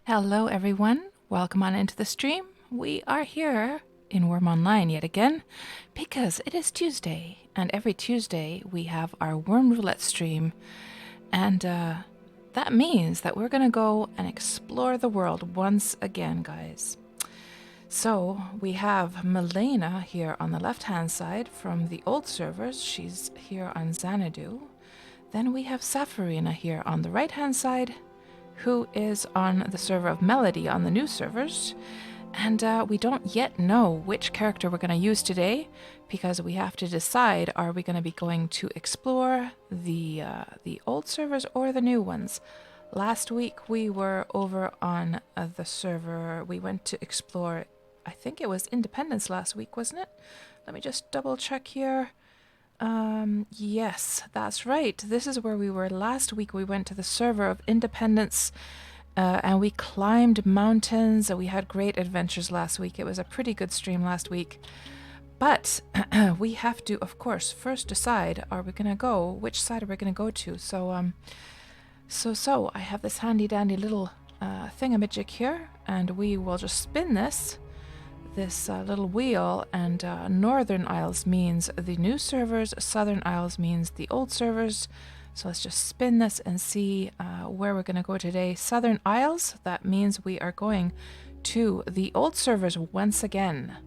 Hello everyone, welcome on into the stream. We are here in Wurm Online yet again because it is Tuesday, and every Tuesday we have our Wurm Roulette stream, and that means that we're gonna go and explore the world once again, guys. So we have Milena here on the left hand side from the old servers. She's here on Xanadu. Then we have Safarina here on the right hand side, who is on the server of Melody on the new servers. And we don't yet know which character we're going to use today because we have to decide, are we going to be going to explore the old servers or the new ones? Last week we were over on the server, we went to explore, I think it was Independence last week, wasn't it? Let me just double check here. Yes, that's right. This is where we were last week. We went to the server of Independence and we climbed mountains. We had great adventures last week. It was a pretty good stream last week. But we have to, of course, first decide, are we going to go, which side are we going to go to? So, so I have this handy dandy little thingamajig here, and we will just spin this little wheel, and Northern Isles means the new servers, Southern Isles means the old servers. So let's just spin this and see where we're going to go today. Southern Isles, that means we are going to the old servers once again.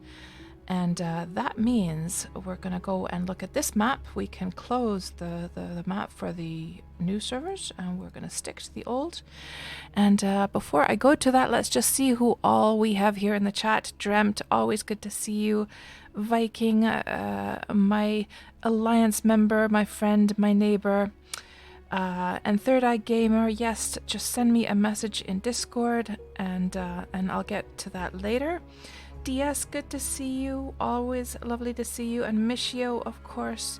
And that means we're going to go and look at this map. We can close the map for the new servers, and we're going to stick to the old. And before I go to that, let's just see who all we have here in the chat. Dreamt, always good to see you. Viking, my Alliance member, my friend, my neighbor. And Third Eye Gamer, yes, just send me a message in Discord, and I'll get to that later. DS, good to see you. Always lovely to see you. And Michio, of course.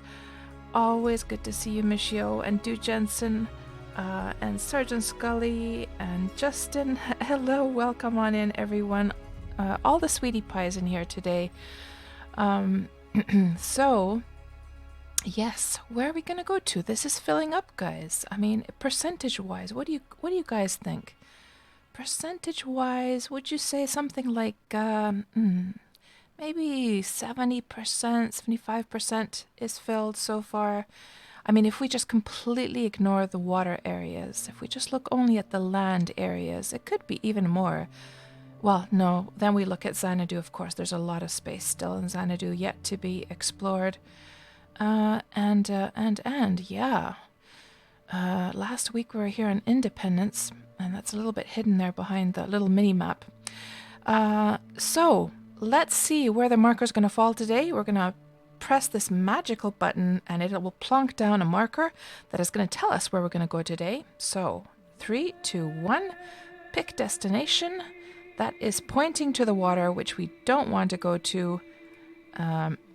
Always good to see you, Michio. And Du Jensen, and Sergeant Scully, and Justin. Hello, welcome on in, everyone. All the sweetie pies in here today. So, yes, where are we gonna go to? This is filling up, guys. I mean, percentage-wise, what do you guys think? Percentage-wise, would you say something like maybe 70%, 75% is filled so far? I mean, if we just completely ignore the water areas, if we just look only at the land areas, it could be even more. Well, no, then we look at Xanadu, of course. There's a lot of space still in Xanadu yet to be explored. And yeah. Last week we were here on Independence, and that's a little bit hidden there behind the little mini map. So let's see where the marker's going to fall today. We're going to press this magical button, and it will plonk down a marker that is going to tell us where we're going to go today. So 3, 2, 1, pick destination. That is pointing to the water, which we don't want to go to.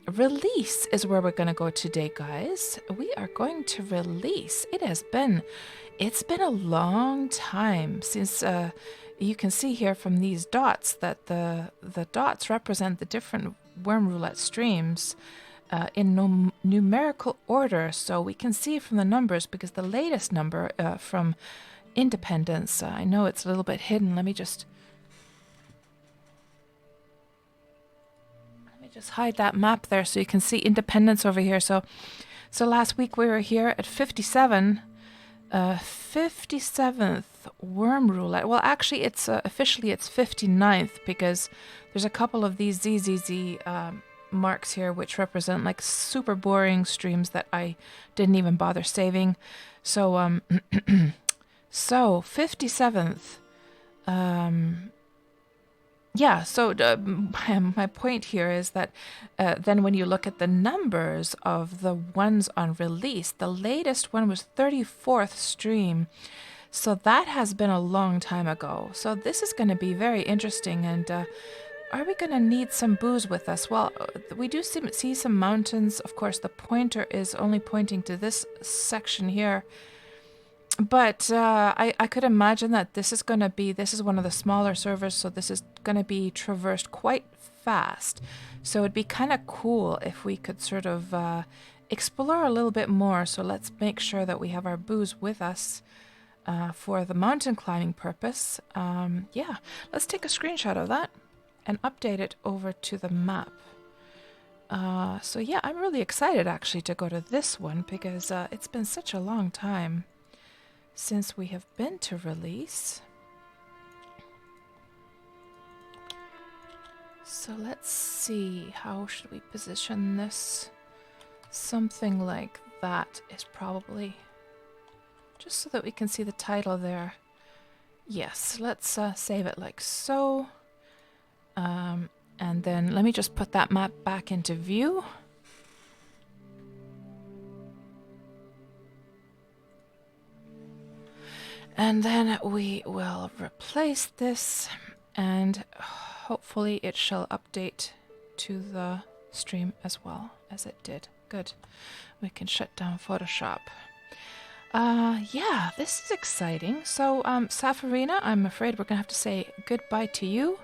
Release is where we're going to go today, guys. We are going to Release. It's been a long time since you can see here from these dots that the dots represent the different Wurm Roulette streams in numerical order. So we can see from the numbers, because the latest number from Independence, I know it's a little bit hidden. Let me just hide that map there so you can see Independence over here. So last week we were here at 57, 57th Wurm Roulette. Well, actually, it's officially it's 59th, because there's a couple of these ZZZ marks here which represent like super boring streams that I didn't even bother saving. So so 57th. Yeah, so my point here is that then when you look at the numbers of the ones on Release, the latest one was 34th stream. So that has been a long time ago. So this is going to be very interesting. And are we going to need some booze with us? Well, we do see some mountains. Of course, the pointer is only pointing to this section here. But I could imagine that this is one of the smaller servers, so this is going to be traversed quite fast. So it'd be kind of cool if we could sort of explore a little bit more. So let's make sure that we have our booze with us. for the mountain climbing purpose. Yeah, let's take a screenshot of that and update it over to the map. So yeah, I'm really excited actually to go to this one because it's been such a long time since we have been to release. So let's see, how should we position this? Something like that is probably, just so that we can see the title there. Yes, let's save it like so. And then let me just put that map back into view. And then we will replace this, and hopefully it shall update to the stream as well as it did. Good. We can shut down Photoshop. Yeah, this is exciting. So, Safarina, I'm afraid we're gonna have to say goodbye to you.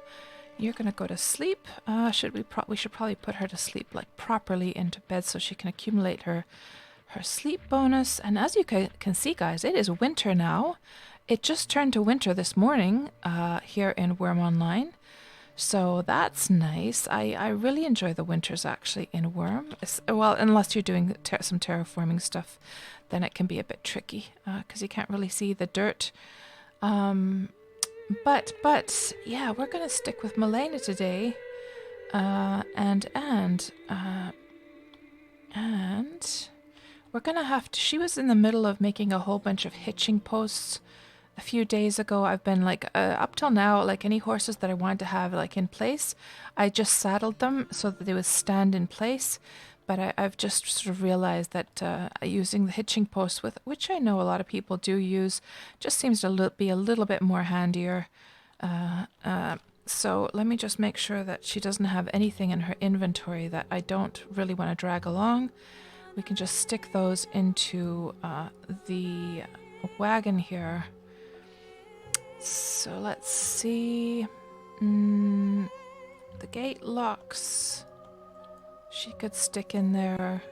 You're gonna go to sleep. We should probably put her to sleep like properly into bed so she can accumulate her sleep bonus. And as you can see, guys, it is winter now. It just turned to winter this morning here in Wurm Online. So that's nice. I really enjoy the winters actually in Wurm. Well, unless you're doing some terraforming stuff, then it can be a bit tricky because you can't really see the dirt. But yeah, we're gonna stick with Milena today, and we're gonna have to. She was in the middle of making a whole bunch of hitching posts a few days ago. I've been like up till now, like any horses that I wanted to have like in place, I just saddled them so that they would stand in place. But I've just sort of realized that using the hitching posts, which I know a lot of people do use, just seems to be a little bit more handier. So let me just make sure that she doesn't have anything in her inventory that I don't really want to drag along. We can just stick those into the wagon here. So let's see. The gate locks. She could stick in there.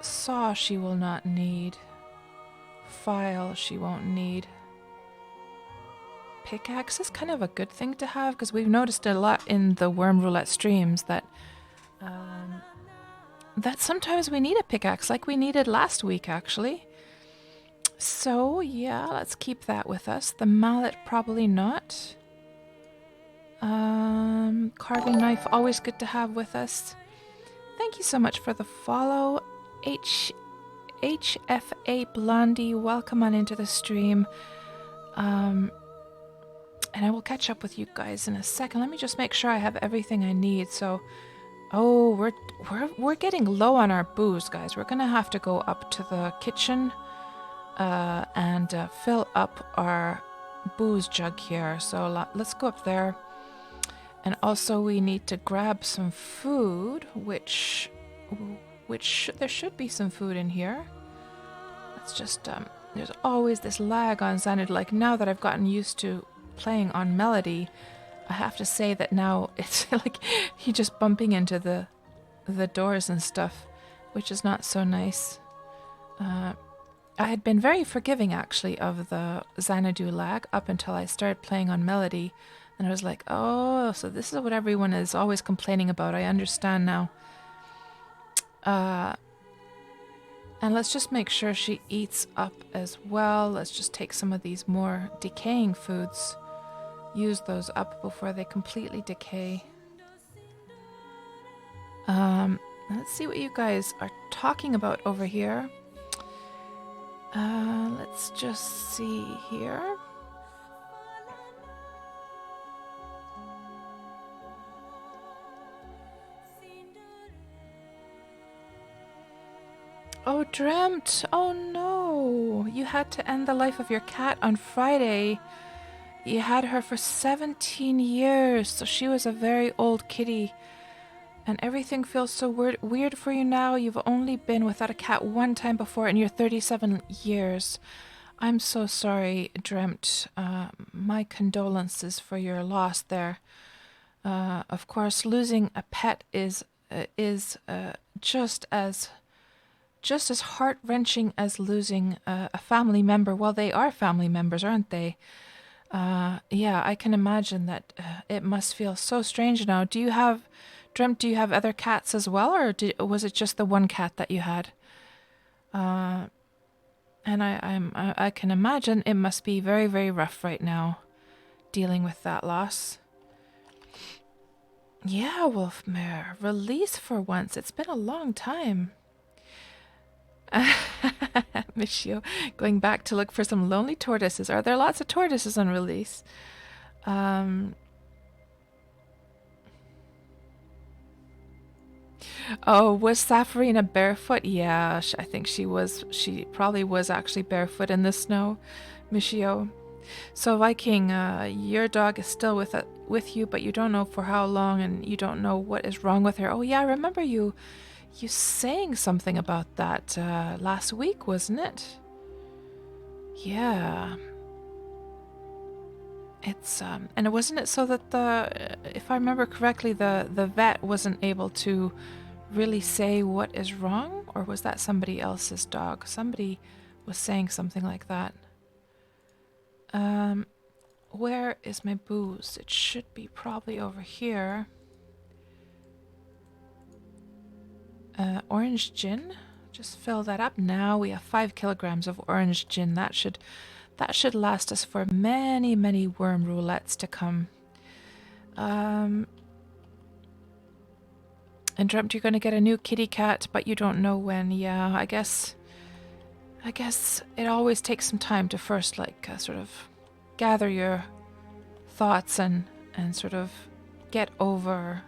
Saw she will not need. File she won't need. Pickaxe is kind of a good thing to have because we've noticed a lot in the Wurm Roulette streams that that sometimes we need a pickaxe, like we needed last week actually. So yeah, let's keep that with us. The mallet probably not. Carving knife, always good to have with us. Thank you so much for the follow. HFA Blondie, welcome on into the stream. And I will catch up with you guys in a second. Let me just make sure I have everything I need. So, oh, we're getting low on our booze, guys. We're gonna have to go up to the kitchen and fill up our booze jug here. So let's go up there. And also we need to grab some food, which there should be some food in here. Let's just there's always this lag on Xanadu. Like now that I've gotten used to playing on melody, I have to say that now it's like you're just bumping into the doors and stuff, which is not so nice. I had been very forgiving actually of the Xanadu lag up until I started playing on melody. And I was like, oh, so this is what everyone is always complaining about. I understand now. And let's just make sure she eats up as well. Let's just take some of these more decaying foods. Use those up before they completely decay. Let's see what you guys are talking about over here. Let's just see here. Oh, Dreamt! Oh no! You had to end the life of your cat on Friday. You had her for 17 years, so she was a very old kitty. And everything feels so weird for you now. You've only been without a cat one time before in your 37 years. I'm so sorry, Dreamt. My condolences for your loss there. Of course, losing a pet is just as just as heart-wrenching as losing a family member. Well, they are family members, aren't they? Yeah, I can imagine that it must feel so strange now. Do you have, Dreamt, do you have other cats as well, or was it just the one cat that you had? Uh, and I can imagine it must be very, very rough right now, dealing with that loss. Yeah, Wolfmare, release for once. It's been a long time. Michio, going back to look for some lonely tortoises. Are there lots of tortoises on release? Um, oh, was Safarina barefoot? Yeah, I think she was. She probably was actually barefoot in the snow, Michio. So Viking, your dog is still with you, but you don't know for how long, and you don't know what is wrong with her. Oh yeah, I remember you saying something about that last week, wasn't it? Yeah. It's and wasn't it so that if I remember correctly, the vet wasn't able to really say what is wrong, or was that somebody else's dog? Somebody was saying something like that. Where is my booze? It should be probably over here. Orange gin. Just fill that up. Now we have 5 kilograms of orange gin. That should last us for many, many Wurm Roulettes to come. And Dreamt you're going to get a new kitty cat, but you don't know when. Yeah, I guess it always takes some time to first sort of gather your thoughts and sort of get over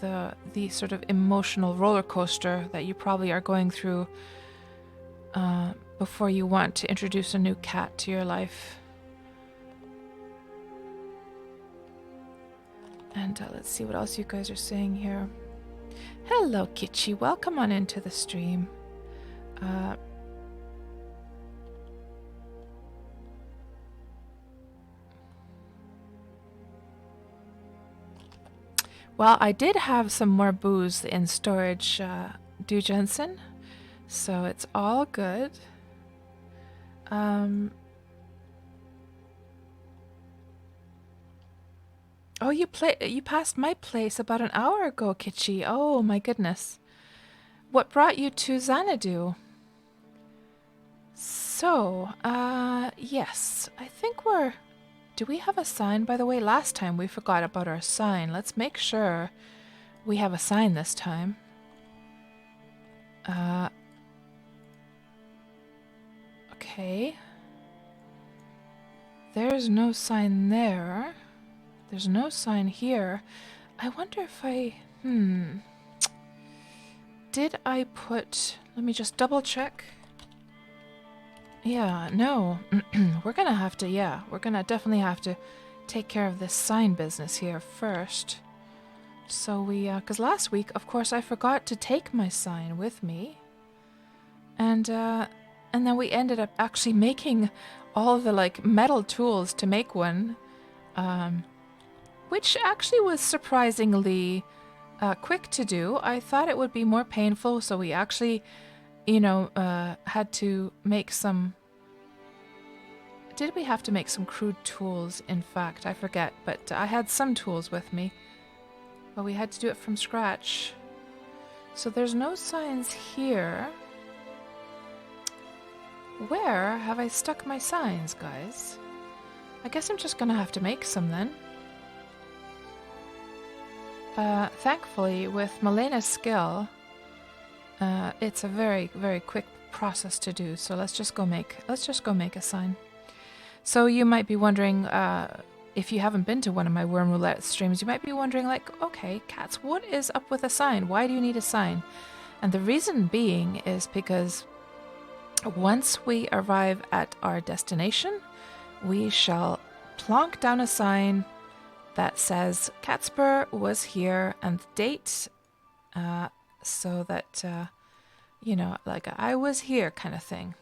the sort of emotional roller coaster that you probably are going through before you want to introduce a new cat to your life. And let's see what else you guys are saying here. Hello, Kitschy. Welcome on into the stream. Well, I did have some more booze in storage, Du Jensen, so it's all good. Oh, you passed my place about an hour ago, Kitschy. Oh my goodness. What brought you to Xanadu? So, yes, I think do we have a sign, by the way? Last time we forgot about our sign. Let's make sure we have a sign this time. Okay. There's no sign there. There's no sign here. I wonder if did I put... Let me just double check. Yeah, no. We're gonna definitely have to take care of this sign business here first. So because last week, of course, I forgot to take my sign with me. And then we ended up actually making all the metal tools to make one. Which actually was surprisingly quick to do. I thought it would be more painful, so we actually, had to make some... Did we have to make some crude tools, in fact? I forget, but I had some tools with me. But we had to do it from scratch. So there's no signs here. Where have I stuck my signs, guys? I guess I'm just gonna have to make some then. Thankfully, with Malena's skill, it's a very, very quick process to do. So let's just go make a sign. So you might be wondering, if you haven't been to one of my Wurm Roulette streams, you might be wondering, okay, Cats, what is up with a sign? Why do you need a sign? And the reason being is because once we arrive at our destination, we shall plonk down a sign that says KatsPurr was here and the date, so that, I was here kind of thing.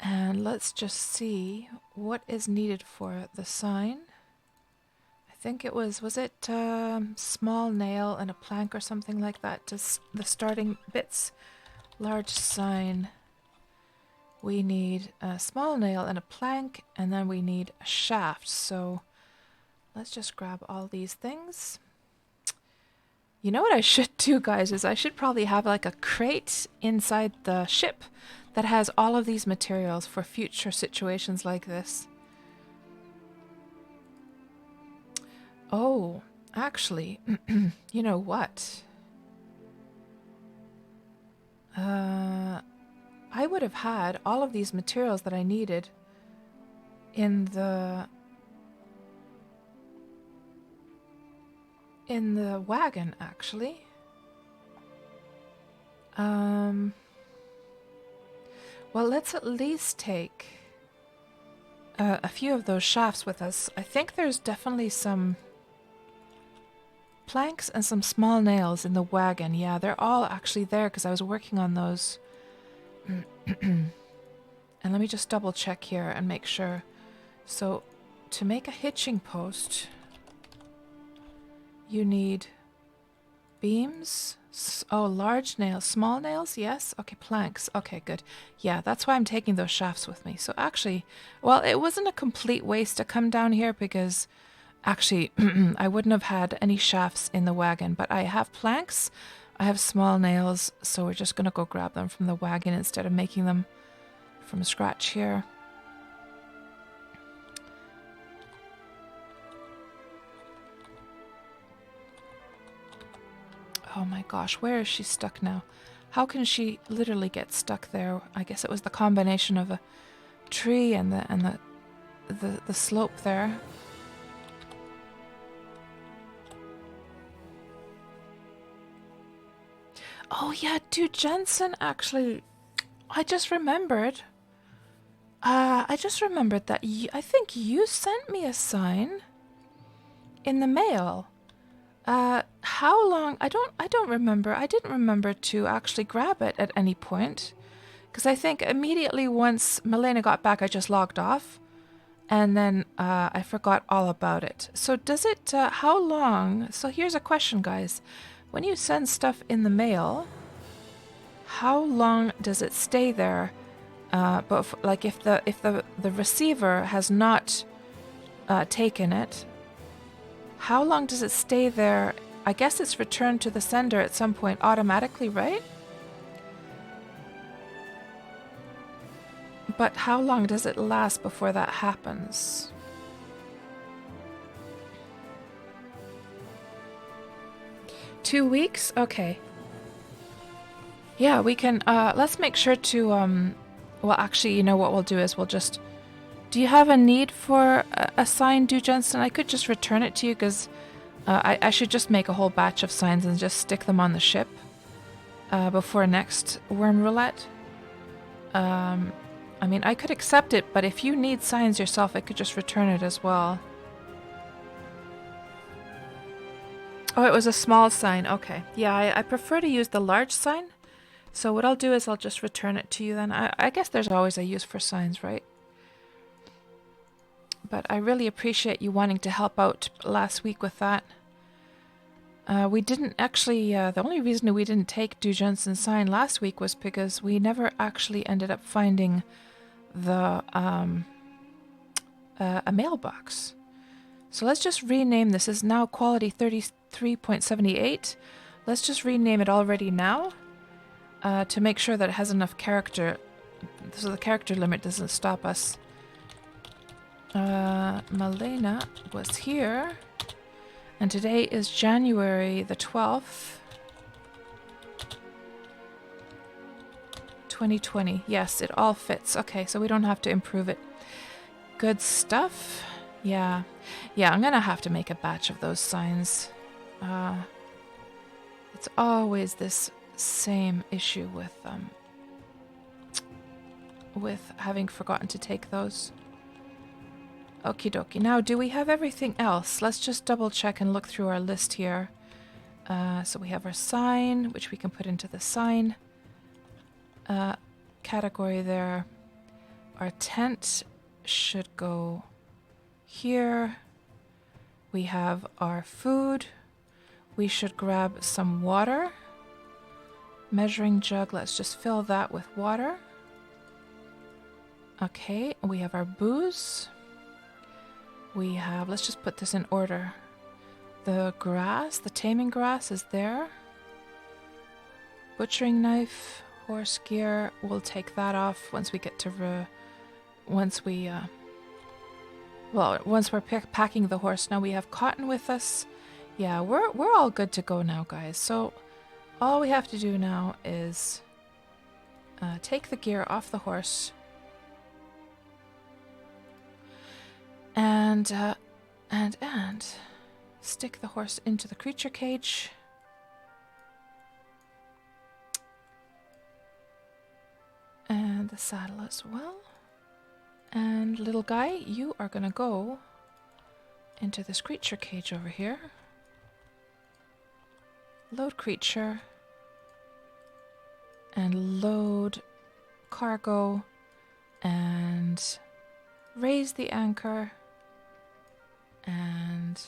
And let's just see what is needed for the sign. I think it was it small nail and a plank or something like that? Just the starting bits. Large sign. We need a small nail and a plank, and then we need a shaft. So let's just grab all these things. You know what I should do, guys, is I should probably have like a crate inside the ship that has all of these materials for future situations like this. Oh, actually, you know what? I would have had all of these materials that I needed in the wagon, actually. Well, let's at least take a few of those shafts with us. I think there's definitely some planks and some small nails in the wagon. Yeah, they're all actually there because I was working on those. And let me just double check here and make sure. So, to make a hitching post, you need beams. Oh, large nails. Small nails? Yes. Okay, planks. Okay, good. Yeah, that's why I'm taking those shafts with me. So actually, well, it wasn't a complete waste to come down here because actually, I wouldn't have had any shafts in the wagon, but I have planks. I have small nails, so we're just going to go grab them from the wagon instead of making them from scratch here. Oh my gosh, where is she stuck now? How can she literally get stuck there? I guess it was the combination of a tree and the slope there. Oh yeah, dude, Jensen, actually, I just remembered. I just remembered that I think you sent me a sign in the mail. How long? I don't remember. I didn't remember to actually grab it at any point. Because I think immediately once Milena got back, I just logged off. And then I forgot all about it. So does it, how long? So here's a question, guys. When you send stuff in the mail, how long does it stay there? But like if the receiver has not taken it, how long does it stay there? I guess it's returned to the sender at some point automatically, right? But how long does it last before that happens? Two weeks? Okay. Yeah, we can, let's make sure to, well, actually, you know what we'll do is we'll just... Do you have a need for a sign, Du Jensen? I could just return it to you because I should just make a whole batch of signs and just stick them on the ship before next Wurm Roulette. I mean, I could accept it, but if you need signs yourself, I could just return it as well. Oh, it was a small sign. Okay. Yeah, I prefer to use the large sign. So what I'll do is I'll just return it to you then. I guess there's always a use for signs, right? But I really appreciate you wanting to help out last week with that. We didn't actually, the only reason we didn't take Du Jensen's sign last week was because we never actually ended up finding the a mailbox. So let's just rename this. This is now quality 33.78. Let's just rename it already now to make sure that it has enough character so the character limit doesn't stop us. Milena was here, and today is January the 12th, 2020. Yes, it all fits. Okay, so we don't have to improve it. Good stuff. Yeah, I'm gonna have to make a batch of those signs. It's always this same issue with having forgotten to take those. Okie dokie. Now, do we have everything else? Let's just double check and look through our list here. So we have our sign, which we can put into the sign category there. Our tent should go here. We have our food. We should grab some water. Measuring jug, let's just fill that with water. Okay, we have our booze. We have, let's just put this in order. The grass, the taming grass is there. Butchering knife, horse gear, we'll take that off once we get to, once we're packing the horse. Now we have cotton with us. Yeah, we're all good to go now, guys. So all we have to do now is take the gear off the horse. And stick the horse into the creature cage. And the saddle as well. And little guy, you are gonna go into this creature cage over here. Load creature. And load cargo. And raise the anchor. And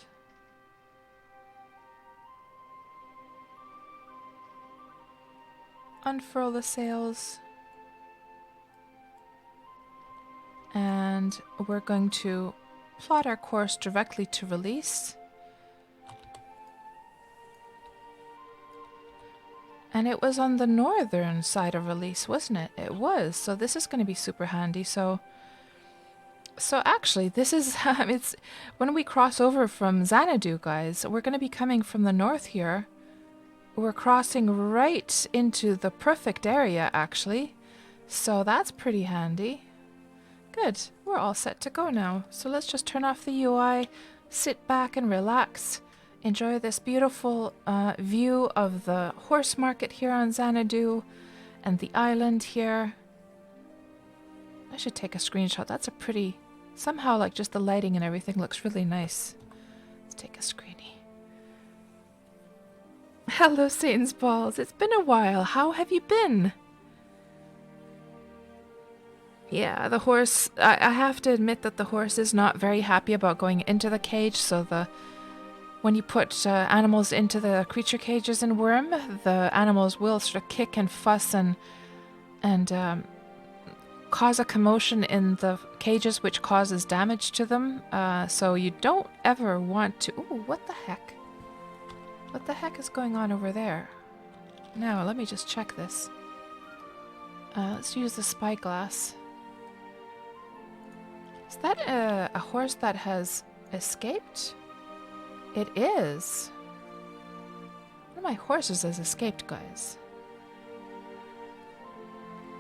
unfurl the sails. And we're going to plot our course directly to release. And it was on the northern side of release, wasn't it? It was. So this is going to be super handy. So actually, this is it's when we cross over from Xanadu, guys. We're going to be coming from the north here. We're crossing right into the perfect area, actually. So that's pretty handy. Good. We're all set to go now. So let's just turn off the UI, sit back and relax. Enjoy this beautiful view of the horse market here on Xanadu and the island here. I should take a screenshot. That's a pretty... Somehow, like, just the lighting and everything looks really nice. Let's take a screenie. Hello, Satan's Balls. It's been a while. How have you been? Yeah, the horse... I have to admit that the horse is not very happy about going into the cage, so when you put animals into the creature cages in Wurm, the animals will sort of kick and fuss and cause a commotion in the cages, which causes damage to them. So you don't ever want to... Ooh, what the heck? What the heck is going on over there? Now, let me just check this. Let's use the spyglass. Is that a horse that has escaped? It is. One of my horses has escaped, guys.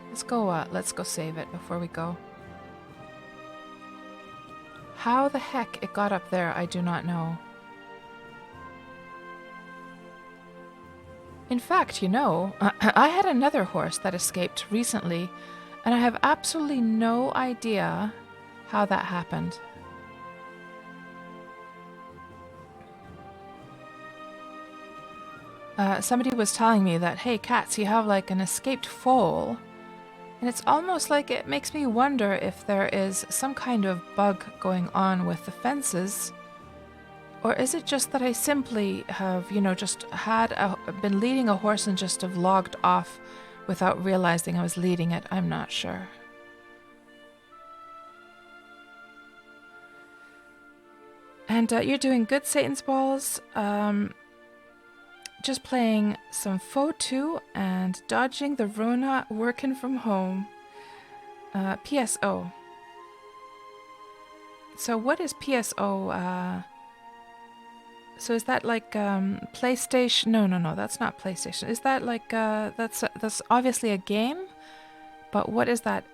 Let's go save it before we go. How the heck it got up there, I do not know. In fact, you know, I had another horse that escaped recently, and I have absolutely no idea how that happened. Somebody was telling me that, hey, Kats, you have like an escaped foal. And it's almost like it makes me wonder if there is some kind of bug going on with the fences. Or is it just that I simply have, you know, just been leading a horse and just have logged off without realizing I was leading it? I'm not sure. And you're doing good, Satan's Balls. Just playing some Foe 2 and dodging the Rona working from home. PSO. So what is PSO? So is that like PlayStation? No, that's not PlayStation. Is that like that's obviously a game, but what is that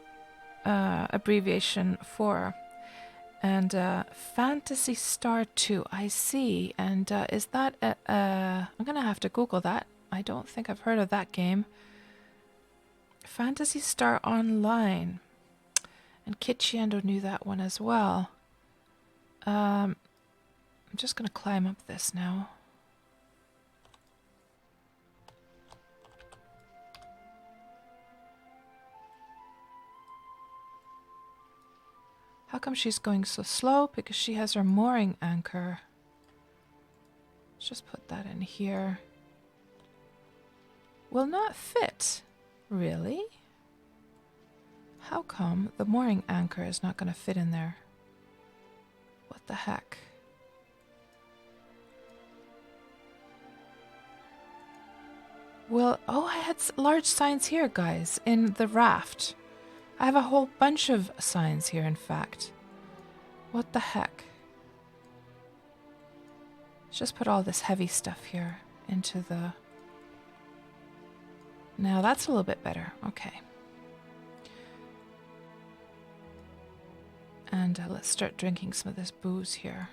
abbreviation for? And Phantasy Star 2, I see. And is that I'm gonna have to Google that. I don't think I've heard of that game. Phantasy Star Online. And Kitchiendo knew that one as well. I'm just gonna climb up this now. How come she's going so slow? Because she has her mooring anchor. Let's just put that in here. Will not fit. Really? How come the mooring anchor is not going to fit in there? What the heck? Well, oh, I had large signs here, guys, in the raft. I have a whole bunch of signs here, in fact. What the heck? Let's just put all this heavy stuff here into the... Now that's a little bit better. Okay. And let's start drinking some of this booze here.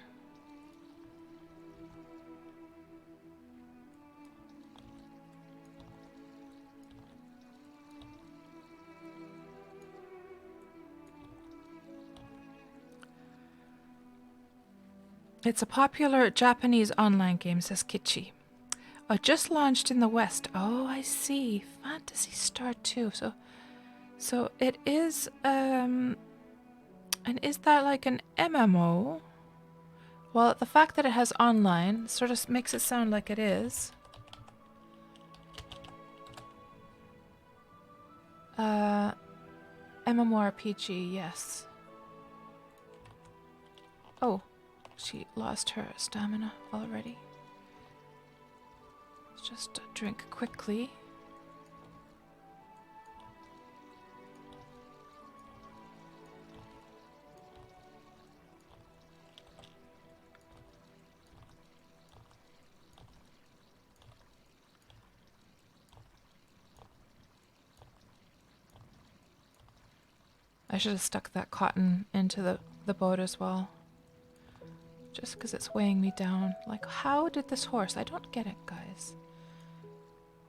It's a popular Japanese online game, says Kichi. Oh, just launched in the West. Oh, I see. Phantasy Star 2. So it is, and is that like an MMO? Well, the fact that it has online sort of makes it sound like it is. MMORPG, yes. Oh. She lost her stamina already. Let's just drink quickly. I should have stuck that cotton into the boat as well. Just because it's weighing me down. Like, how did this horse... I don't get it, guys.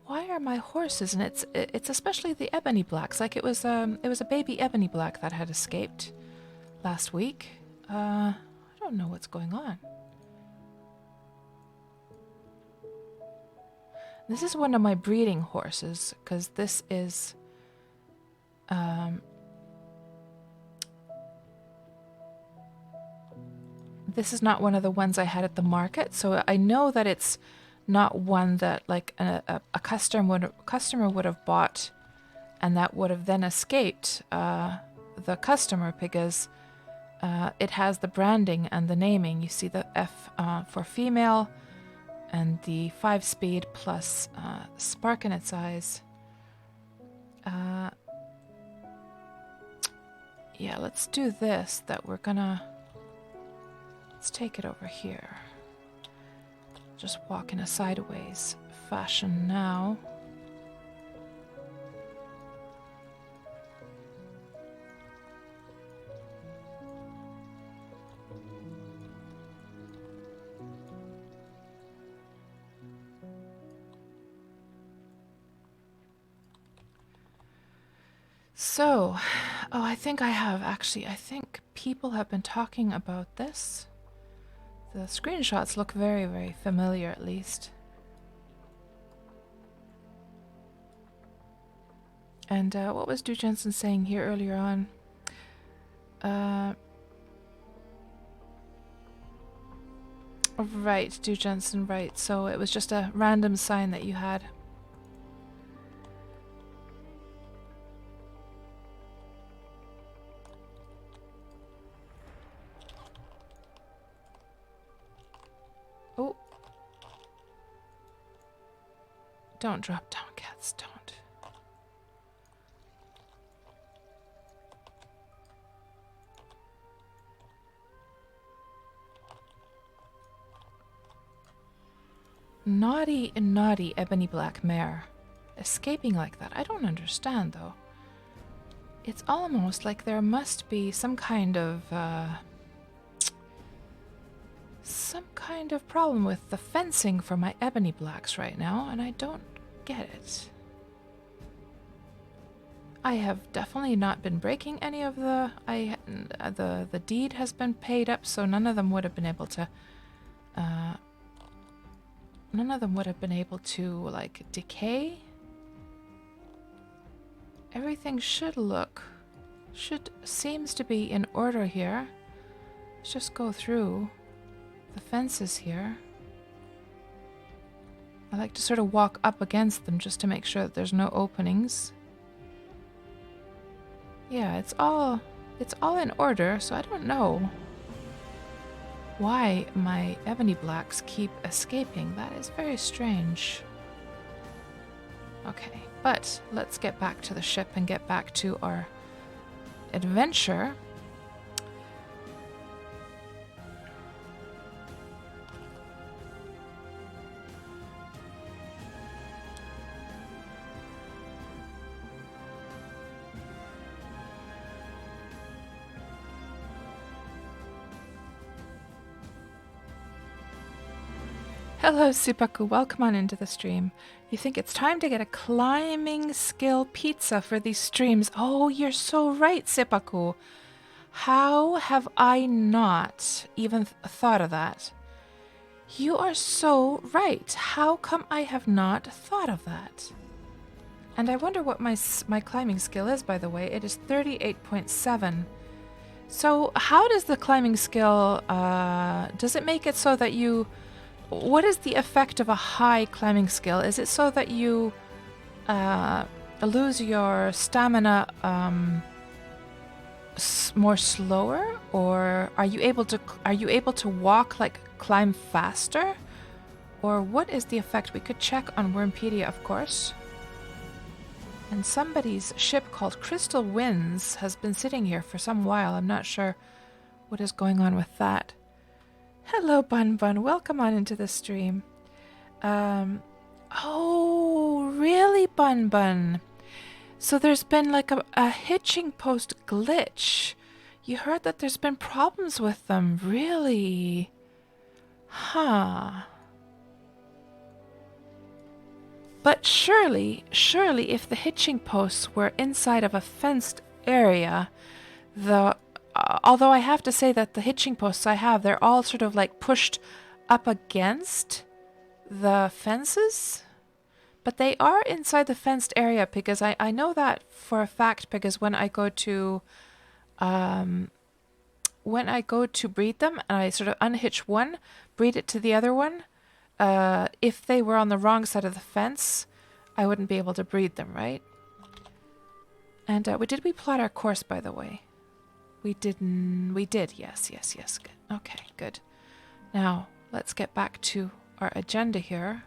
Why are my horses... And it's especially the ebony blacks. Like, it was a baby ebony black that had escaped last week. I don't know what's going on. This is one of my breeding horses, because this is... This is not one of the ones I had at the market, so I know that it's not one that like a customer would have bought, and that would have then escaped the customer because it has the branding and the naming. You see the F for female, and the 5-speed plus spark in its eyes. Yeah, let's do this. That we're gonna. Let's take it over here. Just walk in a sideways fashion now. So, oh, I think I think people have been talking about this. The screenshots look very, very familiar, at least. And what was Du Jensen saying here earlier on? Right, Du Jensen, right. So it was just a random sign that you had. Oh. Don't drop down, cats, don't. Naughty, naughty ebony black mare. Escaping like that. I don't understand, though. It's almost like there must be some kind of problem with the fencing for my ebony blacks right now, and I don't get it. I have definitely not been breaking any of the... the deed has been paid up, so none of them would have been able to... none of them would have been able to, like, decay. Everything seems to be in order here. Let's just go through the fences here. I like to sort of walk up against them just to make sure that there's no openings. Yeah, it's all in order, so I don't know why my ebony blacks keep escaping. That is very strange. Okay, but let's get back to the ship and get back to our adventure. Hello, Sipaku. Welcome on into the stream. You think it's time to get a climbing skill pizza for these streams? Oh, you're so right, Sipaku. How have I not even thought of that? You are so right. How come I have not thought of that? And I wonder what my climbing skill is, by the way. It is 38.7. So how does the climbing skill, does it make it so that you... What is the effect of a high climbing skill? Is it so that you lose your stamina more slower, or are you able to walk, like climb faster, or what is the effect? We could check on Wurmpedia, of course. And somebody's ship called Crystal Winds has been sitting here for some while. I'm not sure what is going on with that. Hello, Bun Bun. Welcome on into the stream. Oh, really, Bun Bun? So there's been like a hitching post glitch. You heard that there's been problems with them. Really? Huh. But surely, if the hitching posts were inside of a fenced area, although I have to say that the hitching posts I have, they're all sort of like pushed up against the fences. But they are inside the fenced area because I know that for a fact, because when I go to breed them and I sort of unhitch one, breed it to the other one, if they were on the wrong side of the fence, I wouldn't be able to breed them, right? And did we plot our course, by the way? We didn't. We did. Yes. Okay, good. Now, let's get back to our agenda here.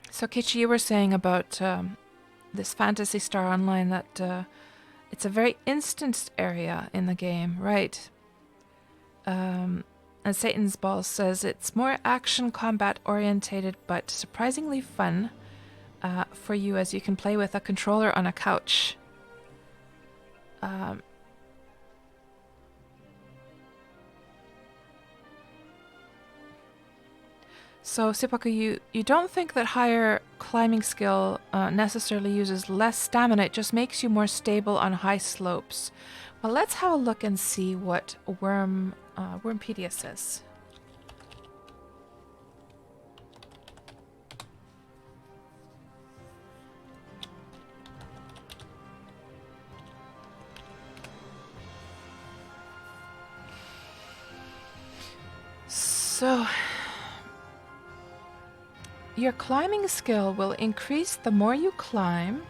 So, Kichi, you were saying about this Phantasy Star Online that it's a very instanced area in the game, right? And Satan's Ball says it's more action combat orientated, but surprisingly fun for you, as you can play with a controller on a couch. So, Sipaku, you don't think that higher climbing skill necessarily uses less stamina, it just makes you more stable on high slopes. Well, let's have a look and see what Wurmpedia says. So... Your climbing skill will increase the more you climb,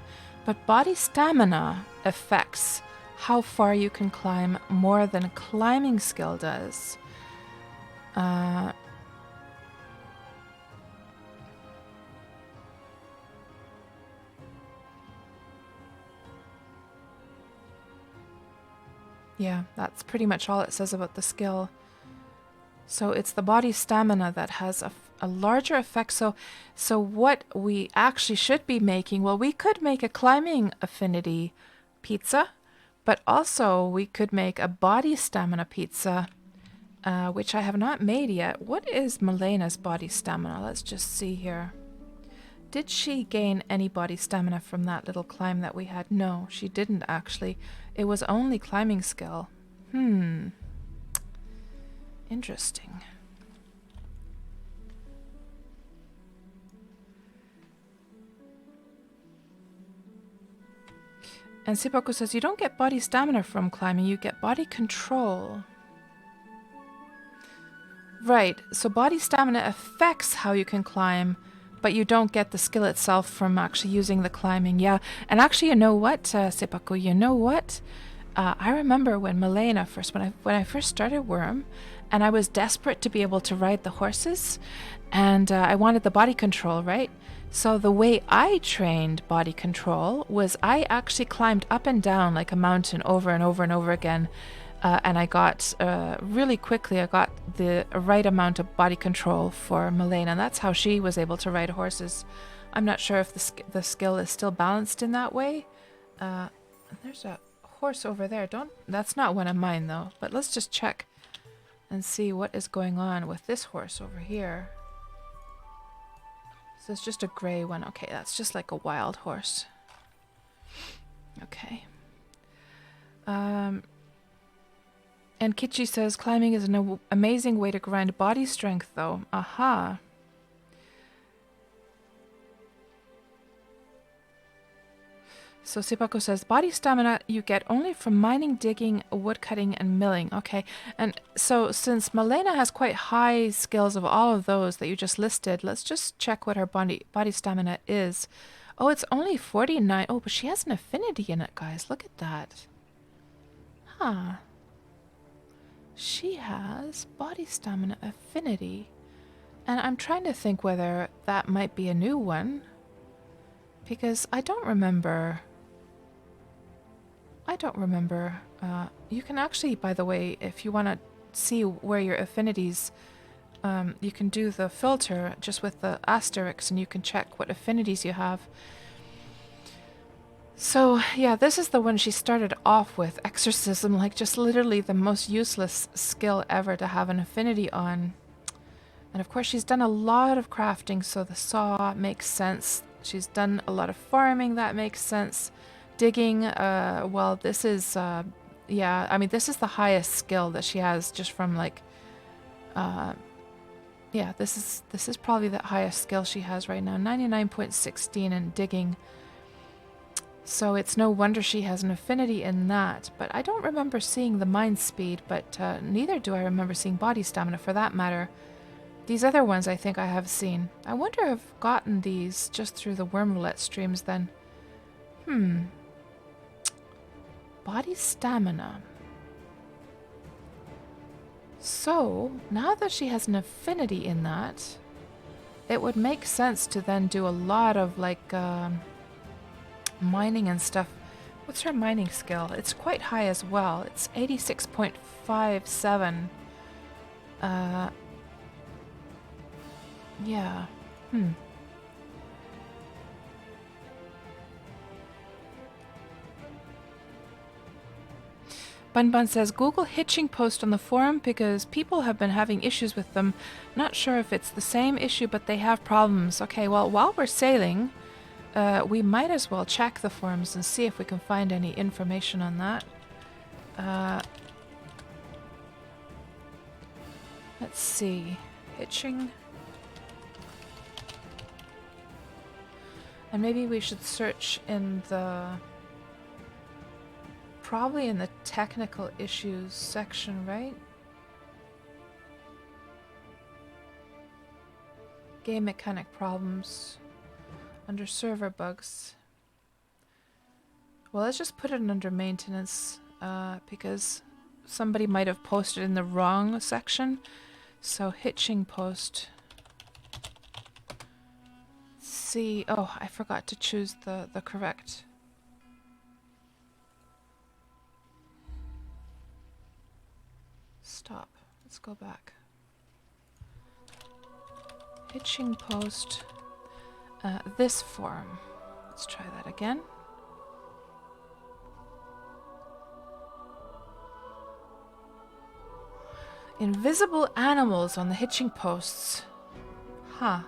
but body stamina affects how far you can climb more than climbing skill does. Yeah, that's pretty much all it says about the skill. So it's the body stamina that has a larger effect. So what we actually should be making, well, we could make a climbing affinity pizza, but also we could make a body stamina pizza, which I have not made yet. What is Melena's body stamina? Let's just see here. Did she gain any body stamina from that little climb that we had? No, she didn't actually. It was only climbing skill. Interesting. And Sipaku says, you don't get body stamina from climbing, you get body control. Right, so body stamina affects how you can climb, but you don't get the skill itself from actually using the climbing. Yeah, and actually, you know what, Sipaku, you know what? I remember when Milena first, when I first started Wurm, and I was desperate to be able to ride the horses, and I wanted the body control, right? So the way I trained body control was I actually climbed up and down like a mountain over and over and over again. And I got, really quickly, I got the right amount of body control for Milena. And that's how she was able to ride horses. I'm not sure if the skill is still balanced in that way. There's a horse over there. That's not one of mine though. But let's just check and see what is going on with this horse over here. So it's just a gray one. Okay, that's just like a wild horse. Okay. And Kichi says climbing is an amazing way to grind body strength though. Aha. So Sipaku says body stamina you get only from mining, digging, woodcutting, and milling. Okay, and so since Milena has quite high skills of all of those that you just listed, let's just check what her body stamina is. Oh, it's only 49. Oh, but she has an affinity in it, guys. Look at that. Huh. She has body stamina affinity. And I'm trying to think whether that might be a new one. Because I don't remember. You can actually, by the way, if you want to see where your affinities, you can do the filter just with the asterisks and you can check what affinities you have. So, yeah, this is the one she started off with, exorcism, like just literally the most useless skill ever to have an affinity on. And of course she's done a lot of crafting, so the saw makes sense. She's done a lot of farming, that makes sense. Digging, well, this is, yeah, I mean, this is the highest skill that she has just from like, yeah, this is probably the highest skill she has right now, 99.16 in digging. So it's no wonder she has an affinity in that, but I don't remember seeing the mind speed, but neither do I remember seeing body stamina for that matter. These other ones I think I have seen. I wonder if I've gotten these just through the Wurm Roulette streams then. Body stamina. So, now that she has an affinity in that, it would make sense to then do a lot of like mining and stuff. What's her mining skill? It's quite high as well. It's 86.57. Yeah. Bun Bun says, Google hitching post on the forum because people have been having issues with them. Not sure if it's the same issue, but they have problems. Okay, well, while we're sailing, we might as well check the forums and see if we can find any information on that. Let's see. Hitching. And maybe we should search in the... probably in the technical issues section, right? Game mechanic problems. Under server bugs. Well, let's just put it under maintenance, because somebody might have posted in the wrong section. So hitching post. Let's see. Oh, I forgot to choose the correct. Stop. Let's go back. Hitching post. This form. Let's try that again. Invisible animals on the hitching posts. Huh.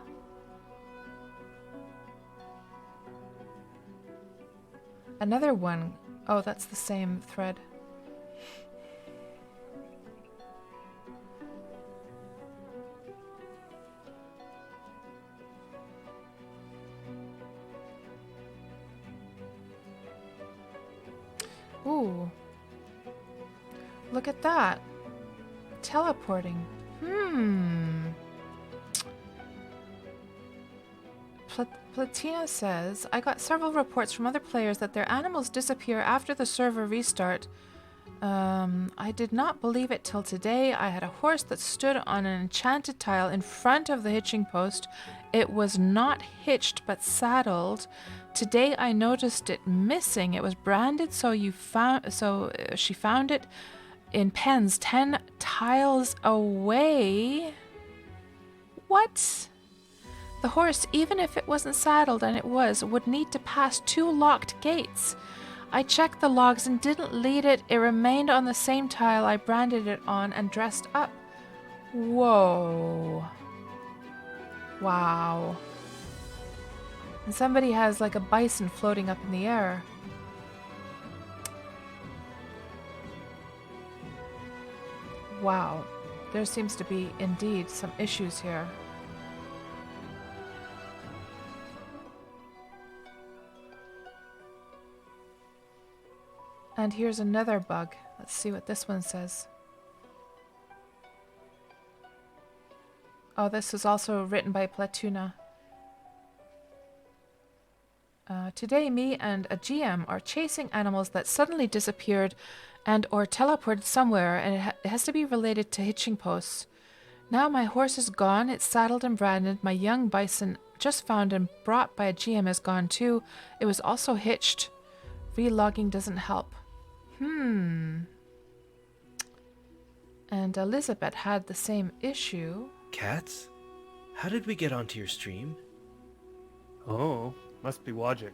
Another one. Oh, that's the same thread. Ooh. Look at that. Teleporting. Platina says, I got several reports from other players that their animals disappear after the server restart. I did not believe it till today. I had a horse that stood on an enchanted tile in front of the hitching post. It was not hitched but saddled. Today I noticed it missing. It was branded, so she found it in pens 10 tiles away. What? The horse, even if it wasn't saddled, and it was, would need to pass 2 locked gates. I checked the logs and didn't lead it. It remained on the same tile I branded it on and dressed up. Whoa. Wow. And somebody has like a bison floating up in the air. Wow. There seems to be indeed some issues here. And here's another bug. Let's see what this one says. Oh, this is also written by Platuna. Today, me and a GM are chasing animals that suddenly disappeared and or teleported somewhere, and it has to be related to hitching posts. Now my horse is gone. It's saddled and branded. My young bison, just found and brought by a GM, is gone too. It was also hitched. Relogging doesn't help. And Elizabeth had the same issue. Cats? How did we get onto your stream? Oh, must be logic.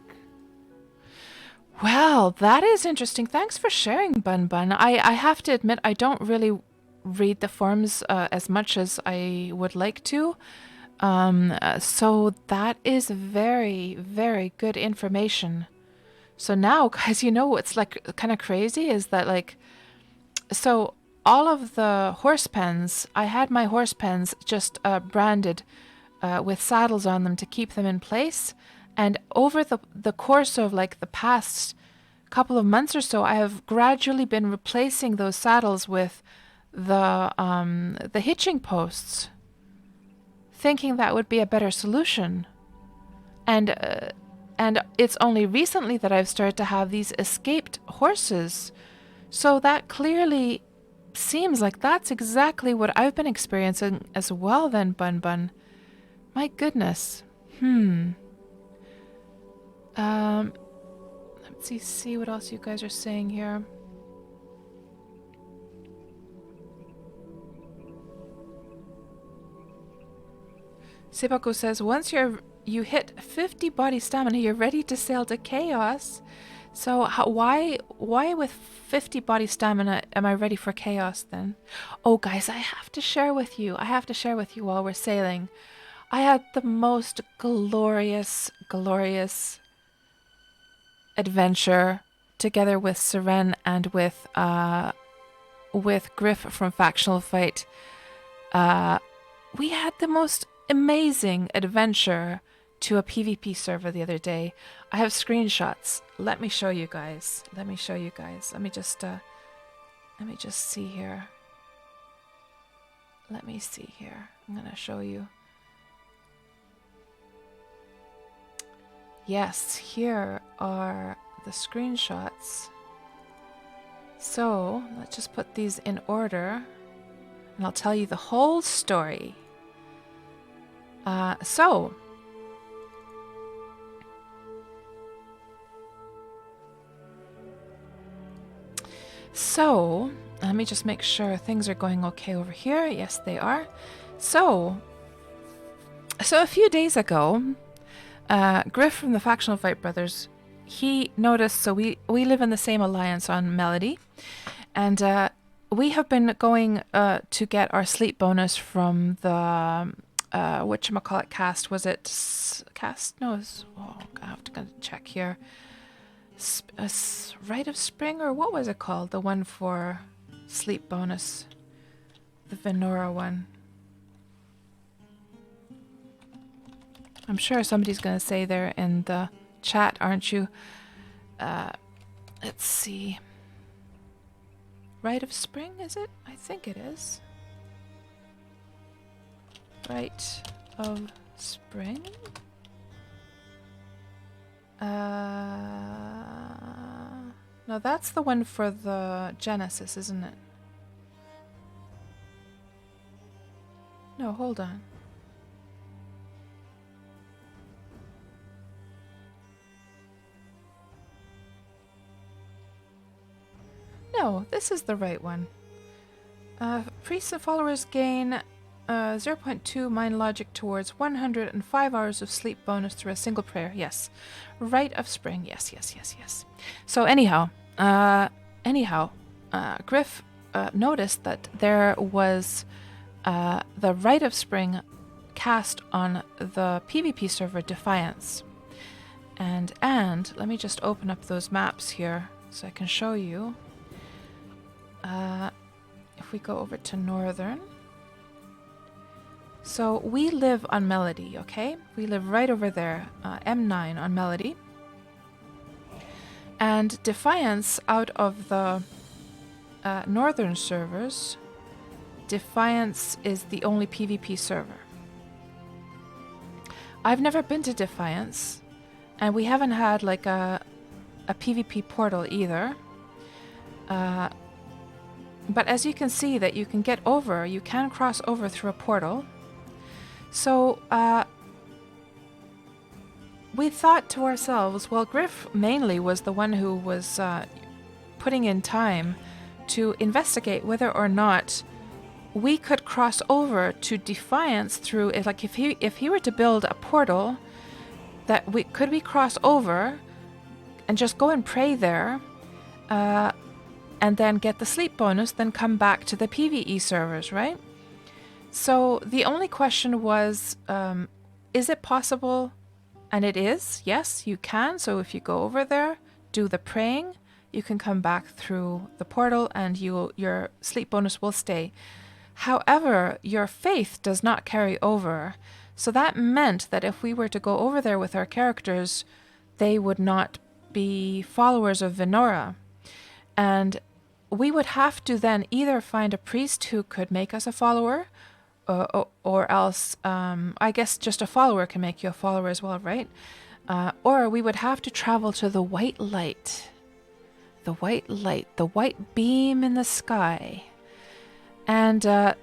Well, that is interesting. Thanks for sharing, Bun Bun. I have to admit, I don't really read the forums as much as I would like to. So that is very, very good information. So now, guys, you know what's like kind of crazy is that like, so all of the horse pens, I had my horse pens just branded with saddles on them to keep them in place. And over the course of like the past couple of months or so, I have gradually been replacing those saddles with the hitching posts, thinking that would be a better solution. And it's only recently that I've started to have these escaped horses. So that clearly seems like that's exactly what I've been experiencing as well then, Bun Bun. My goodness. Let's see what else you guys are saying here. Sebako says, once you hit 50 body stamina, you're ready to sail to chaos. So why with 50 body stamina am I ready for chaos then? Oh guys, I have to share with you while we're sailing. I had the most glorious adventure together with Seren and with Griff from Factional Fight. We had the most amazing adventure to a PvP server the other day. I have screenshots. Let me show you guys. Let me just see here. Let me see here. I'm gonna show you. Yes, here are the screenshots. So let's just put these in order and I'll tell you the whole story. So, let me just make sure things are going okay over here. Yes, they are. So a few days ago, Griff from the Factional Fight Brothers, he noticed, so we live in the same alliance on Melody, and we have been going to get our sleep bonus from the whatchamacallit cast. Was it cast? No, I have to check here. Rite of Spring, or what was it called? The one for sleep bonus. The Venora one. I'm sure somebody's going to say there in the chat, aren't you? Let's see. Rite of Spring, is it? I think it is. Rite of Spring? No, that's the one for the Genesis, isn't it? No, hold on. No, this is the right one. Priests and followers gain 0.2 mind logic towards 105 hours of sleep bonus through a single prayer. Yes. Rite of Spring. Yes, yes, yes, yes. So anyhow, Griff noticed that there was the Rite of Spring cast on the PvP server Defiance. And let me just open up those maps here so I can show you. If we go over to Northern. So we live on Melody, okay? We live right over there, M9 on Melody. And Defiance, out of the Northern servers, Defiance is the only PvP server. I've never been to Defiance, and we haven't had like a PvP portal either. But as you can see that you can get over, you can cross over through a portal. So we thought to ourselves, well, Griff mainly was the one who was putting in time to investigate whether or not we could cross over to Defiance through, like if he were to build a portal, that could we cross over and just go and pray there, and then get the sleep bonus, then come back to the PvE servers, right? So the only question was, is it possible? And it is, yes, you can. So if you go over there, do the praying, you can come back through the portal and your sleep bonus will stay. However, your faith does not carry over. So that meant that if we were to go over there with our characters, they would not be followers of Venora. And we would have to then either find a priest who could make us a follower, or else, I guess just a follower can make you a follower as well, right? Or we would have to travel to the white light. The white light, the white beam in the sky. And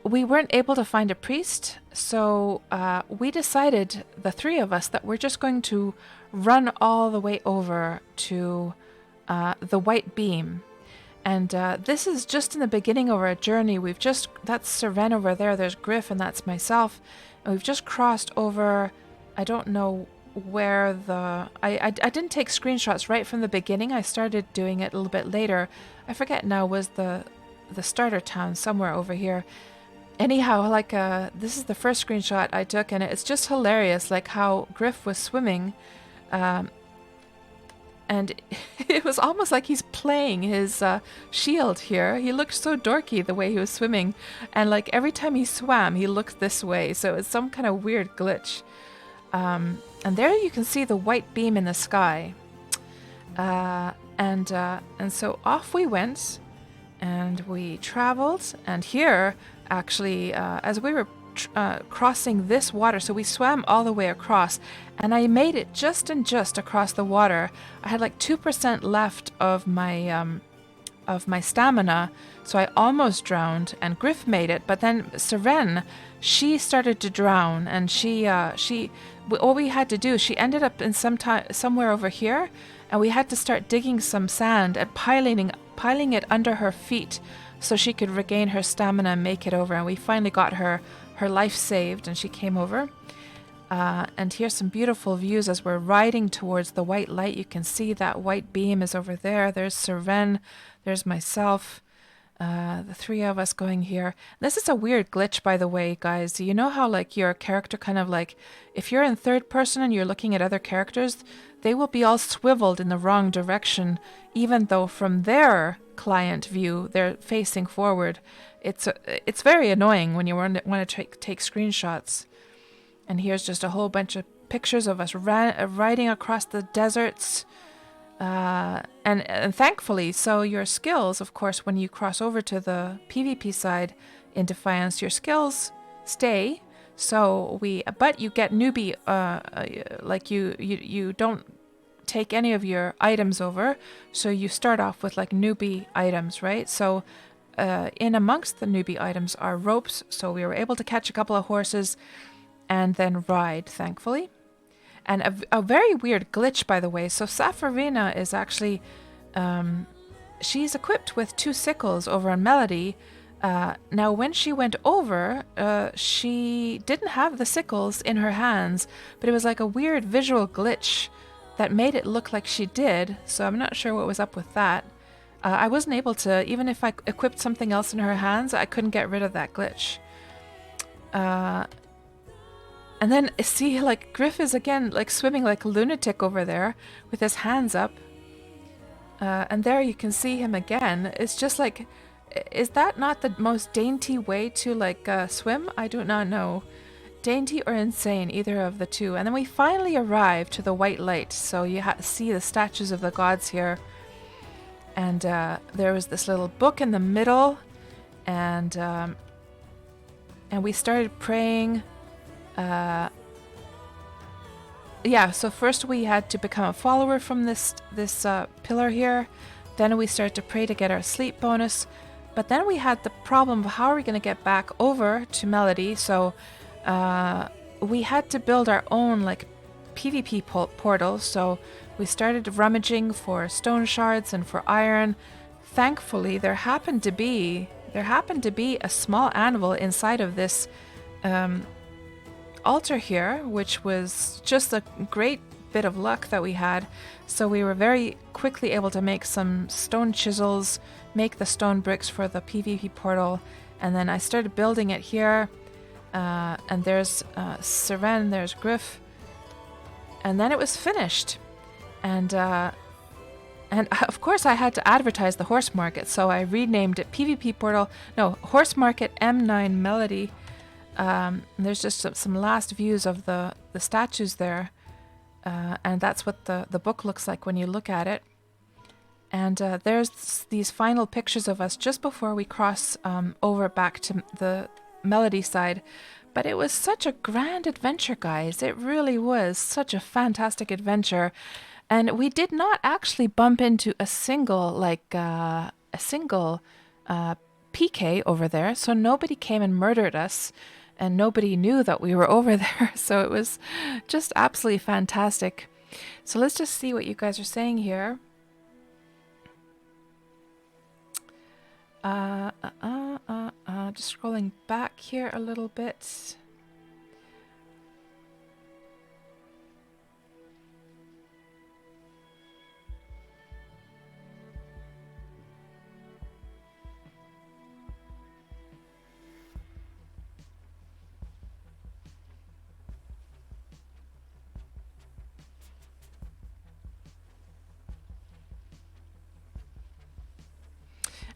we weren't able to find a priest, so we decided, the three of us, that we're just going to run all the way over to the white beam. And this is just in the beginning of our journey. That's Seren over there, there's Griff, and that's myself. And we've just crossed over, I don't know where I didn't take screenshots right from the beginning. I started doing it a little bit later. I forget now, was the starter town somewhere over here. Anyhow, like this is the first screenshot I took, and it's just hilarious, like how Griff was swimming. And it was almost like he's playing his shield here. He looked so dorky the way he was swimming. And like every time he swam, he looked this way. So it's some kind of weird glitch. And there you can see the white beam in the sky. And so off we went. And we traveled. And here, actually, as we were crossing this water, so we swam all the way across, and I made it just across the water. I had like 2% left of my stamina, so I almost drowned, and Griff made it. But then Seren, she started to drown, and all we had to do, she ended up in somewhere over here, and we had to start digging some sand and piling it under her feet so she could regain her stamina and make it over. And we finally got her life saved, and she came over. And here's some beautiful views as we're riding towards the white light. You can see that white beam is over there. There's Seren, there's myself. The three of us going here. This is a weird glitch, by the way, guys. You know how like your character kind of like, if you're in third person and you're looking at other characters, they will be all swiveled in the wrong direction, even though from their client view, they're facing forward. It's very annoying when you want to take screenshots. And here's just a whole bunch of pictures of us riding across the deserts. And thankfully, so your skills, of course, when you cross over to the PvP side in Defiance, your skills stay. But you get newbie, like you don't take any of your items over, so you start off with like newbie items, right? So, in amongst the newbie items are ropes, so we were able to catch a couple of horses and then ride, thankfully. And a very weird glitch, by the way. So Safarina is actually, she's equipped with 2 sickles over on Melody. Now, when she went over, she didn't have the sickles in her hands, but it was like a weird visual glitch that made it look like she did. So I'm not sure what was up with that. I wasn't able to, even if I equipped something else in her hands, I couldn't get rid of that glitch. And then see, like, Griff is again, like, swimming like a lunatic over there with his hands up. And there you can see him again. It's just like, is that not the most dainty way to, like, swim? I do not know. Dainty or insane, either of the two. And then we finally arrive to the white light. So you see the statues of the gods here. And there was this little book in the middle. And we started praying. So first we had to become a follower from this pillar here. Then we started to pray to get our sleep bonus. But then we had the problem of how are we going to get back over to Melody. So we had to build our own like PvP portal. So we started rummaging for stone shards and for iron. Thankfully, there happened to be a small anvil inside of this altar here, which was just a great bit of luck that we had. So we were very quickly able to make some stone chisels, make the stone bricks for the PvP portal, and then I started building it here. And there's Seren, there's Griff, and then it was finished. And of course I had to advertise the horse market, so I renamed it Horse Market M9 Melody. There's just some last views of the statues there, and that's what the book looks like when you look at it. And there's these final pictures of us just before we cross over back to the Melody side. But it was such a grand adventure, guys. It really was such a fantastic adventure. And we did not actually bump into a single PK over there, so nobody came and murdered us. And nobody knew that we were over there, so it was just absolutely fantastic. So let's just see what you guys are saying here. Just scrolling back here a little bit.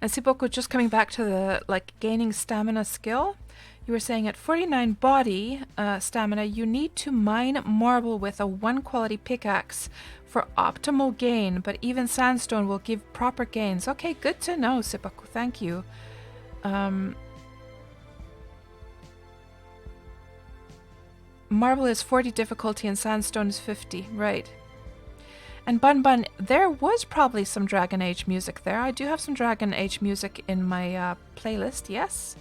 And Siboku, just coming back to the gaining stamina skill, you were saying at 49 body stamina, you need to mine marble with a 1 quality pickaxe for optimal gain, but even sandstone will give proper gains. Okay, good to know, Siboku. Thank you. Marble is 40 difficulty and sandstone is 50, right? And Bun, there was probably some Dragon Age music there. I do have some Dragon Age music in my playlist, yes.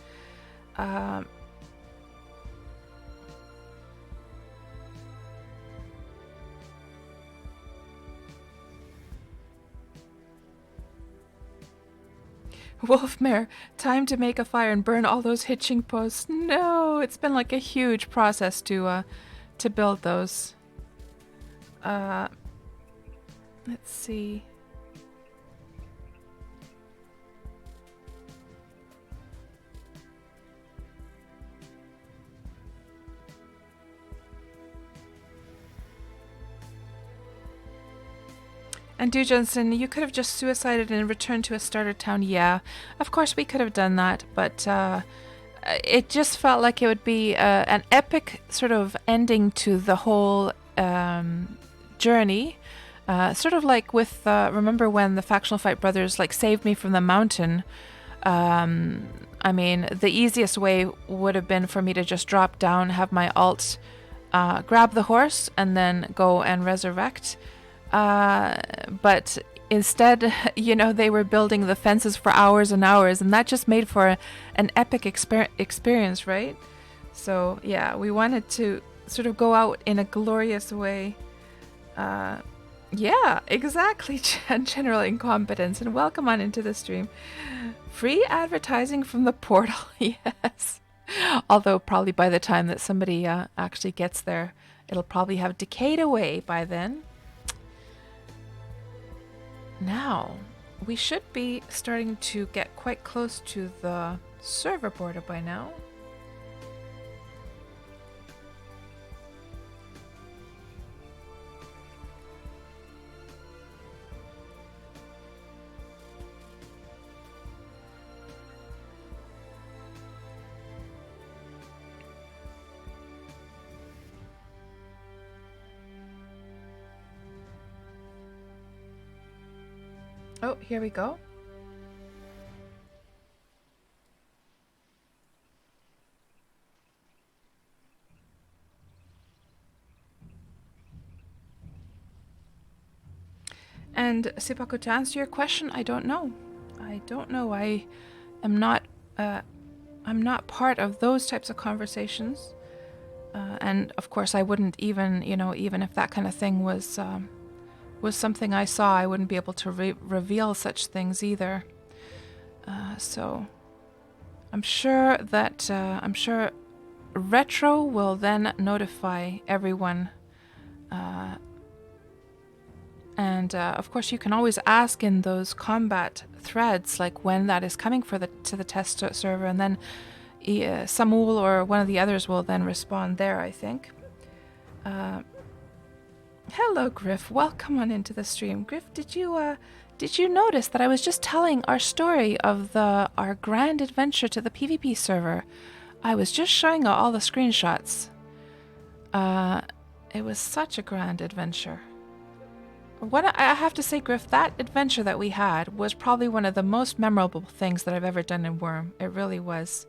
Wolfmare, time to make a fire and burn all those hitching posts. No, it's been like a huge process to build those. Let's see. And Do Johnson, you could have just suicided and returned to a starter town. Yeah, of course we could have done that, but it just felt like it would be an epic sort of ending to the whole journey. Sort of like with remember when the Factional Fight brothers like saved me from the mountain. I mean, the easiest way would have been for me to just drop down, have my alt, grab the horse, and then go and resurrect. But instead, you know, they were building the fences for hours and hours, and that just made for an epic experience, right? So, yeah, we wanted to sort of go out in a glorious way. Yeah, exactly, general incompetence, and welcome on into the stream. Free advertising from the portal, yes. Although probably by the time that somebody actually gets there, it'll probably have decayed away by then. Now, we should be starting to get quite close to the server border by now. Oh, here we go. And Sipaku, to answer your question, I don't know. I don't know. I am not. I'm not part of those types of conversations. And of course, I wouldn't even, you know, even if that kind of thing was something I saw, I wouldn't be able to reveal such things either. So I'm sure that Retro will then notify everyone. And of course, you can always ask in those combat threads, like when that is coming to the test server, and then Samul or one of the others will then respond there, I think. Hello, Griff. Welcome on into the stream. Griff, did you notice that I was just telling our story of our grand adventure to the PvP server? I was just showing all the screenshots. It was such a grand adventure. I have to say, Griff, that adventure that we had was probably one of the most memorable things that I've ever done in Wurm. It really was.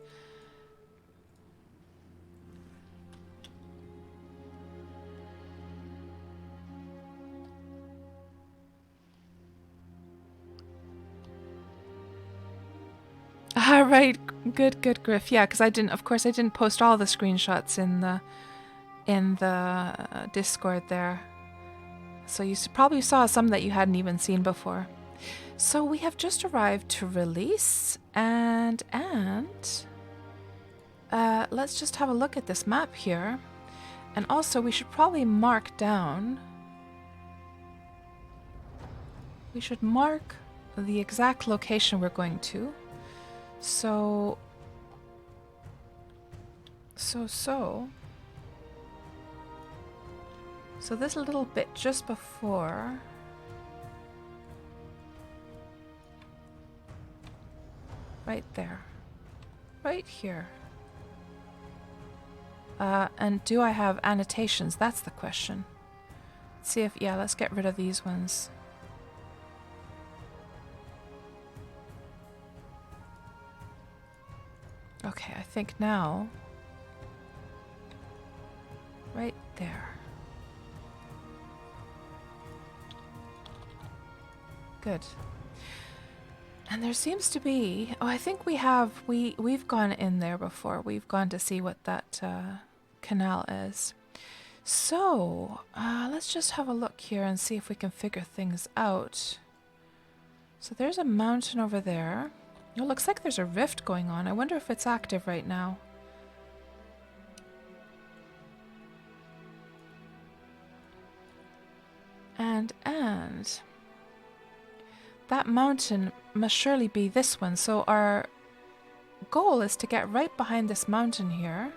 Right. Good, Griff. Yeah, because I didn't post all the screenshots in the Discord there. So you probably saw some that you hadn't even seen before. So we have just arrived to release, and let's just have a look at this map here. And also, we should probably mark down. We should mark the exact location we're going to. So this little bit just before. Right there. Right here. And do I have annotations? That's the question. Let's see if, yeah, let's get rid of these ones. Okay, I think now. Right there. Good. And there seems to be... Oh, I think we've gone in there before. We've gone to see what that canal is. So, let's just have a look here and see if we can figure things out. So there's a mountain over there. It looks like there's a rift going on. I wonder if it's active right now. And that mountain must surely be this one. So our goal is to get right behind this mountain here.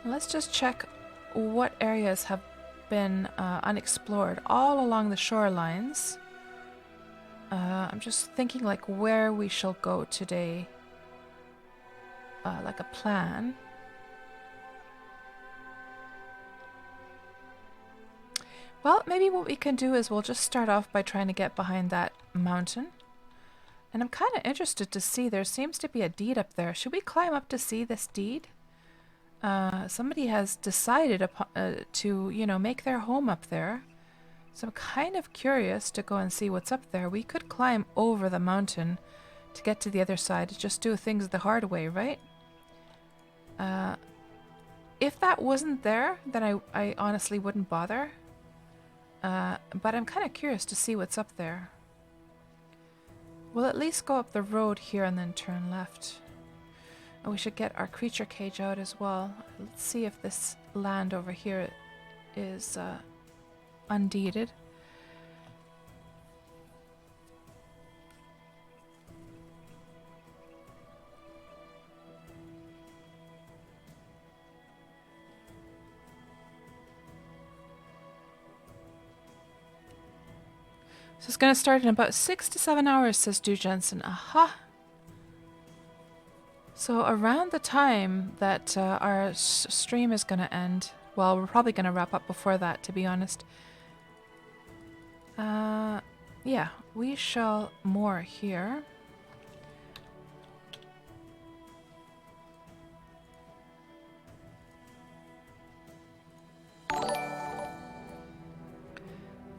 Let's just check what areas have been unexplored all along the shorelines. I'm just thinking like where we shall go today. Like a plan. Well, maybe what we can do is we'll just start off by trying to get behind that mountain. And I'm kind of interested to see, there seems to be a deed up there. Should we climb up to see this deed? Somebody has decided upon, to, you know, make their home up there. So I'm kind of curious to go and see what's up there. We could climb over the mountain to get to the other side. Just do things the hard way, right? If that wasn't there, then I honestly wouldn't bother. But I'm kind of curious to see what's up there. We'll at least go up the road here and then turn left. And we should get our creature cage out as well. Let's see if this land over here is undeeded. So it's going to start in about 6 to 7 hours, says Du Jensen. Aha! So around the time that our stream is going to end, well, we're probably going to wrap up before that, to be honest. Yeah, we shall moor here.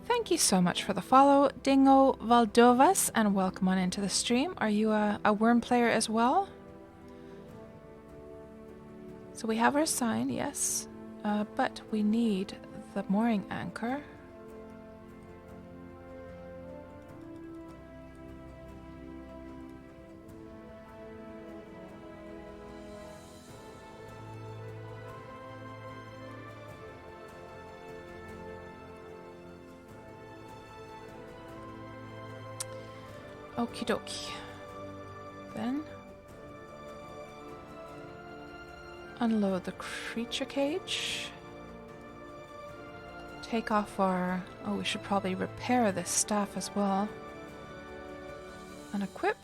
Thank you so much for the follow, Dingo Valdovas, and welcome on into the stream. Are you a Wurm player as well? So we have our sign, yes, but we need the mooring anchor. Okie dokie. Then unload the creature cage. Take off our... Oh, we should probably repair this staff as well. And equip.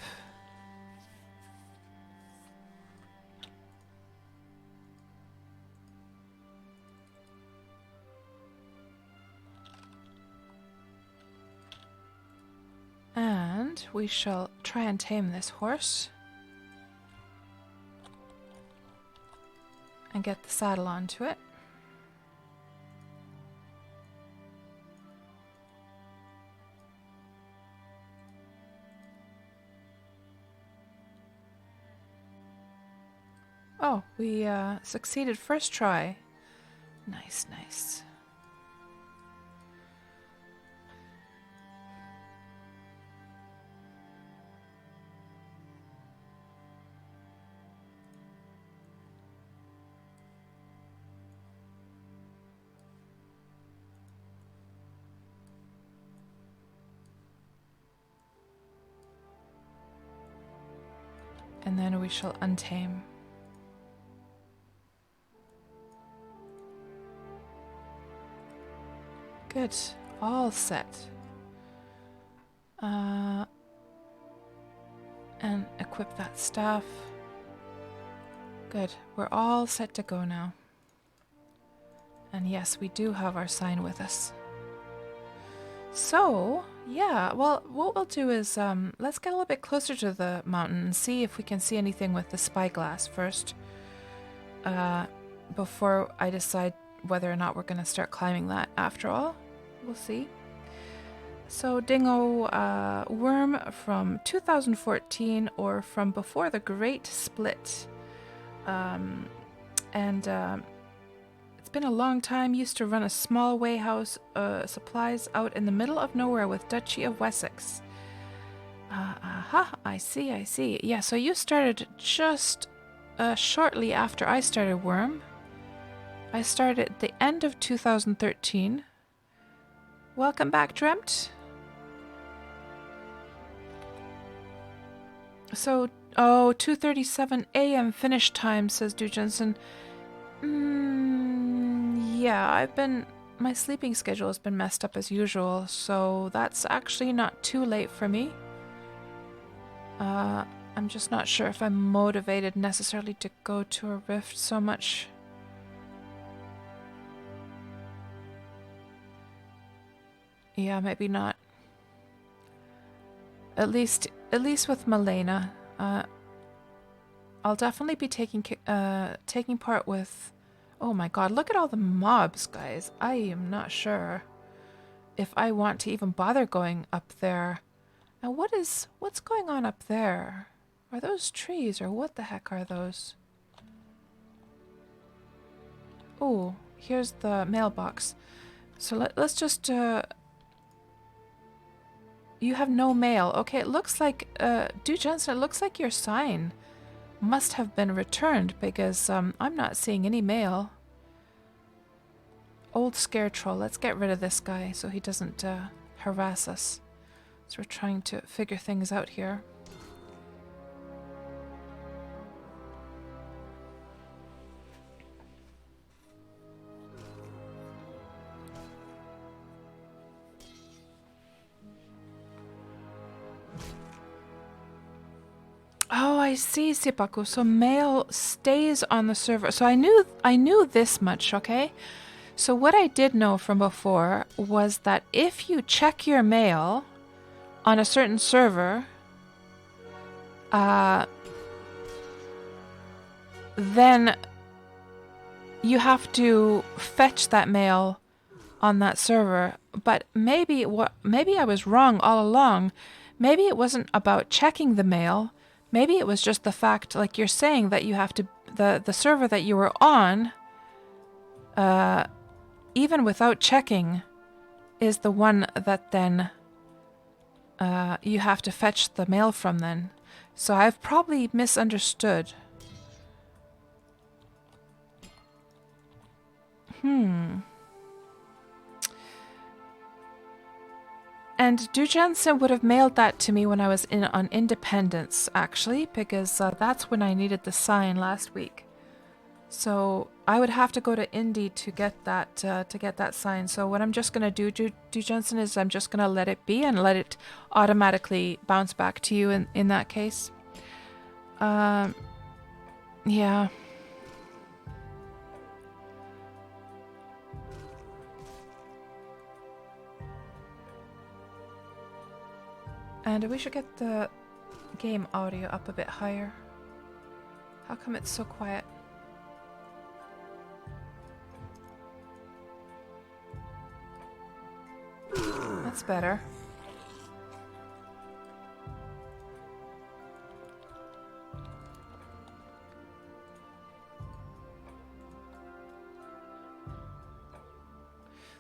And we shall try and tame this horse. And get the saddle onto it. Oh, we succeeded first try. Nice, nice. And then we shall untame. Good. All set. And equip that staff. Good. We're all set to go now. And yes, we do have our sign with us. So, yeah, well, what we'll do is, let's get a little bit closer to the mountain and see if we can see anything with the spyglass first. Before I decide whether or not we're going to start climbing that after all. We'll see. So, Dingo Wurm from 2014 or from before the Great Split. It's been a long time. Used to run a small warehouse supplies out in the middle of nowhere with Duchy of Wessex. I see. Yeah, so you started just shortly after I started Wurm. I started at the end of 2013. Welcome back, Dreamt. So, 2:37 a.m. finish time, says Du Jensen. Yeah, I've been my sleeping schedule has been messed up as usual, so that's actually not too late for me. I'm just not sure if I'm motivated necessarily to go to a rift so much. Yeah, maybe not. At least with Malena. I'll definitely be taking part with... Oh my god, look at all the mobs, guys. I am not sure if I want to even bother going up there. And what's going on up there? Are those trees or what the heck are those? Oh, here's the mailbox. So let's just... You have no mail. Okay, it looks like... Dude Jensen, it looks like your sign must have been returned because I'm not seeing any mail. Old scare troll. Let's get rid of this guy so he doesn't harass us. So we're trying to figure things out here. Oh, I see, Sipaku. So mail stays on the server. So I knew this much, okay? So what I did know from before was that if you check your mail on a certain server, then you have to fetch that mail on that server. But maybe I was wrong all along. Maybe it wasn't about checking the mail. Maybe it was just the fact, like you're saying, that you have to the server that you were on, even without checking, is the one that then you have to fetch the mail from then. So I've probably misunderstood. And Dujansen would have mailed that to me when I was on Independence, actually, because that's when I needed the sign last week. So I would have to go to Indy to get that sign. So what I'm just gonna do, Dujansen, is I'm just gonna let it be and let it automatically bounce back to you in that case. Yeah. And we should get the game audio up a bit higher. How come it's so quiet? That's better.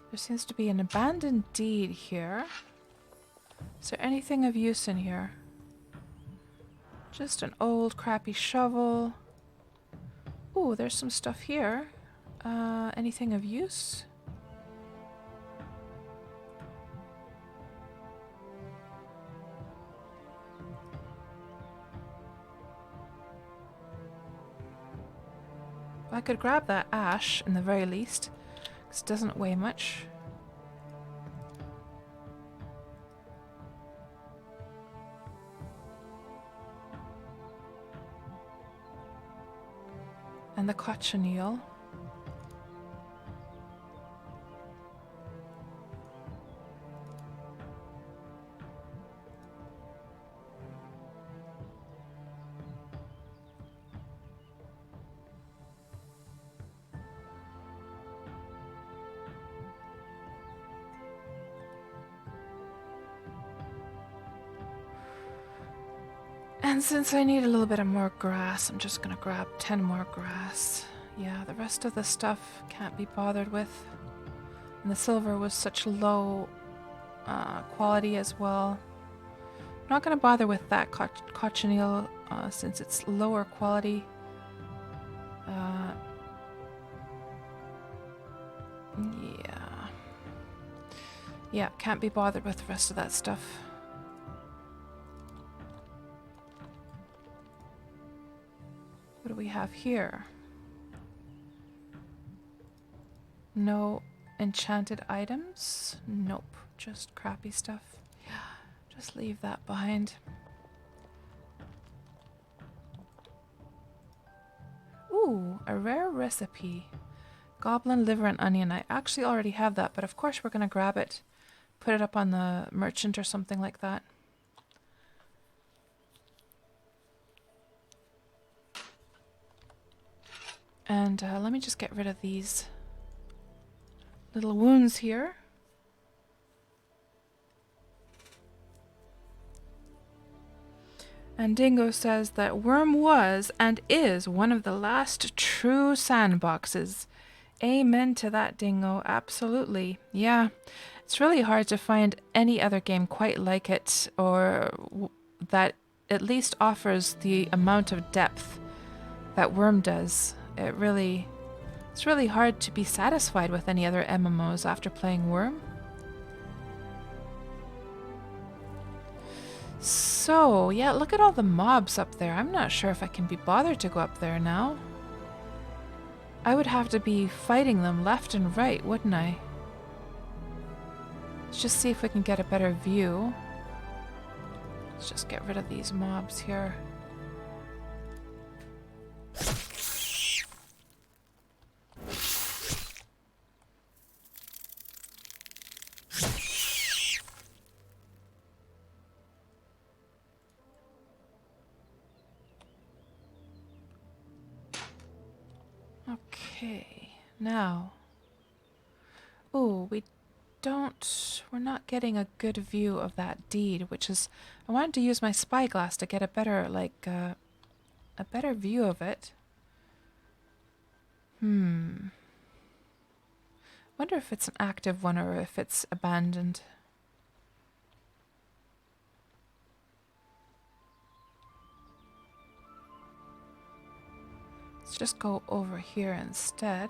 There seems to be an abandoned deed here. Is there anything of use in here? Just an old crappy shovel. Ooh, there's some stuff here. Anything of use? I could grab that ash in the very least, because it doesn't weigh much. And the cochineal. And since I need a little bit of more grass, I'm just gonna grab 10 more grass. Yeah, the rest of the stuff can't be bothered with. And the silver was such low quality as well. I'm not gonna bother with that cochineal since it's lower quality. Yeah. Yeah, can't be bothered with the rest of that stuff. What do we have here? No Enchanted items? Nope, just crappy stuff. Yeah, just leave that behind. Ooh, a rare recipe. Goblin liver and onion. I actually already have that, but of course we're going to grab it. Put it up on the merchant or something like that. And let me just get rid of these little wounds here. And Dingo says that Wurm was and is one of the last true sandboxes. Amen to that, Dingo. Absolutely. Yeah. It's really hard to find any other game quite like it, or that at least offers the amount of depth that Wurm does. It's really hard to be satisfied with any other MMOs after playing Wurm. So, yeah, look at all the mobs up there. I'm not sure if I can be bothered to go up there now. I would have to be fighting them left and right, wouldn't I? Let's just see if we can get a better view. Let's just get rid of these mobs here. Okay, now. Ooh, we're not getting a good view of that deed, which is, I wanted to use my spyglass to get a better, a better view of it. Wonder if it's an active one or if it's abandoned. Let's just go over here instead.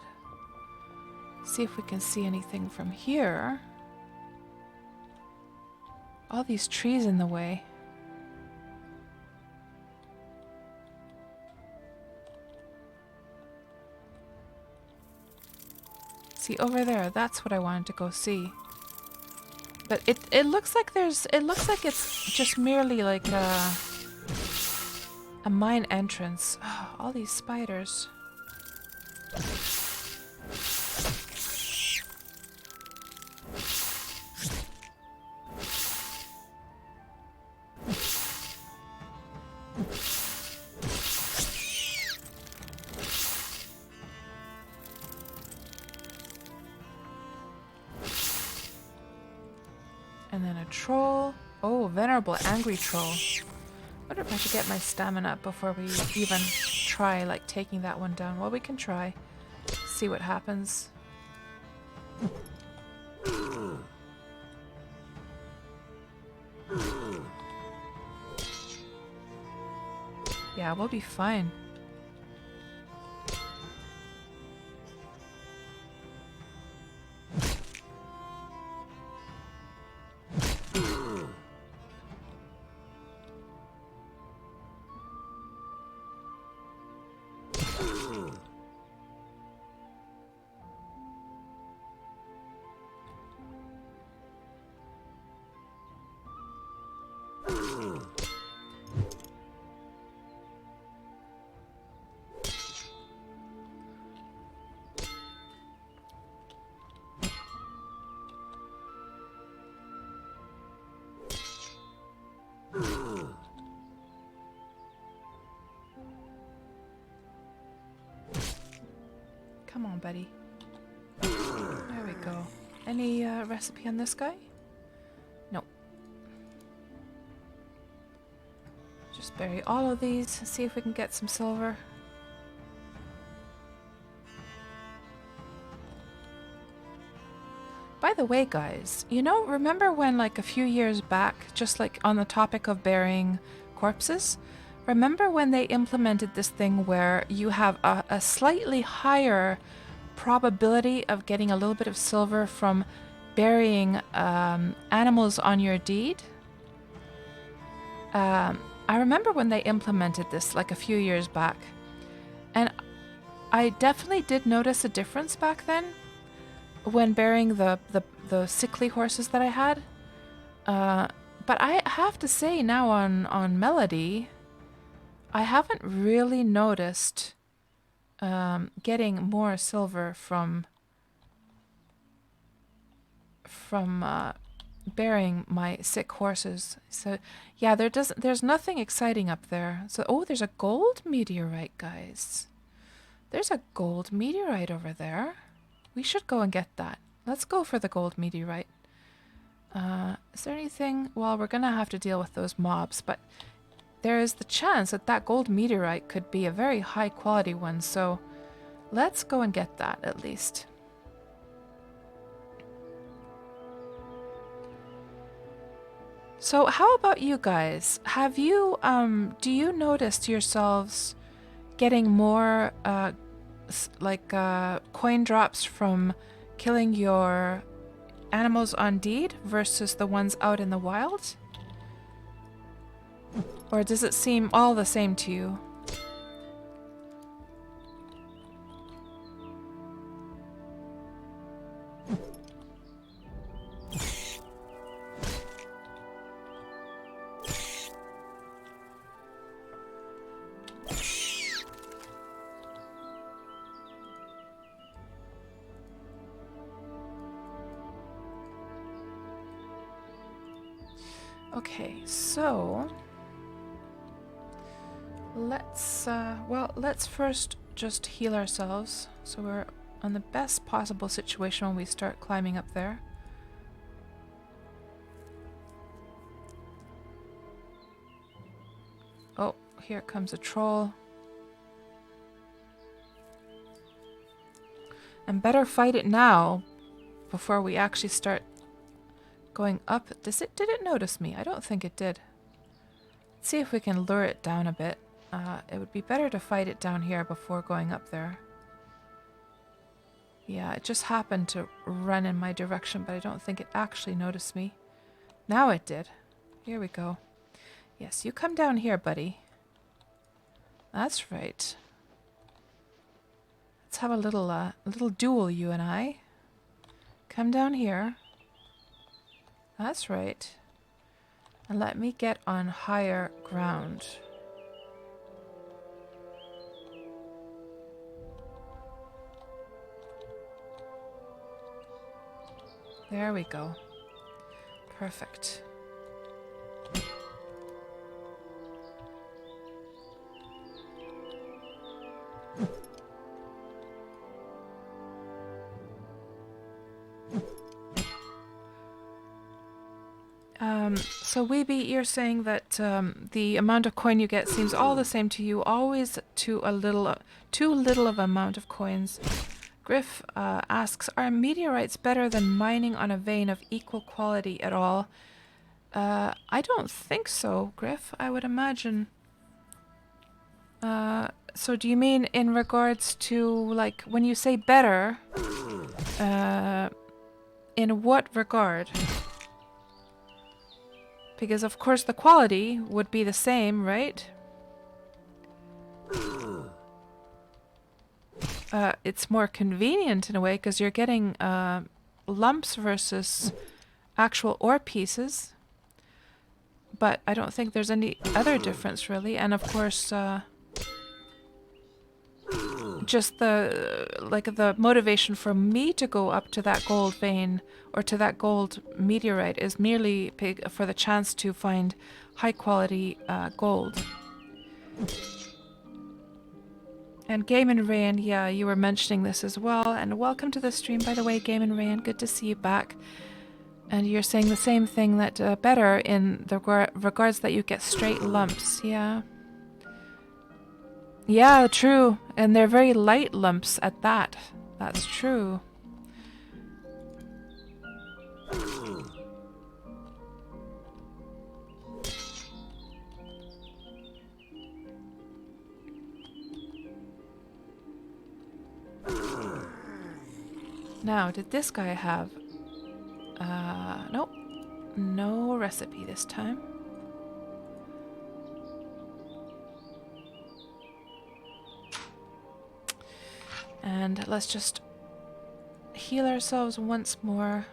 See if we can see anything from here. All these trees in the way. See, over there, that's what I wanted to go see. But it looks like it's just merely like a mine entrance. Oh, all these spiders. And then a troll. Oh, venerable angry troll. Wonder if I should get my stamina up before we even try taking that one down. Well, we can try. See what happens. Yeah, we'll be fine. Come on, buddy. There we go. Any recipe on this guy? Nope. Just bury all of these and see if we can get some silver. By the way, guys, remember when a few years back, just on the topic of burying corpses, remember when they implemented this thing where you have a slightly higher probability of getting a little bit of silver from burying animals on your deed? I remember when they implemented this a few years back, and I definitely did notice a difference back then. when burying the sickly horses that I had. But I have to say now on Melody, I haven't really noticed getting more silver from burying my sick horses. So yeah, there's nothing exciting up there. So oh, there's a gold meteorite, guys. There's a gold meteorite over there. We should go and get that. Let's go for the gold meteorite. Is there anything? Well, we're gonna have to deal with those mobs, but there is the chance that that gold meteorite could be a very high quality one, so let's go and get that at least. So how about you guys? Have you, do you notice yourselves getting more, coin drops from killing your animals on deed versus the ones out in the wild? Or does it seem all the same to you? Okay, so let's first just heal ourselves so we're on the best possible situation when we start climbing up there. Oh, here comes a troll. And better fight it now before we actually start going up. Did it notice me? I don't think it did. Let's see if we can lure it down a bit. It would be better to fight it down here before going up there. Yeah, it just happened to run in my direction, but I don't think it actually noticed me. Now it did. Here we go. Yes, you come down here, buddy. That's right. Let's have a little duel, you and I. Come down here. That's right. And let me get on higher ground. There we go. Perfect. So Weeby, you're saying that the amount of coin you get seems all the same to you, always too little of amount of coins. Griff asks, are meteorites better than mining on a vein of equal quality at all? I don't think so, Griff. I would imagine. So do you mean in regards to, like, when you say better, in what regard? Because of course the quality would be the same, right? It's more convenient in a way because you're getting lumps versus actual ore pieces. But I don't think there's any other difference really. And of course, just the motivation for me to go up to that gold vein or to that gold meteorite is merely for the chance to find high quality gold. And Game and Rain, yeah, you were mentioning this as well. And welcome to the stream, by the way, Game and Rain. Good to see you back. And you're saying the same thing, that better in the regards that you get straight lumps. Yeah. Yeah, true. And they're very light lumps at that. That's true. Now, did this guy have... nope. No recipe this time. And let's just heal ourselves once more.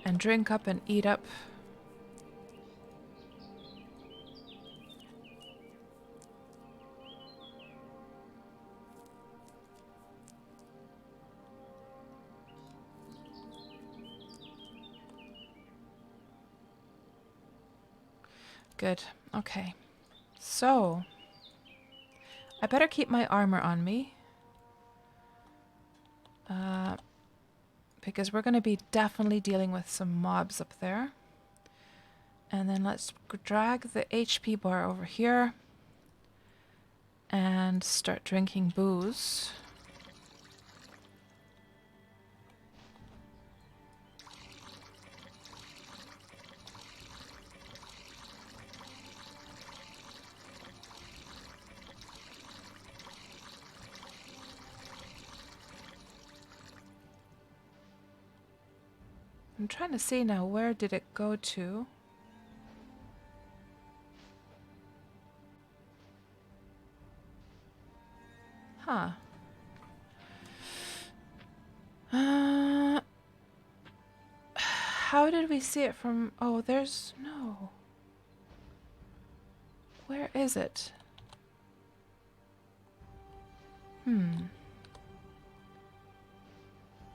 And drink up and eat up. Good. Okay. So, I better keep my armor on me. Because we're going to be definitely dealing with some mobs up there. And then let's drag the HP bar over here. And start drinking booze. I'm trying to see now, where did it go to? Huh. How did we see it from... Oh, there's... No. Where is it?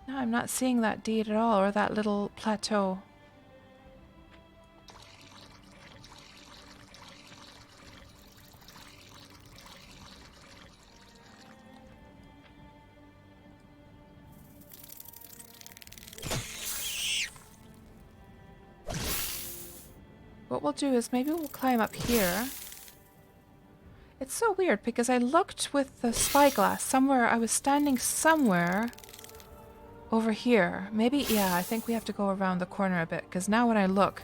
No, I'm not seeing that deed at all, or that little plateau. What we'll do is maybe we'll climb up here. It's so weird because I looked with the spyglass somewhere. I was standing somewhere over here. Maybe, yeah, I think we have to go around the corner a bit because now when I look,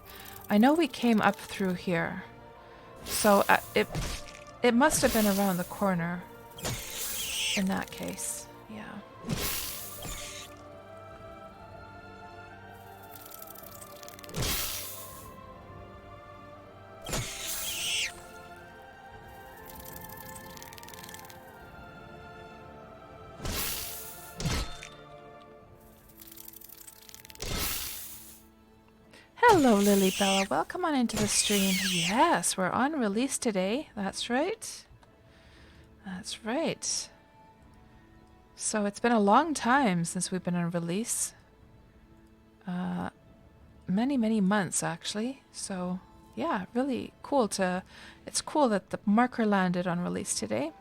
I know we came up through here. So it must have been around the corner in that case. Yeah. Hello, Lily Bella. Welcome on into the stream. Yes, we're on release today. That's right. That's right. So it's been a long time since we've been on release. Many, many months, actually. So, yeah, really cool to... It's cool that the marker landed on release today.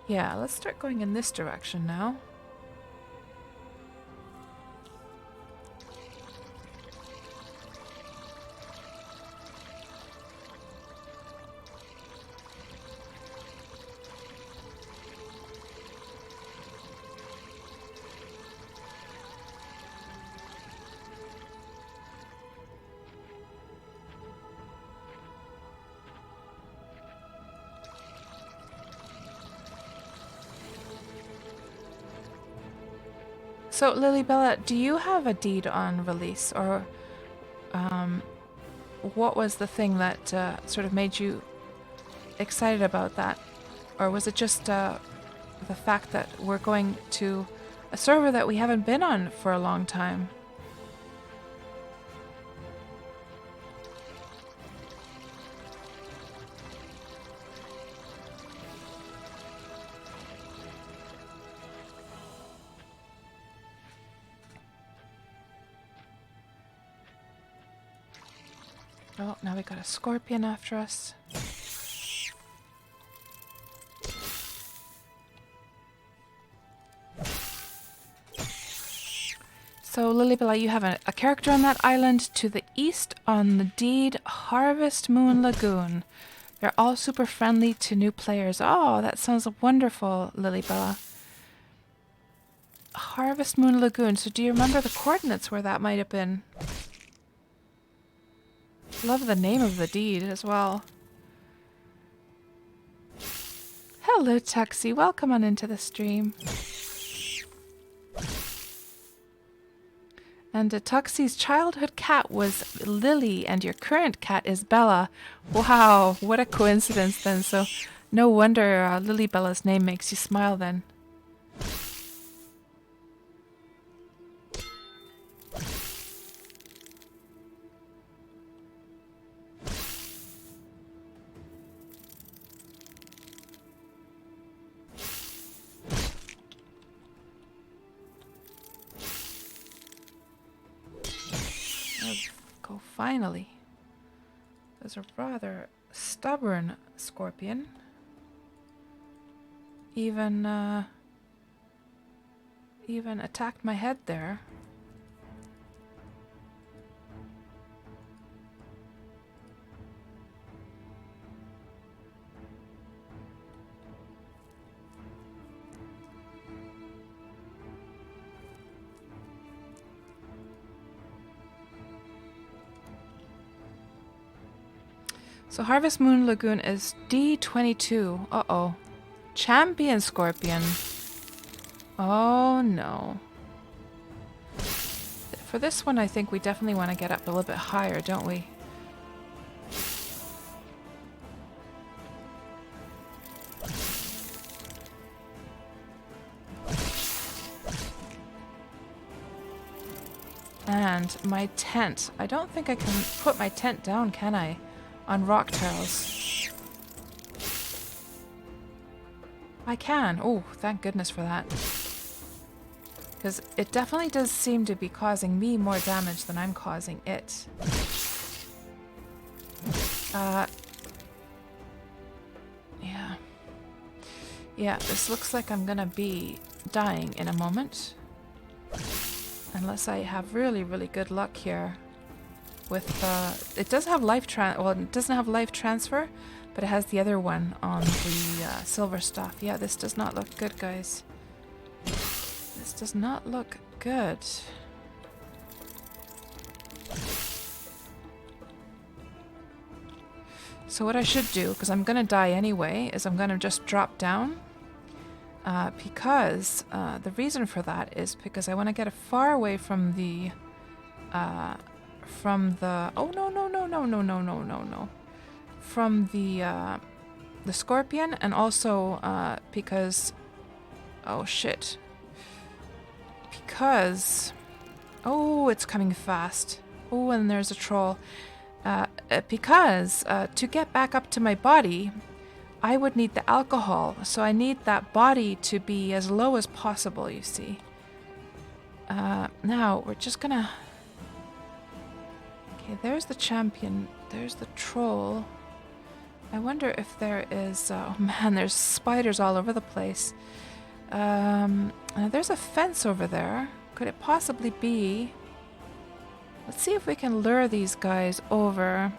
Yeah, let's start going in this direction now. So, Lilybella, do you have a deed on release, or what was the thing that sort of made you excited about that? Or was it just the fact that we're going to a server that we haven't been on for a long time? Oh, now we got a scorpion after us. So, Lilybella, you have a character on that island to the east on the deed Harvest Moon Lagoon. They're all super friendly to new players. Oh, that sounds wonderful, Lilybella. Harvest Moon Lagoon. So do you remember the coordinates where that might have been? Love the name of the deed as well. Hello, Tuxie. Welcome on into the stream. And Tuxie's childhood cat was Lily, and your current cat is Bella. Wow, what a coincidence then. So no wonder Lily Bella's name makes you smile then. Go finally. There's a rather stubborn scorpion. Even attacked my head there. So Harvest Moon Lagoon is D22. Uh-oh. Champion Scorpion. Oh no. For this one, I think we definitely want to get up a little bit higher, don't we? And my tent. I don't think I can put my tent down, can I? On rock tiles. I can. Oh, thank goodness for that. Because it definitely does seem to be causing me more damage than I'm causing it. Yeah. Yeah, this looks like I'm gonna be dying in a moment. Unless I have really, really good luck here. With it does have it doesn't have life transfer, but it has the other one on the silver stuff. Yeah, this does not look good, guys. This does not look good. So what I should do, because I'm gonna die anyway, is I'm gonna just drop down. Because the reason for that is because I want to get far away from the oh no, from the scorpion, and also because oh shit, because oh, it's coming fast. Oh, and there's a troll. Because to get back up to my body, I would need the alcohol, so I need that body to be as low as possible, you see. Now, we're just gonna... Okay, there's the champion, there's the troll. I wonder if there is... oh man, there's spiders all over the place. There's a fence over there. Could it possibly be... Let's see if we can lure these guys over...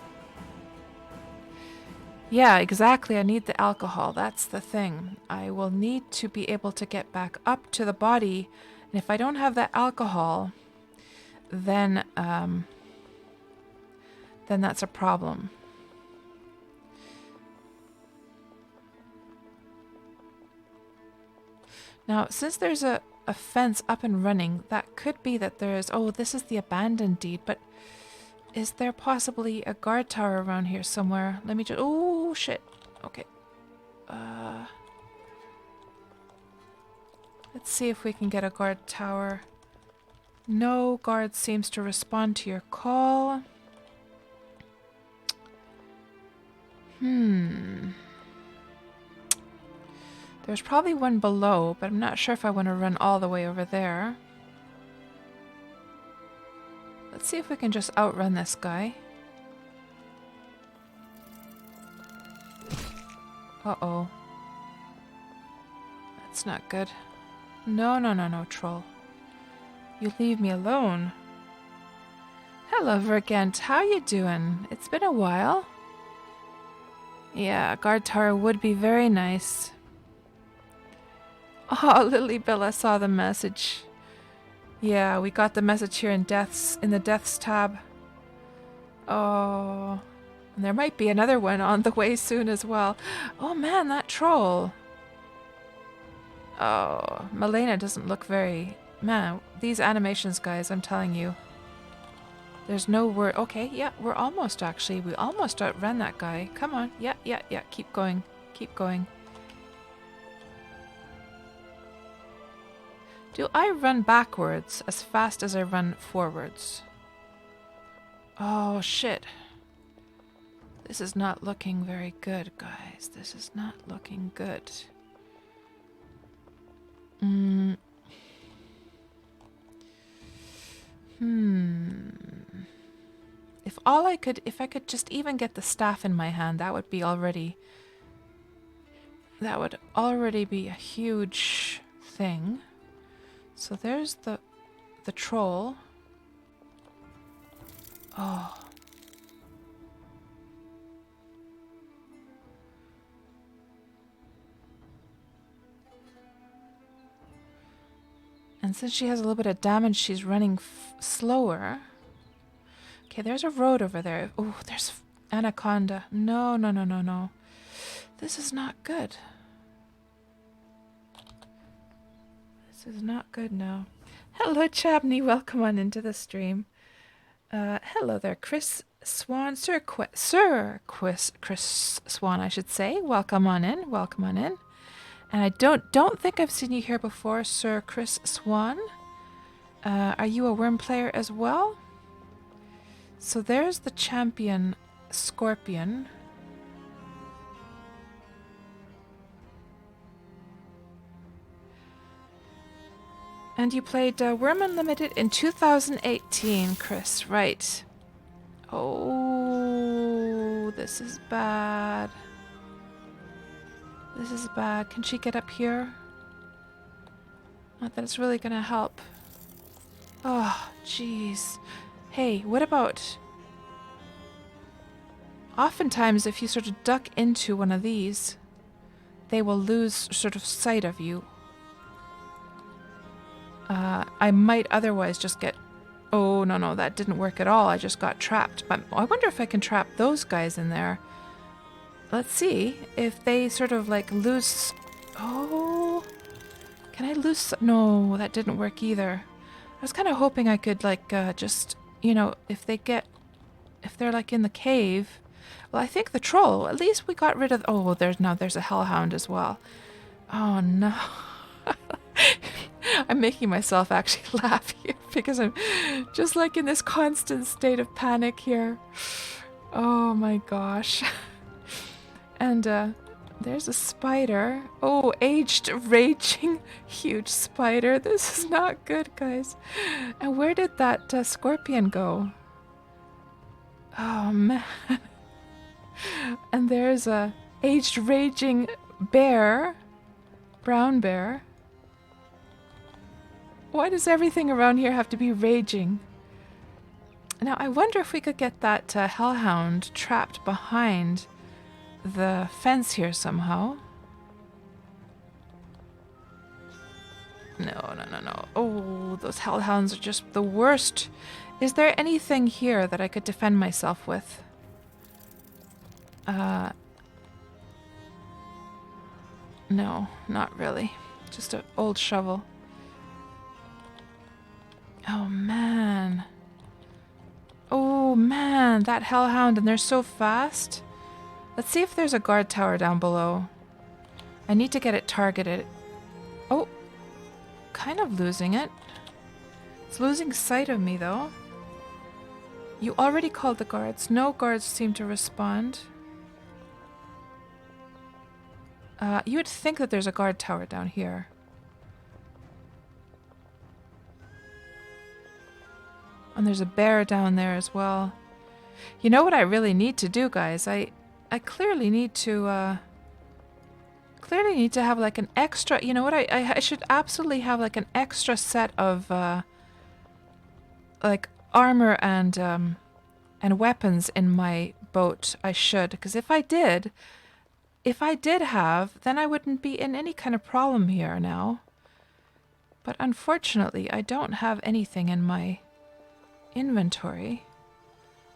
Yeah, exactly. I need the alcohol. That's the thing. I will need to be able to get back up to the body. And if I don't have that alcohol, then that's a problem. Now, since there's a fence up and running, that could be that there's... Oh, this is the abandoned deed, but... Is there possibly a guard tower around here somewhere? Let me just... Oh, shit. Okay. Let's see if we can get a guard tower. No guard seems to respond to your call. There's probably one below, but I'm not sure if I want to run all the way over there. Let's see if we can just outrun this guy. Uh-oh. That's not good. No, troll. You leave me alone. Hello, Vergent. How you doing? It's been a while. Yeah, a guard tower would be very nice. Oh, Lilybella saw the message. Yeah, we got the message here in the deaths tab. Oh, and there might be another one on the way soon as well. Oh man, that troll. Oh, Malena doesn't look very... Man, these animations, guys, I'm telling you. There's no word. Okay, yeah, we're almost actually. We almost outran that guy. Come on. Yeah, yeah, yeah. Keep going. Keep going. Do I run backwards as fast as I run forwards? Oh, shit. This is not looking very good, guys. This is not looking good. If I could just even get the staff in my hand, that would be already... That would already be a huge thing. So there's the troll. Oh. And since she has a little bit of damage, she's running slower. Okay, there's a road over there. Oh, there's Anaconda. No, no, no, no, no. This is not good. This is not good now. Hello, Chabney. Welcome on into the stream. Hello there, Chris Swan. Chris Swan, I should say. Welcome on in. Welcome on in. And I don't think I've seen you here before, Sir Chris Swan. Are you a Wurm player as well? So there's the champion Scorpion. And you played Wurm Unlimited in 2018, Chris, right. Oh, this is bad. This is bad. Can she get up here? Not that it's really gonna help. Oh, jeez. Hey, what about... Oftentimes, if you sort of duck into one of these, they will lose sort of sight of you. I might otherwise just get... Oh, no, no, that didn't work at all. I just got trapped. But I wonder if I can trap those guys in there. Let's see if they sort of like lose... Oh... Can I lose... No, that didn't work either. I was kind of hoping I could like just, you know, if they're like in the cave. Well, I think the troll, at least we got rid of... Oh, there's a hellhound as well. Oh, no. I'm making myself actually laugh here because I'm just like in this constant state of panic here. Oh my gosh. And there's a spider. Oh, aged, raging, huge spider. This is not good, guys. And where did that scorpion go? Oh, man. And there's a aged, raging bear. Brown bear. Why does everything around here have to be raging? Now, I wonder if we could get that hellhound trapped behind the fence here somehow. No, no, no, no. Oh, those hellhounds are just the worst. Is there anything here that I could defend myself with? No, not really. Just an old shovel. Oh, man. Oh, man. That hellhound, and they're so fast. Let's see if there's a guard tower down below. I need to get it targeted. Oh. Kind of losing it. It's losing sight of me, though. You already called the guards. No guards seem to respond. You would think that there's a guard tower down here. And there's a bear down there as well. You know what I really need to do, guys? I clearly need to have like an extra, you know what, I should absolutely have like an extra set of like armor and weapons in my boat. I should, because if I did have, then I wouldn't be in any kind of problem here now. But unfortunately, I don't have anything in my inventory.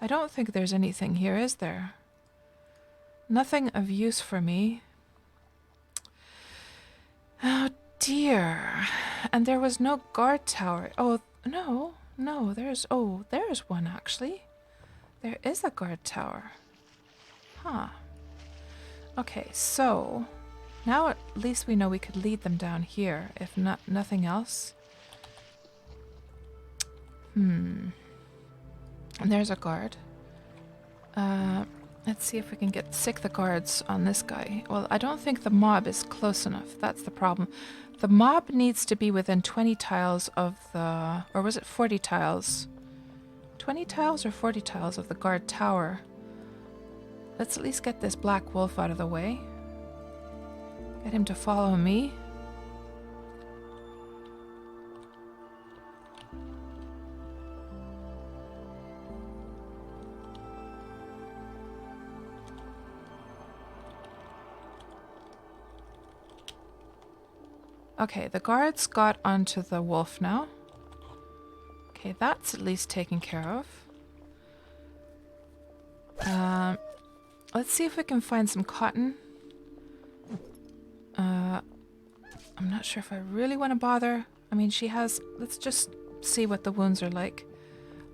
I don't think there's anything here, is there? Nothing of use for me. Oh dear. And there was no guard tower. Oh, no. No, there's... Oh, there's one, actually. There is a guard tower. Huh. Okay, so... Now at least we know we could lead them down here, if not nothing else. And there's a guard. Let's see if we can sick the guards on this guy. Well, I don't think the mob is close enough. That's the problem. The mob needs to be within 20 tiles of the... Or was it 40 tiles? 20 tiles or 40 tiles of the guard tower? Let's at least get this black wolf out of the way. Get him to follow me. Okay, the guards got onto the wolf now. Okay, that's at least taken care of. Let's see if we can find some cotton. I'm not sure if I really want to bother. I mean, she has... Let's just see what the wounds are like.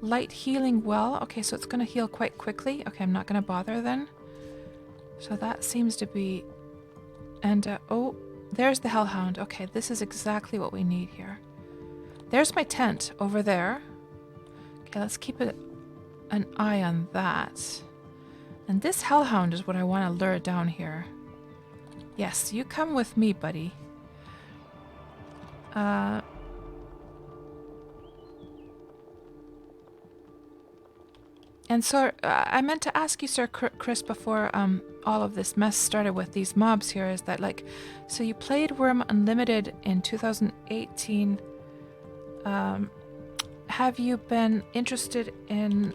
Light healing well. Okay, so it's going to heal quite quickly. Okay, I'm not going to bother then. So that seems to be... And, oh, there's the hellhound. Okay, this is exactly what we need here. There's my tent over there. Okay, let's keep an eye on that. And this hellhound is what I want to lure down here. Yes, you come with me, buddy. And so, I meant to ask you, Sir Chris, before all of this mess started with these mobs here, is that, like, so you played Wurm Unlimited in 2018. Have you been interested in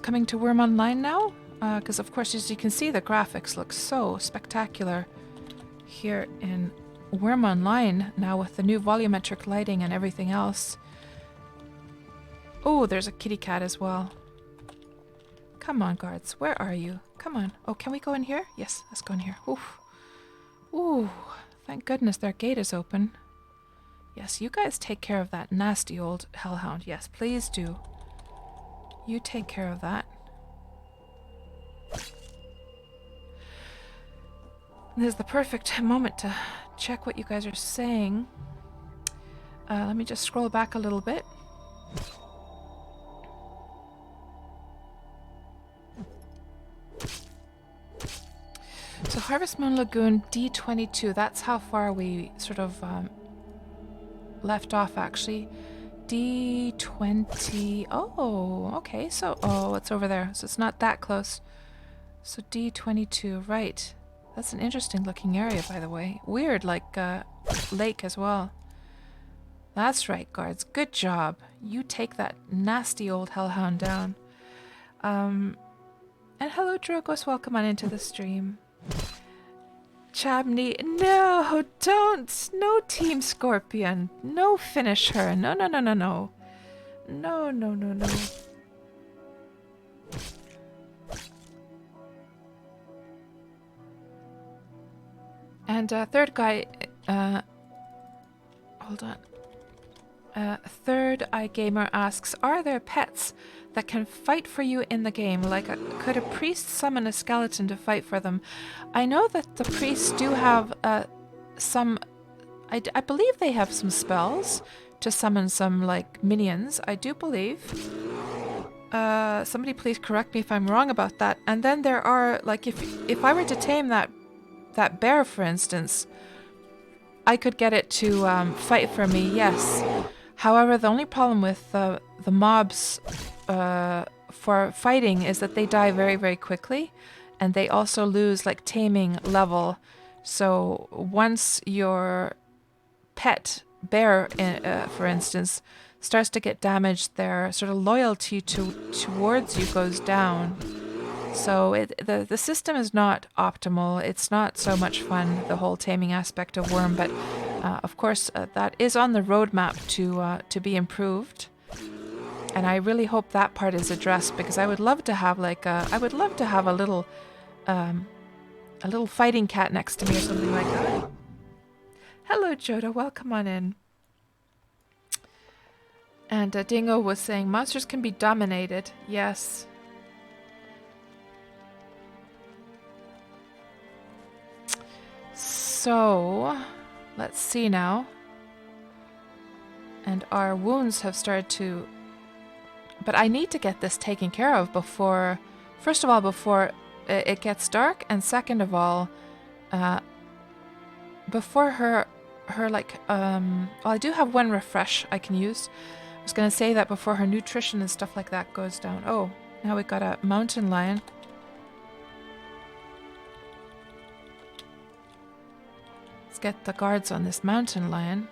coming to Wurm Online now? Because, of course, as you can see, the graphics look so spectacular here in Wurm Online now with the new volumetric lighting and everything else. Oh, there's a kitty cat as well. Come on, guards. Where are you? Come on. Oh, can we go in here? Yes, let's go in here. Oof. Ooh, thank goodness their gate is open. Yes, you guys take care of that nasty old hellhound. Yes, please do. You take care of that. This is the perfect moment to check what you guys are saying. Let me just scroll back a little bit. So Harvest Moon Lagoon D22, that's how far we sort of left off actually. D20, oh, okay, so, oh, it's over there, so it's not that close. So D22, right. That's an interesting looking area, by the way. Weird, like lake as well. That's right, guards. Good job. You take that nasty old hellhound down. And hello, Drogos. Welcome on into the stream. Chabney, no, don't. No, Team Scorpion. No, finish her. No, no, no, no, no. No, no, no, no. And third guy, hold on. Third Eye Gamer asks, are there pets that can fight for you in the game? Like, could a priest summon a skeleton to fight for them? I know that the priests do have some... I believe they have some spells to summon some, like, minions. I do believe. Somebody please correct me if I'm wrong about that. And then there are, like, if I were to tame that bear, for instance, I could get it to fight for me, yes. However, the only problem with the mobs for fighting is that they die very, very quickly, and they also lose, like, taming level. So once your pet bear, for instance, starts to get damaged, their sort of loyalty towards you goes down. So the system is not optimal. It's not so much fun, the whole taming aspect of Wurm, but of course that is on the roadmap to be improved. And I really hope that part is addressed, because I would love to have like a little a little fighting cat next to me or something like that. Hello, Joda. Welcome on in. And Dingo was saying monsters can be dominated. Yes. So, let's see now. And our wounds have started to... But I need to get this taken care of before... First of all, before it gets dark. And second of all, before her like... well, I do have one refresh I can use. I was going to say that before her nutrition and stuff like that goes down. Oh, now we got a mountain lion. Let's get the guards on this mountain lion.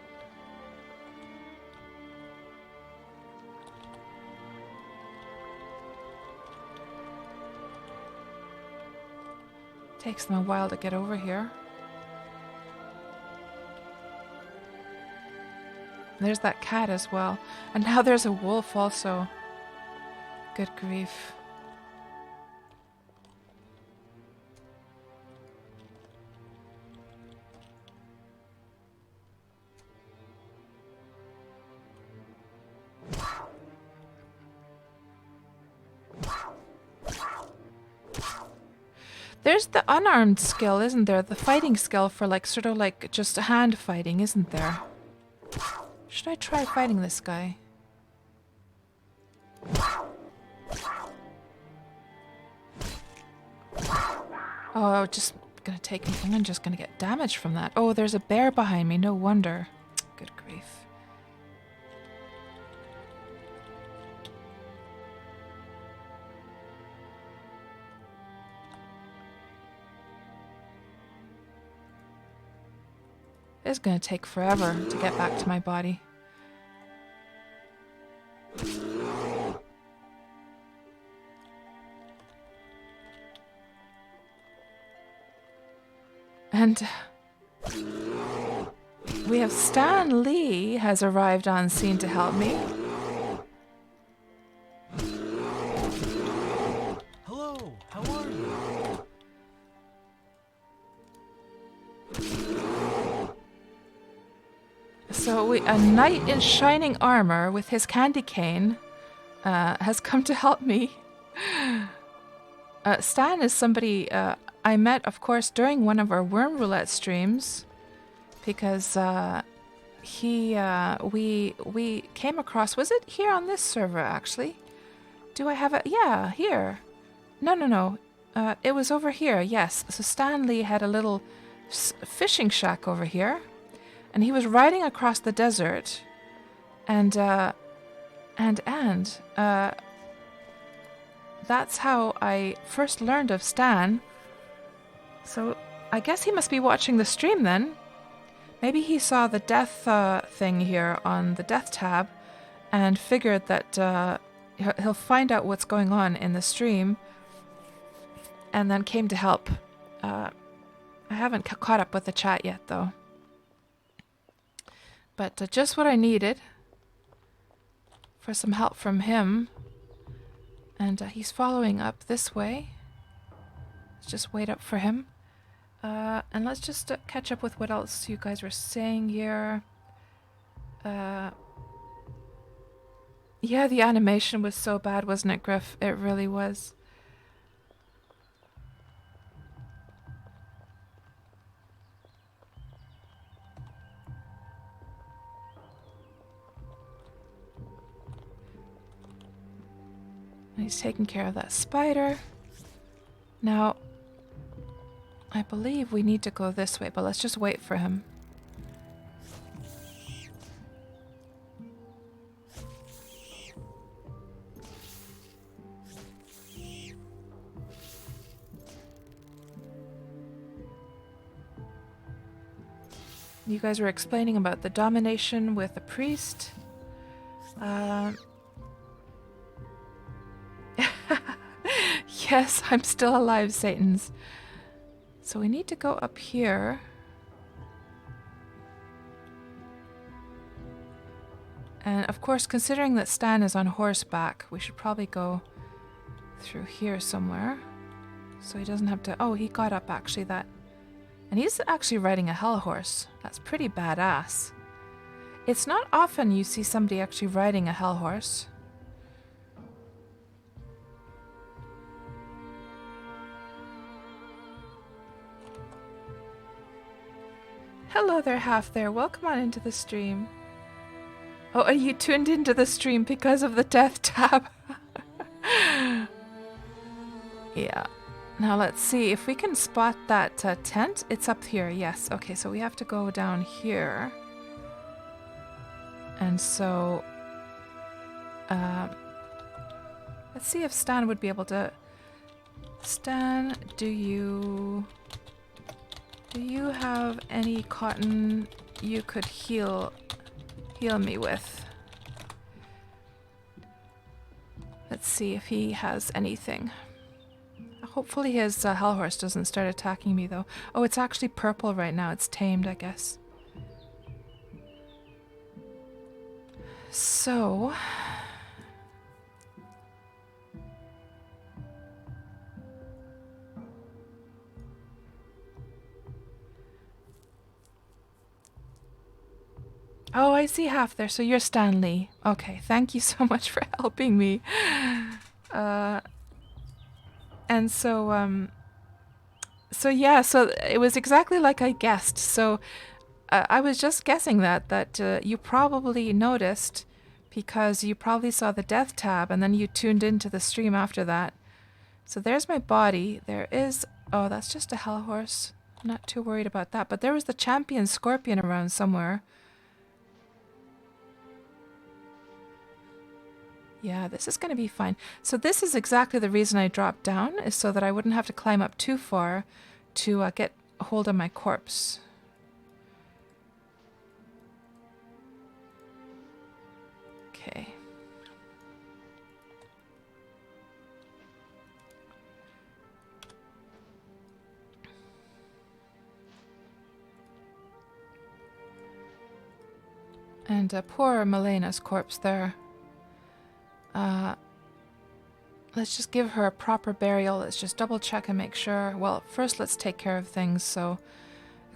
Takes them a while to get over here. There's that cat as well. And now there's a wolf also. Good grief. There's the unarmed skill, isn't there? The fighting skill for like sort of like just hand fighting, isn't there? Should I try fighting this guy? Oh, just gonna take... I'm just gonna get damage from that. Oh, there's a bear behind me. No wonder. Good grief. It's gonna take forever to get back to my body. And we have Stan Lee has arrived on scene to help me. Hello, how are you? So a knight in shining armor with his candy cane has come to help me. Stan is somebody I met, of course, during one of our Wurm Roulette streams, because we came across... Was it here on this server, actually? Do I have it? Yeah, here. No. It was over here, yes. So Stanley had a little fishing shack over here, and he was riding across the desert, and that's how I first learned of Stan. So I guess he must be watching the stream then. Maybe he saw the death thing here on the death tab and figured that he'll find out what's going on in the stream and then came to help. I haven't caught up with the chat yet though. But just what I needed for some help from him. And he's following up this way. Let's just wait up for him. And let's just catch up with what else you guys were saying here. Yeah, the animation was so bad, wasn't it, Griff? It really was. And he's taking care of that spider. Now, I believe we need to go this way, but let's just wait for him. You guys were explaining about the domination with the priest. Yes, I'm still alive, Satans. So we need to go up here. And of course, considering that Stan is on horseback, we should probably go through here somewhere. So he doesn't have to... Oh, he got up actually that... And he's actually riding a hell horse. That's pretty badass. It's not often you see somebody actually riding a hell horse. Hello there, Half there. Welcome on into the stream. Oh, are you tuned into the stream because of the death tab? Yeah. Now let's see if we can spot that tent. It's up here. Yes. Okay, so we have to go down here. And so... let's see if Stan would be able to... Stan, do you have any cotton you could heal me with? Let's see if he has anything. Hopefully his hell horse doesn't start attacking me though. Oh, it's actually purple right now. It's tamed, I guess. So... Oh, I see Half there. So you're Stanley. Okay, thank you so much for helping me. And so, so yeah, so it was exactly like I guessed. So I was just guessing that you probably noticed because you probably saw the death tab and then you tuned into the stream after that. So there's my body. There is... Oh, that's just a hell horse. I'm not too worried about that. But there was the champion scorpion around somewhere. Yeah, this is going to be fine. So this is exactly the reason I dropped down, is so that I wouldn't have to climb up too far to get a hold of my corpse. Okay. And poor Melena's corpse there. Let's just give her a proper burial. Let's just double check and make sure. Well, first let's take care of things. So,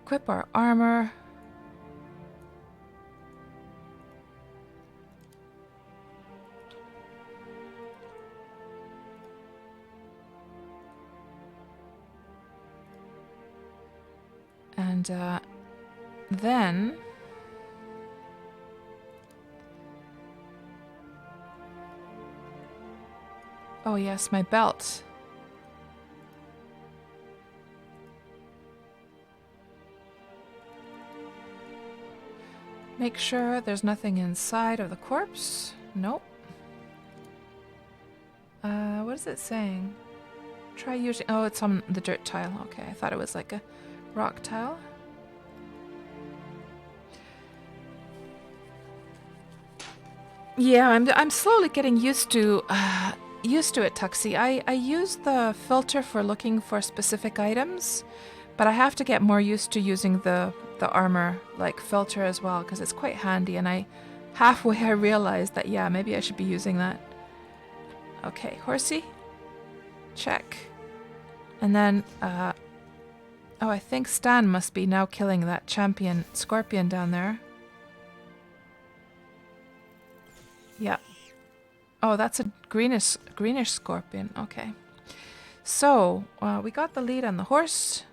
equip our armor. And then... Oh yes, my belt. Make sure there's nothing inside of the corpse. Nope. What is it saying? Try using... Oh, it's on the dirt tile. Okay, I thought it was like a rock tile. Yeah, I'm slowly getting used to it, Tuxie. I use the filter for looking for specific items, but I have to get more used to using the armor like filter as well, because it's quite handy, and halfway I realized that yeah, maybe I should be using that. Okay, horsey. Check. And then oh, I think Stan must be now killing that champion scorpion down there. Yeah. Oh, that's a greenish scorpion. Okay. So, we got the lead on the horse.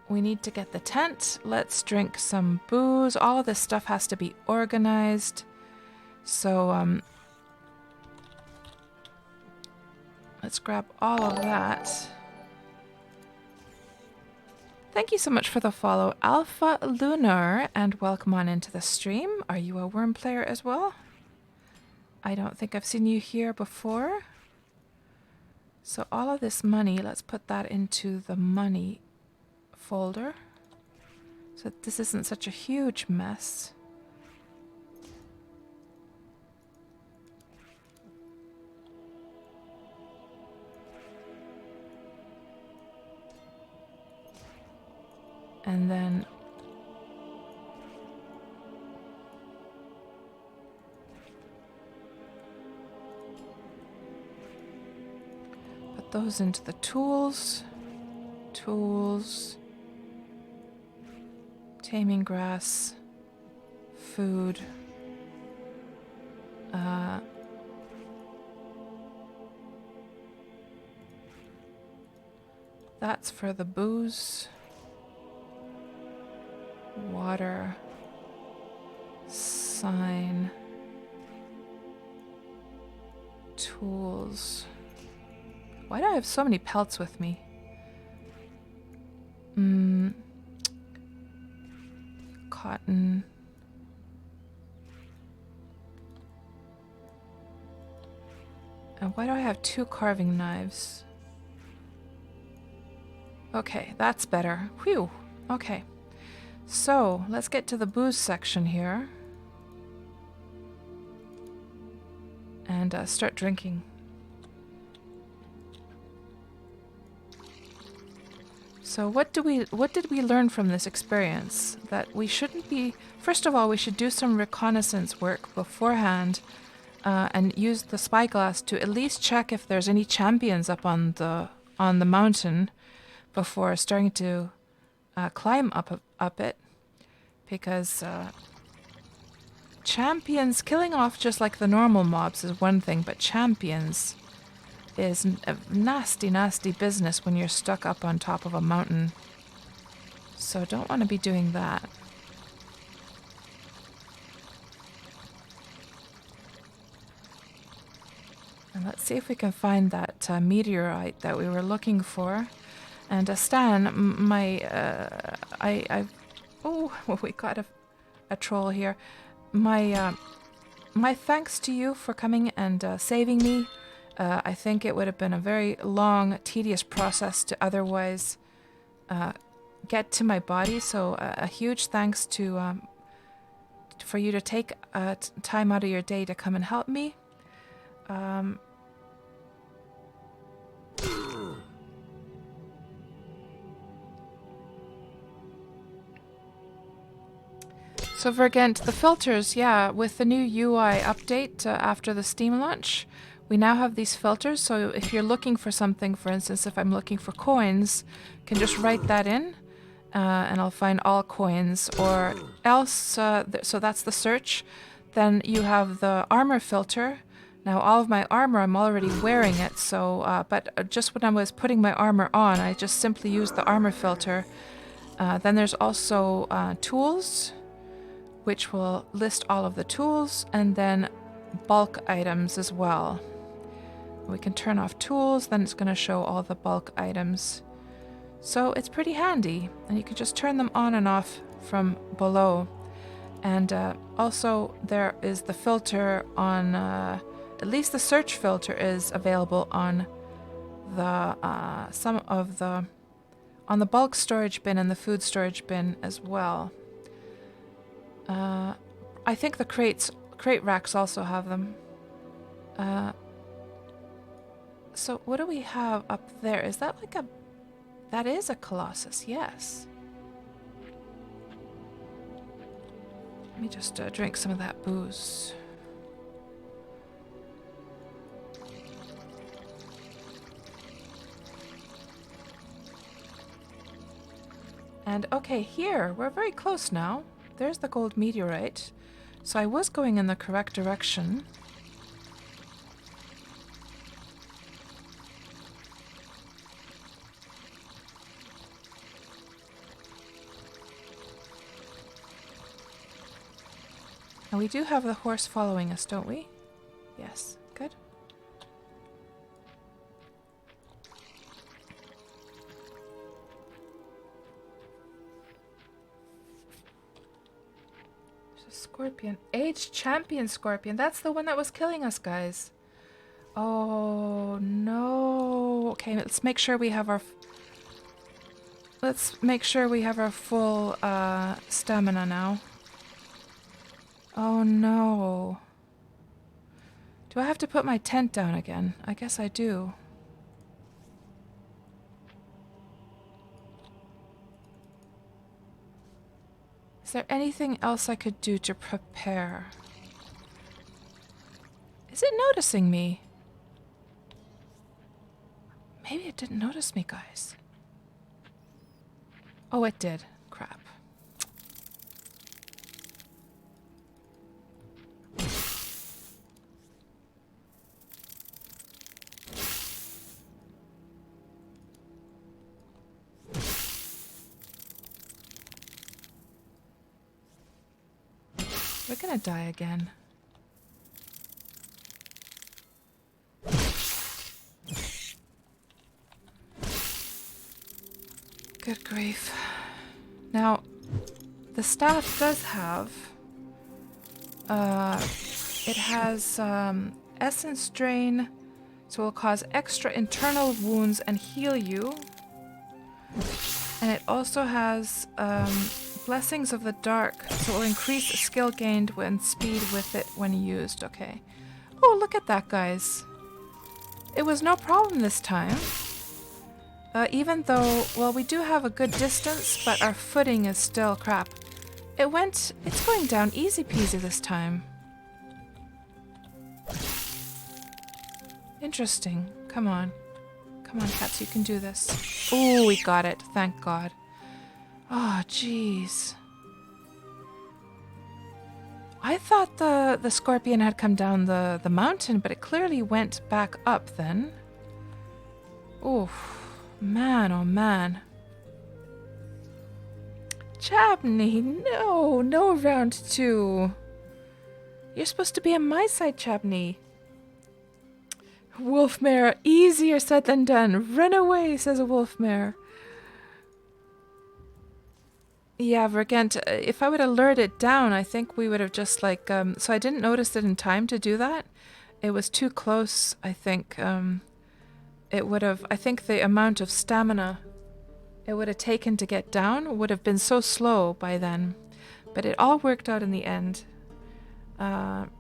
We need to get the tent. Let's drink some booze. All of this stuff has to be organized. So, let's grab all of that. Thank you so much for the follow, Alpha Lunar, and welcome on into the stream. Are you a Wurm player as well? I don't think I've seen you here before. So all of this money, let's put that into the money folder so that this isn't such a huge mess. And then Put those into the tools. Tools. Taming grass. Food. That's for the booze. Water. Sign. Tools. Why do I have so many pelts with me? Cotton. And why do I have 2 carving knives? Okay, that's better. Whew. Okay. So, let's get to the booze section here. And start drinking. So what did we learn from this experience? That we shouldn't be... First of all, we should do some reconnaissance work beforehand and use the spyglass to at least check if there's any champions up on the mountain before starting to climb up it. Because champions, killing off just like the normal mobs is one thing, but champions is a nasty, nasty business when you're stuck up on top of a mountain. So don't want to be doing that. And let's see if we can find that meteorite that we were looking for. And Stan, oh, we got a troll here. My thanks to you for coming and saving me. I think it would have been a very long, tedious process to otherwise get to my body. So a huge thanks to for you to take time out of your day to come and help me. So Vergent, the filters, yeah, with the new UI update after the Steam launch, we now have these filters. So if you're looking for something, for instance, if I'm looking for coins, can just write that in and I'll find all coins. Or else, so that's the search. Then you have the armor filter. Now all of my armor, I'm already wearing it. So, but just when I was putting my armor on, I just simply used the armor filter. Then there's also tools, which will list all of the tools, and then bulk items as well. We can turn off tools, then it's going to show all the bulk items. So it's pretty handy, and you can just turn them on and off from below. And also there is the filter on, at least the search filter is available on the on the bulk storage bin and the food storage bin as well. I think the crate racks also have them. So what do we have up there? Is that like a... That is a Colossus, yes. Let me just drink some of that booze. And okay, here, we're very close now. There's the gold meteorite. So I was going in the correct direction. And we do have the horse following us, don't we? Yes, good. Scorpion. Aged champion scorpion. That's the one that was killing us, guys. Oh, no. Okay, let's make sure we have our... Let's make sure we have our full stamina now. Oh, no. Do I have to put my tent down again? I guess I do. Is there anything else I could do to prepare? Is it noticing me? Maybe it didn't notice me, guys. Oh, it did. Crap. We're gonna die again. Good grief. Now, the staff does have... it has essence drain, so it will cause extra internal wounds and heal you. And it also has Blessings of the Dark, so it will increase skill gained when speed with it when used. Okay. Oh, look at that, guys. It was no problem this time. Even though, well, we do have a good distance, but our footing is still crap. It's going down easy peasy this time. Interesting. Come on. Come on, Cats, you can do this. Oh, we got it. Thank God. Oh, jeez. I thought the scorpion had come down the mountain, but it clearly went back up then. Oof. Man, oh man. Chabney, no round 2. You're supposed to be on my side, Chabney. Wolfmare, easier said than done. Run away, says a Wolfmare. Yeah, Vergent, if I would have lured it down, I think we would have just like, so I didn't notice it in time to do that. It was too close, I think. It would have, I think the amount of stamina it would have taken to get down would have been so slow by then. But it all worked out in the end. And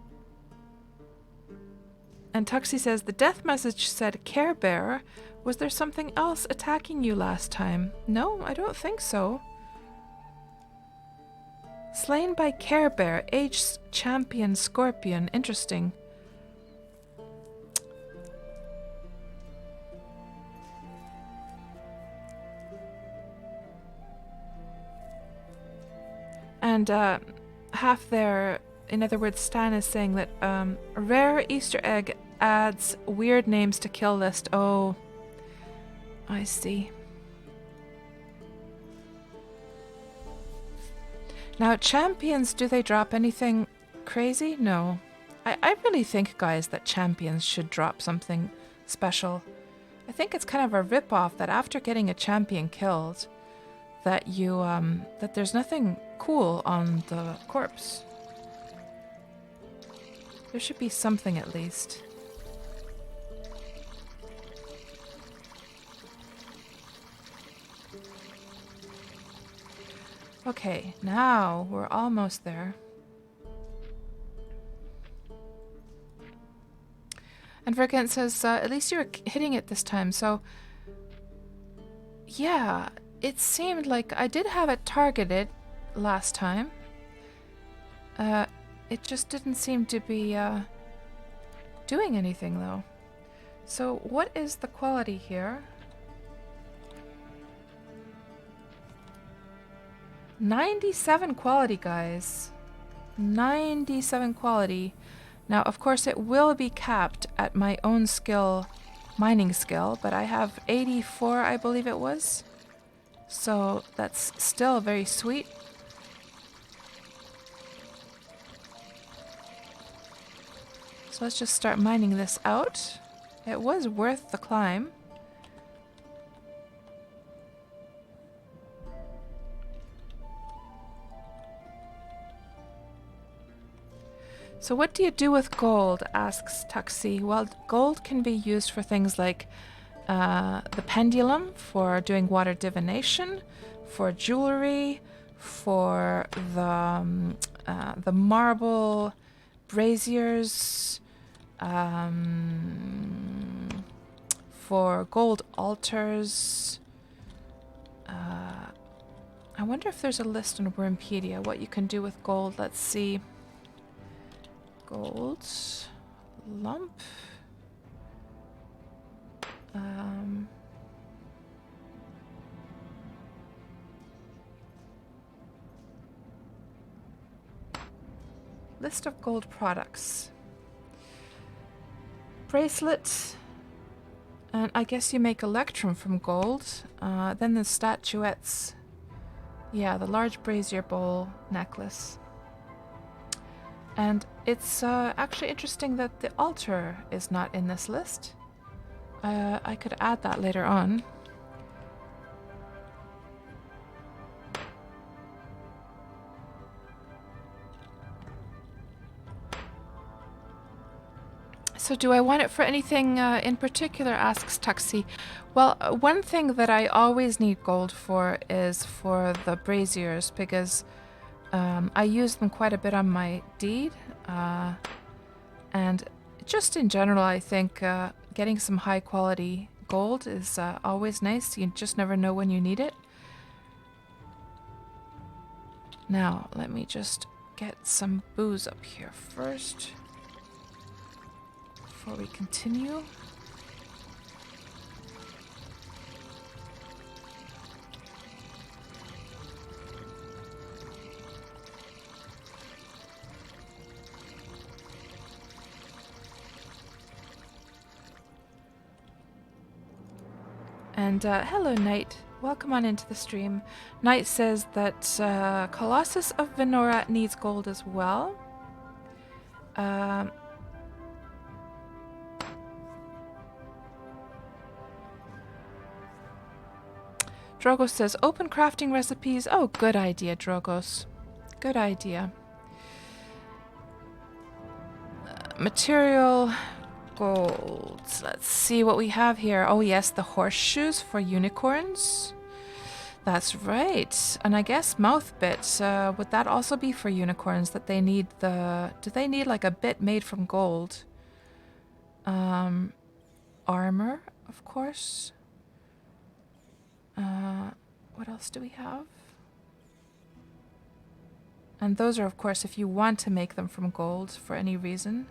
Tuxie says, the death message said Care Bearer. Was there something else attacking you last time? No, I don't think so. Slain by Care Bear, age champion scorpion. Interesting. And half there, in other words, Stan is saying that a rare Easter egg adds weird names to kill list. Oh, I see. Now, champions, do they drop anything crazy? No. I really think, guys, that champions should drop something special. I think it's kind of a rip-off that after getting a champion killed, that you, that there's nothing cool on the corpse. There should be something at least. Okay, now we're almost there. And Vergent says, at least you were hitting it this time, so... Yeah, it seemed like I did have it targeted last time. It just didn't seem to be doing anything, though. So what is the quality here? 97 quality, guys. 97 quality. Now, of course, it will be capped at my own skill, mining skill, but I have 84, I believe it was. So that's still very sweet. So let's just start mining this out. It was worth the climb. So what do you do with gold, asks Tuxie. Well, gold can be used for things like the pendulum, for doing water divination, for jewelry, for the marble braziers, for gold altars. I wonder if there's a list on Wurmpedia what you can do with gold. Let's see. Gold lump. List of gold products. Bracelet. And I guess you make electrum from gold. Then the statuettes. Yeah, the large brazier bowl necklace. And it's actually interesting that the altar is not in this list. I could add that later on. So do I want it for anything in particular, asks Tuxie. Well, one thing that I always need gold for is for the braziers, because I use them quite a bit on my deed. And just in general, I think getting some high quality gold is always nice. You just never know when you need it. Now, let me just get some booze up here first before we continue. And hello, Knight. Welcome on into the stream. Knight says that Colossus of Venora needs gold as well. Drogos says open crafting recipes. Oh, good idea, Drogos. Good idea. Material. Gold. Let's see what we have here. Oh yes, the horseshoes for unicorns. That's right. And I guess mouth bits. Would that also be for unicorns that they need the... Do they need like a bit made from gold? Armor, of course. What else do we have? And those are, of course, if you want to make them from gold for any reason.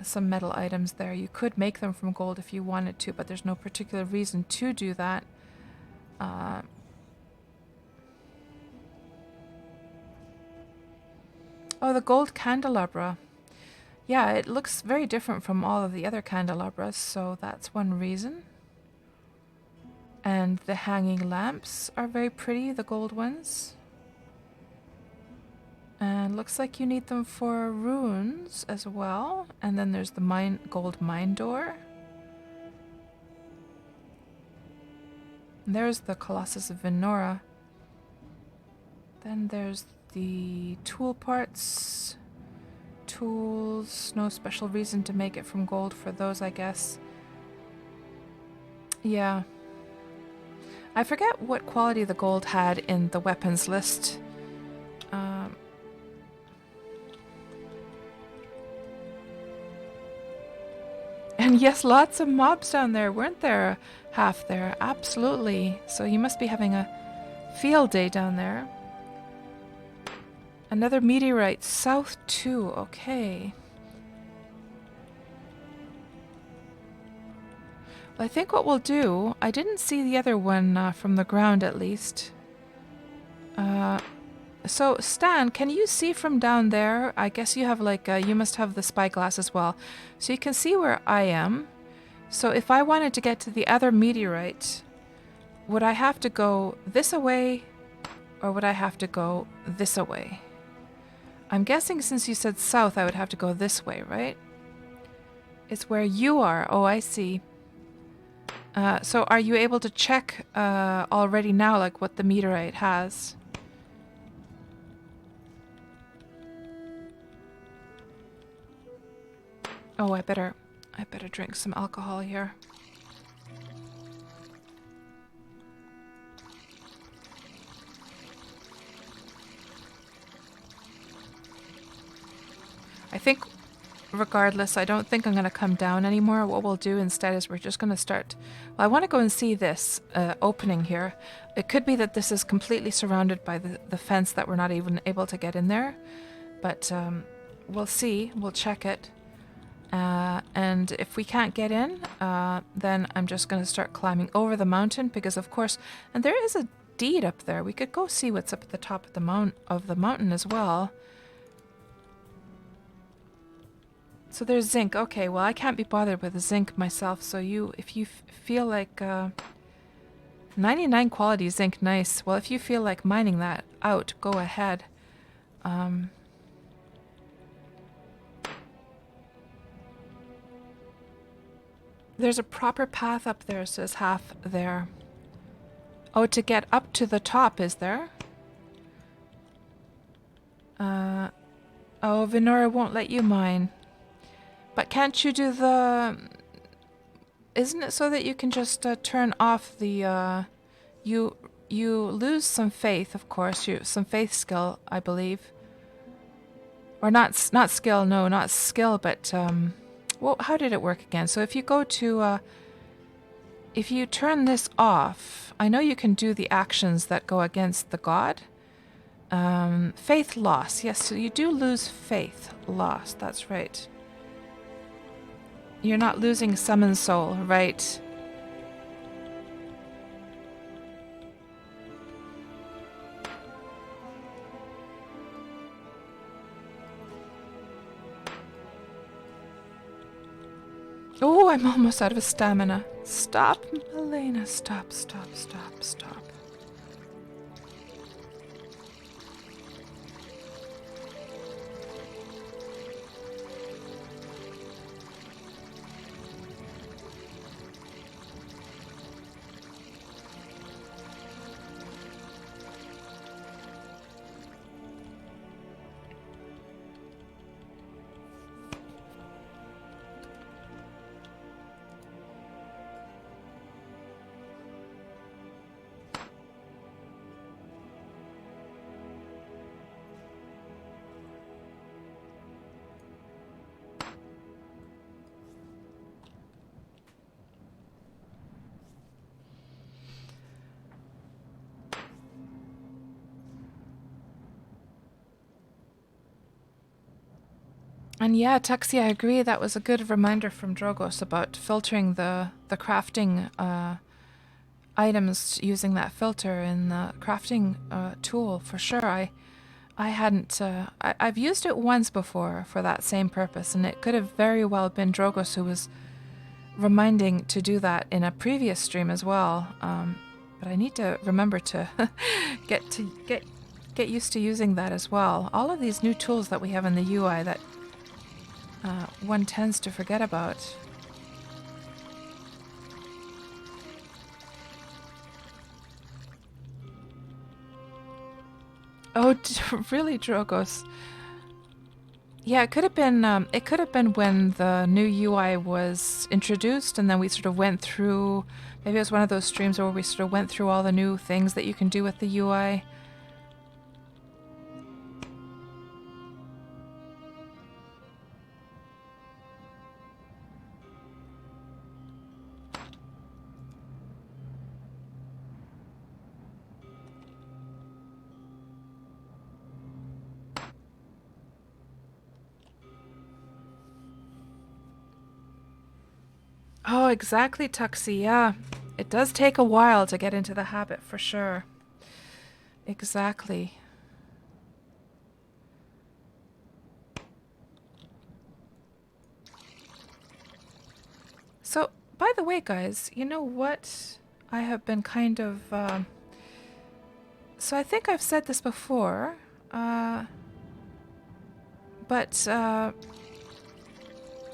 Some metal items there. You could make them from gold if you wanted to, but there's no particular reason to do that. Oh, the gold candelabra. Yeah, it looks very different from all of the other candelabras, so that's one reason. And the hanging lamps are very pretty, the gold ones. And looks like you need them for runes as well. And then there's the gold mine door. And there's the Colossus of Venora. Then there's the tool parts. Tools. No special reason to make it from gold for those, I guess. Yeah. I forget what quality the gold had in the weapons list. And yes, lots of mobs down there, weren't there? Half there, absolutely. So you must be having a field day down there. Another meteorite, south 2, okay. Well, I think what we'll do, I didn't see the other one from the ground at least. So Stan, can you see from down there? I guess you have like, you must have the spyglass as well. So you can see where I am. So if I wanted to get to the other meteorite, would I have to go this away or would I have to go this away? I'm guessing since you said south, I would have to go this way, right? It's where you are. Oh, I see. So are you able to check already now, like what the meteorite has? Oh, I better drink some alcohol here. I think, regardless, I don't think I'm going to come down anymore. What we'll do instead is we're just going to start... Well, I want to go and see this opening here. It could be that this is completely surrounded by the fence that we're not even able to get in there. But we'll see. We'll check it. And if we can't get in, then I'm just going to start climbing over the mountain because, of course... And there is a deed up there. We could go see what's up at the top of the mountain as well. So there's zinc. Okay, well I can't be bothered with the zinc myself. So if you feel like 99 quality zinc, nice. Well, if you feel like mining that out, go ahead. There's a proper path up there, says half there. Oh, to get up to the top, is there? Oh, Venora won't let you mine. But can't you do the... Isn't it so that you can just turn off the... You lose some faith, of course. Some faith skill, I believe. Or not skill, no, not skill, but... Well, how did it work again? So if you go to... if you turn this off, I know you can do the actions that go against the god. Faith loss. Yes, so you do lose faith loss. That's right. You're not losing summon soul, right? Oh, I'm almost out of stamina. Stop, Elena. Stop, stop, stop, stop. And yeah, Tuxie, I agree. That was a good reminder from Drogos about filtering the crafting items using that filter in the crafting tool for sure. I hadn't. I've used it once before for that same purpose, and it could have very well been Drogos who was reminding to do that in a previous stream as well. But I need to remember to get used to using that as well. All of these new tools that we have in the UI that one tends to forget about. Oh, really, Drogos? Yeah, it could have been. It could have been when the new UI was introduced, and then we sort of went through. Maybe it was one of those streams where we sort of went through all the new things that you can do with the UI. Oh, exactly, Tuxie. Yeah, it does take a while to get into the habit, for sure. Exactly. So, by the way, guys, you know what? I have been kind of... So I think I've said this before, but...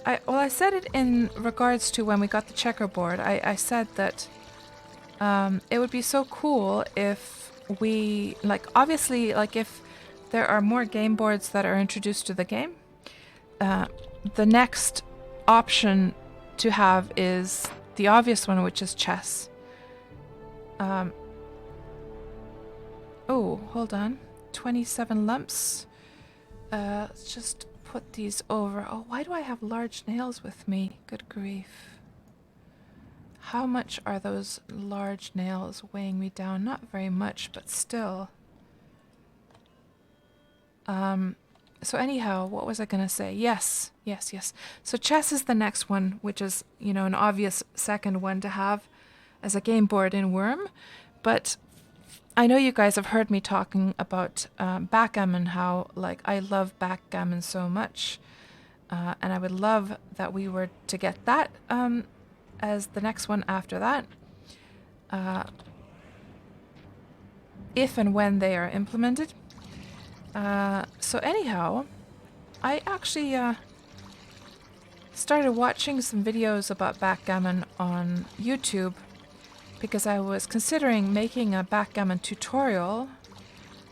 I said it in regards to when we got the checkerboard. I said that it would be so cool if we, like, obviously, like, if there are more game boards that are introduced to the game, the next option to have is the obvious one, which is chess. Oh, hold on. 27 lumps. Let's just put these over. Oh, why do I have large nails with me? Good grief. How much are those large nails weighing me down? Not very much, but still. So anyhow, what was I going to say? Yes. So chess is the next one, which is, you know, an obvious second one to have as a game board in Wurm. But I know you guys have heard me talking about backgammon, how, like, I love backgammon so much. And I would love that we were to get that as the next one after that. If and when they are implemented. So anyhow, I actually started watching some videos about backgammon on YouTube because I was considering making a backgammon tutorial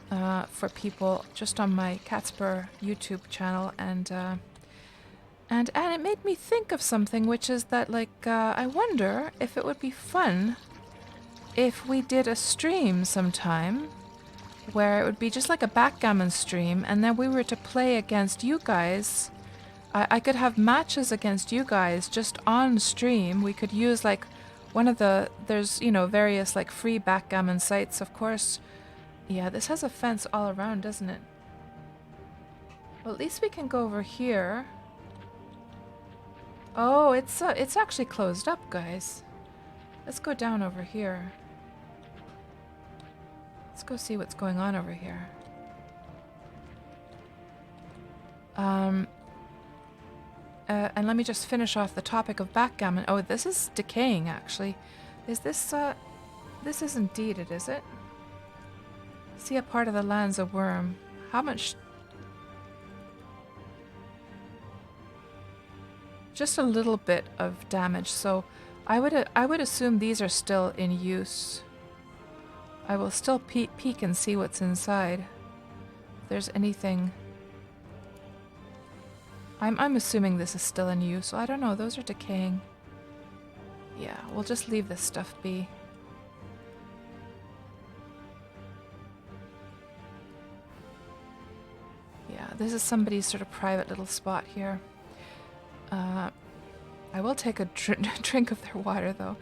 for people just on my KatsPurr YouTube channel, and it made me think of something, which is that I wonder if it would be fun if we did a stream sometime where it would be just like a backgammon stream, and then we were to play against you guys. I could have matches against you guys just on stream. We could use like one of there's, you know, various like free backgammon sites, of course. Yeah, this has a fence all around, doesn't it? Well, at least we can go over here. Oh, it's actually closed up, guys. Let's go down over here. Let's go see what's going on over here. And let me just finish off the topic of backgammon. Oh, this is decaying, actually. Is this, this isn't deeded, is it? See a part of the lands of Wurm. How much? Just a little bit of damage, so I would assume these are still in use. I will still peek and see what's inside. If there's anything. I'm assuming this is still in use, so I don't know, those are decaying. Yeah, we'll just leave this stuff be. Yeah, this is somebody's sort of private little spot here. I will take a drink of their water, though.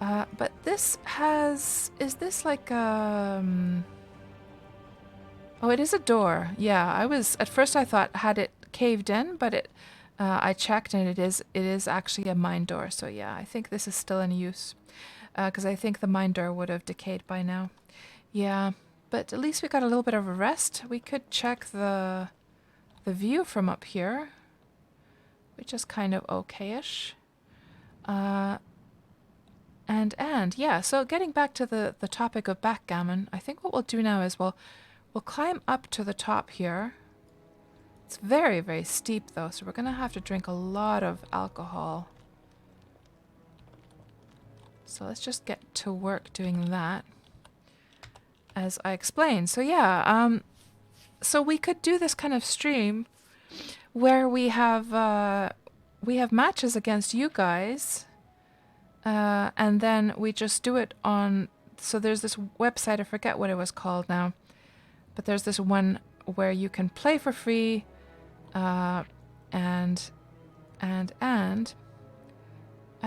But this has... Is this like a... Oh, it is a door. Yeah, at first I thought had it caved in, but I checked and it is actually a mine door. So yeah, I think this is still in use. Because I think the mine door would have decayed by now. Yeah, but at least we got a little bit of a rest. We could check the view from up here, which is kind of okay-ish. And yeah, so getting back to the topic of backgammon, I think what we'll do now is we'll climb up to the top here. It's very, very steep though, so we're gonna have to drink a lot of alcohol. So let's just get to work doing that, as I explained. So yeah, so we could do this kind of stream where we have matches against you guys, and then we just do it on. So there's this website, I forget what it was called now, but there's this one where you can play for free, and I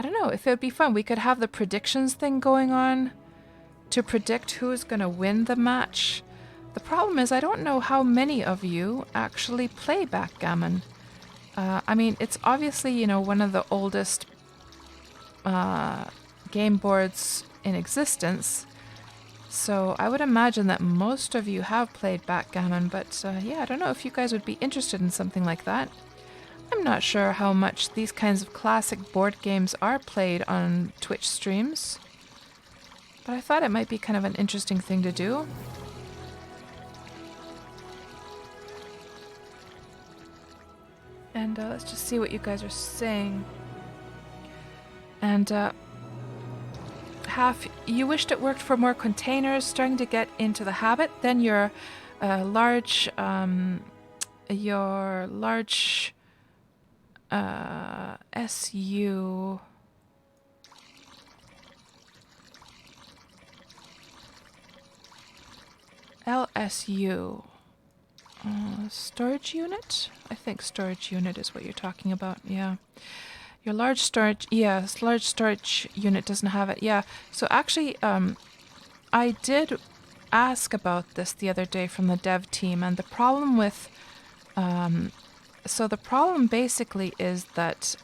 don't know if it would be fun. We could have the predictions thing going on to predict who's gonna win the match. The problem is I don't know how many of you actually play backgammon. I mean, it's obviously, you know, one of the oldest game boards in existence. So I would imagine that most of you have played backgammon, but yeah, I don't know if you guys would be interested in something like that. I'm not sure how much these kinds of classic board games are played on Twitch streams, but I thought it might be kind of an interesting thing to do. And let's just see what you guys are saying. And Half, you wished it worked for more containers, starting to get into the habit. Then your large SU LSU storage unit? I think storage unit is what you're talking about, yeah. Your large storage, yes, large storage unit doesn't have it, yeah. So actually, I did ask about this the other day from the dev team, and the problem with, so the problem basically is that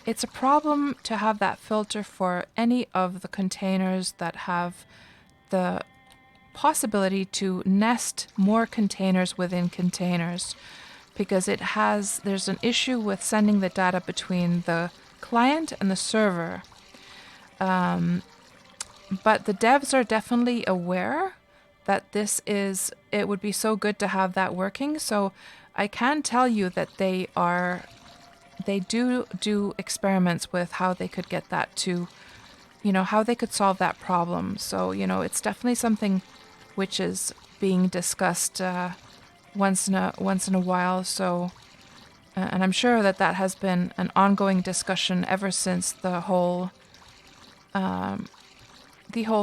it's a problem to have that filter for any of the containers that have the possibility to nest more containers within containers. because there's an issue with sending the data between the client and the server. But the devs are definitely aware that it would be so good to have that working. So I can tell you that they do experiments with how they could get that to, how they could solve that problem. So, it's definitely something which is being discussed once in a while. So, and I'm sure that has been an ongoing discussion ever since the whole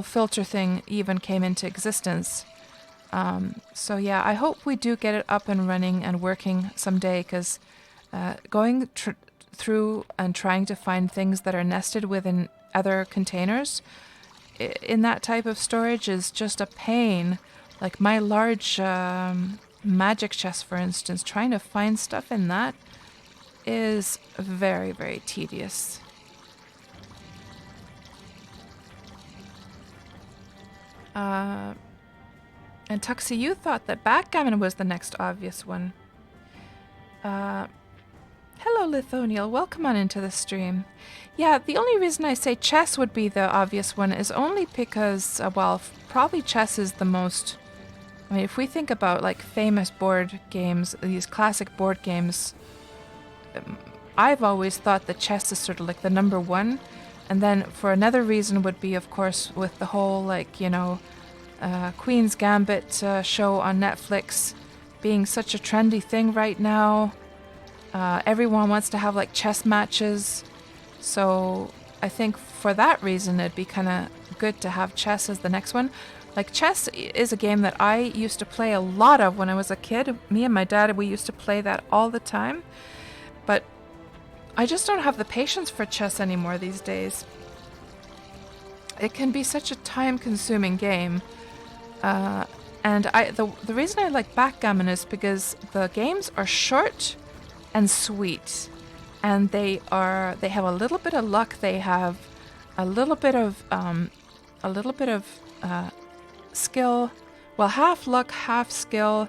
filter thing even came into existence. So yeah, I hope we do get it up and running and working someday, because going through and trying to find things that are nested within other containers in that type of storage is just a pain. Like my large magic chest, for instance, trying to find stuff in that is very, very tedious. And Tuxie, you thought that backgammon was the next obvious one. Hello, Lithoniel. Welcome on into the stream. Yeah, the only reason I say chess would be the obvious one is only because, probably chess is the most... I mean, if we think about, like, famous board games, these classic board games, I've always thought that chess is sort of like the number one. And then for another reason would be, of course, with the whole, like, Queen's Gambit show on Netflix being such a trendy thing right now. Everyone wants to have, like, chess matches. So I think for that reason, it'd be kind of good to have chess as the next one. Like, chess is a game that I used to play a lot of when I was a kid. Me and my dad, we used to play that all the time. But I just don't have the patience for chess anymore these days. It can be such a time-consuming game. And the reason I like backgammon is because the games are short and sweet. And they have a little bit of luck. They have a little bit of skill. Well, half luck, half skill.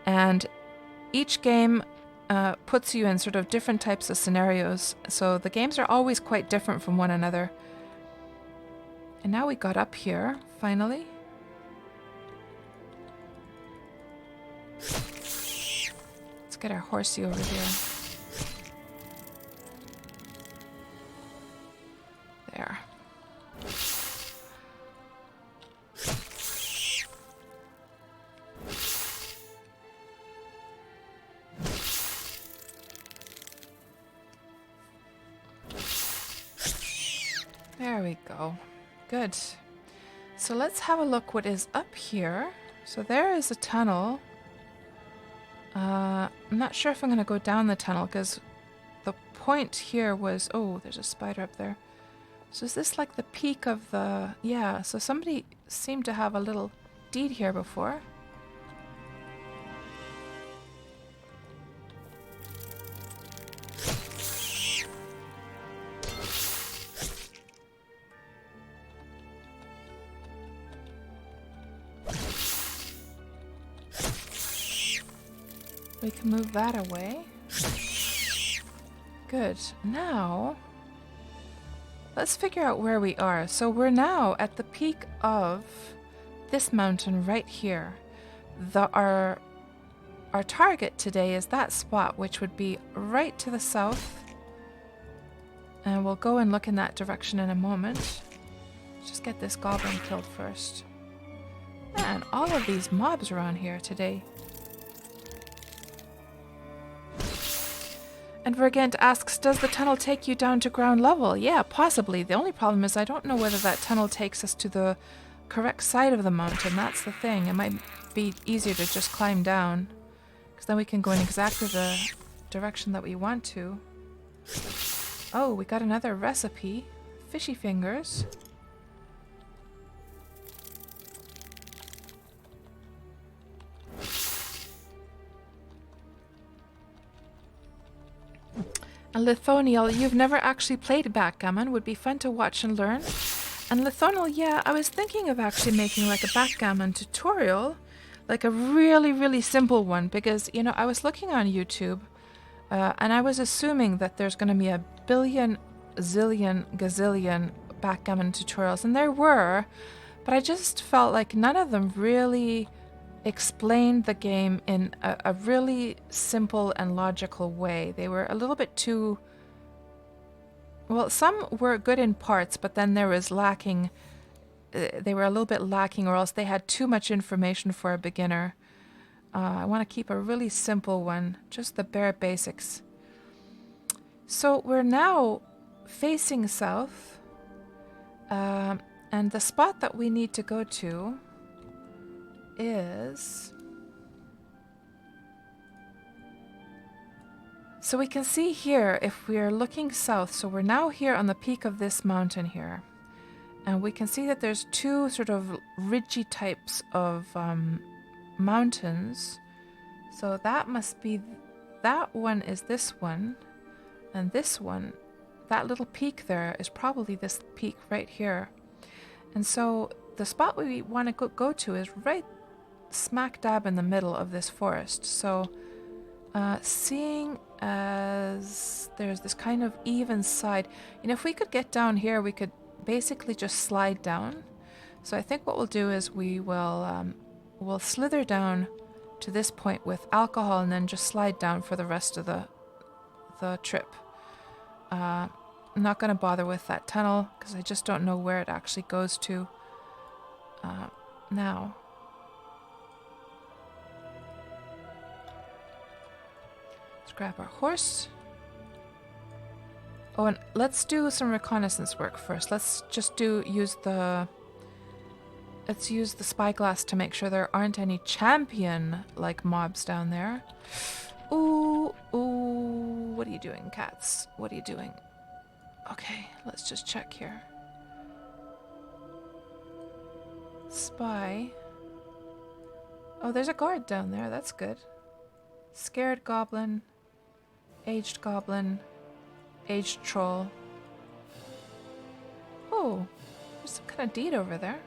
And each game puts you in sort of different types of scenarios. So the games are always quite different from one another. And now we got up here, finally. Let's get our horsey over here. There. There we go. Good. So let's have a look what is up here. So there is a tunnel. I'm not sure if I'm going to go down the tunnel because the point here was... Oh, there's a spider up there. So is this like the peak of the... Yeah, so somebody seemed to have a little deed here before. We can move that away. Good. Now, let's figure out where we are. So we're now at the peak of this mountain right here. Our target today is that spot, which would be right to the south. And we'll go and look in that direction in a moment. Just get this goblin killed first. Man, all of these mobs around here today. And Vergant asks, does the tunnel take you down to ground level? Yeah, possibly. The only problem is I don't know whether that tunnel takes us to the correct side of the mountain. That's the thing. It might be easier to just climb down, because then we can go in exactly the direction that we want to. Oh, we got another recipe. Fishy fingers. And Lithoniel, you've never actually played backgammon. Would be fun to watch and learn. And Lithoniel, yeah, I was thinking of actually making like a backgammon tutorial. like a really, really simple one, because, you know, I was looking on YouTube and I was assuming that there's going to be a billion, zillion, gazillion backgammon tutorials, and there were, but I just felt like none of them really explained the game in a really simple and logical way. They were a little bit too, well, some were good in parts, but then there was lacking, they were a little bit lacking, or else they had too much information for a beginner. I want to keep a really simple one, just the bare basics. So we're now facing south, and the spot that we need to go to is... So we can see here, if we are looking south, so we're now here on the peak of this mountain here, and we can see that there's two sort of ridgy types of mountains. So that must be, that one is this one, and this one, that little peak there is probably this peak right here. And so the spot we want to go to is right smack dab in the middle of this forest. So seeing as there's this kind of even side, and if we could get down here, we could basically just slide down. So I think what we'll do is we will we'll slither down to this point with alcohol and then just slide down for the rest of the trip. I'm not going to bother with that tunnel because I just don't know where it actually goes to now. Let's grab our horse. Oh, and let's do some reconnaissance work first. Let's just use the spyglass to make sure there aren't any champion-like mobs down there. Ooh, ooh, what are you doing, cats? What are you doing? Okay, let's just check here. Spy. Oh, there's a guard down there, that's good. Scared goblin, aged troll. Oh, there's some kind of deed over there.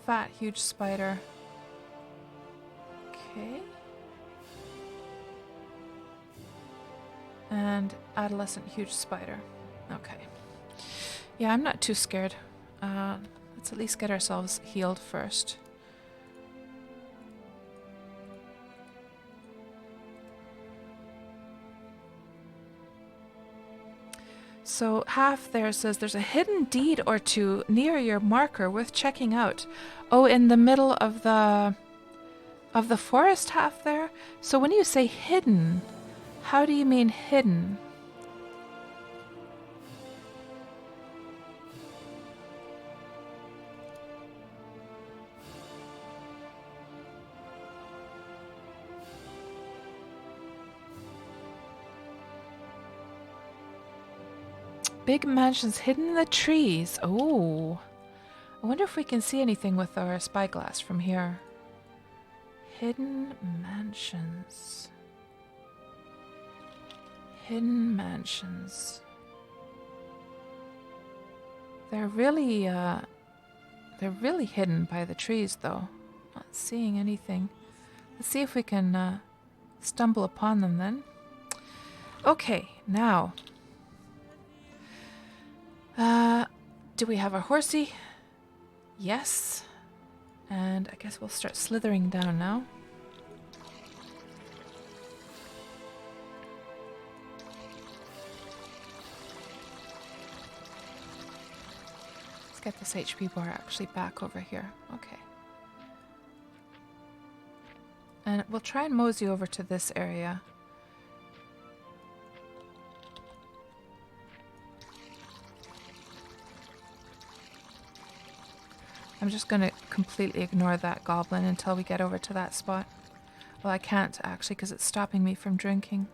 Fat, huge spider. Okay. And adolescent, huge spider. Okay. Yeah, I'm not too scared. Let's at least get ourselves healed first. So half there says there's a hidden deed or two near your marker worth checking out. Oh, in the middle of the forest half there? So when you say hidden, how do you mean hidden? Big mansions hidden in the trees. Oh. I wonder if we can see anything with our spyglass from here. Hidden mansions. Hidden mansions. They're really hidden by the trees, though. Not seeing anything. Let's see if we can stumble upon them then. Okay, now. Do we have our horsey? Yes. And I guess we'll start slithering down now. Let's get this HP bar actually back over here. Okay. And we'll try and mosey over to this area. I'm just going to completely ignore that goblin until we get over to that spot. Well, I can't actually because it's stopping me from drinking.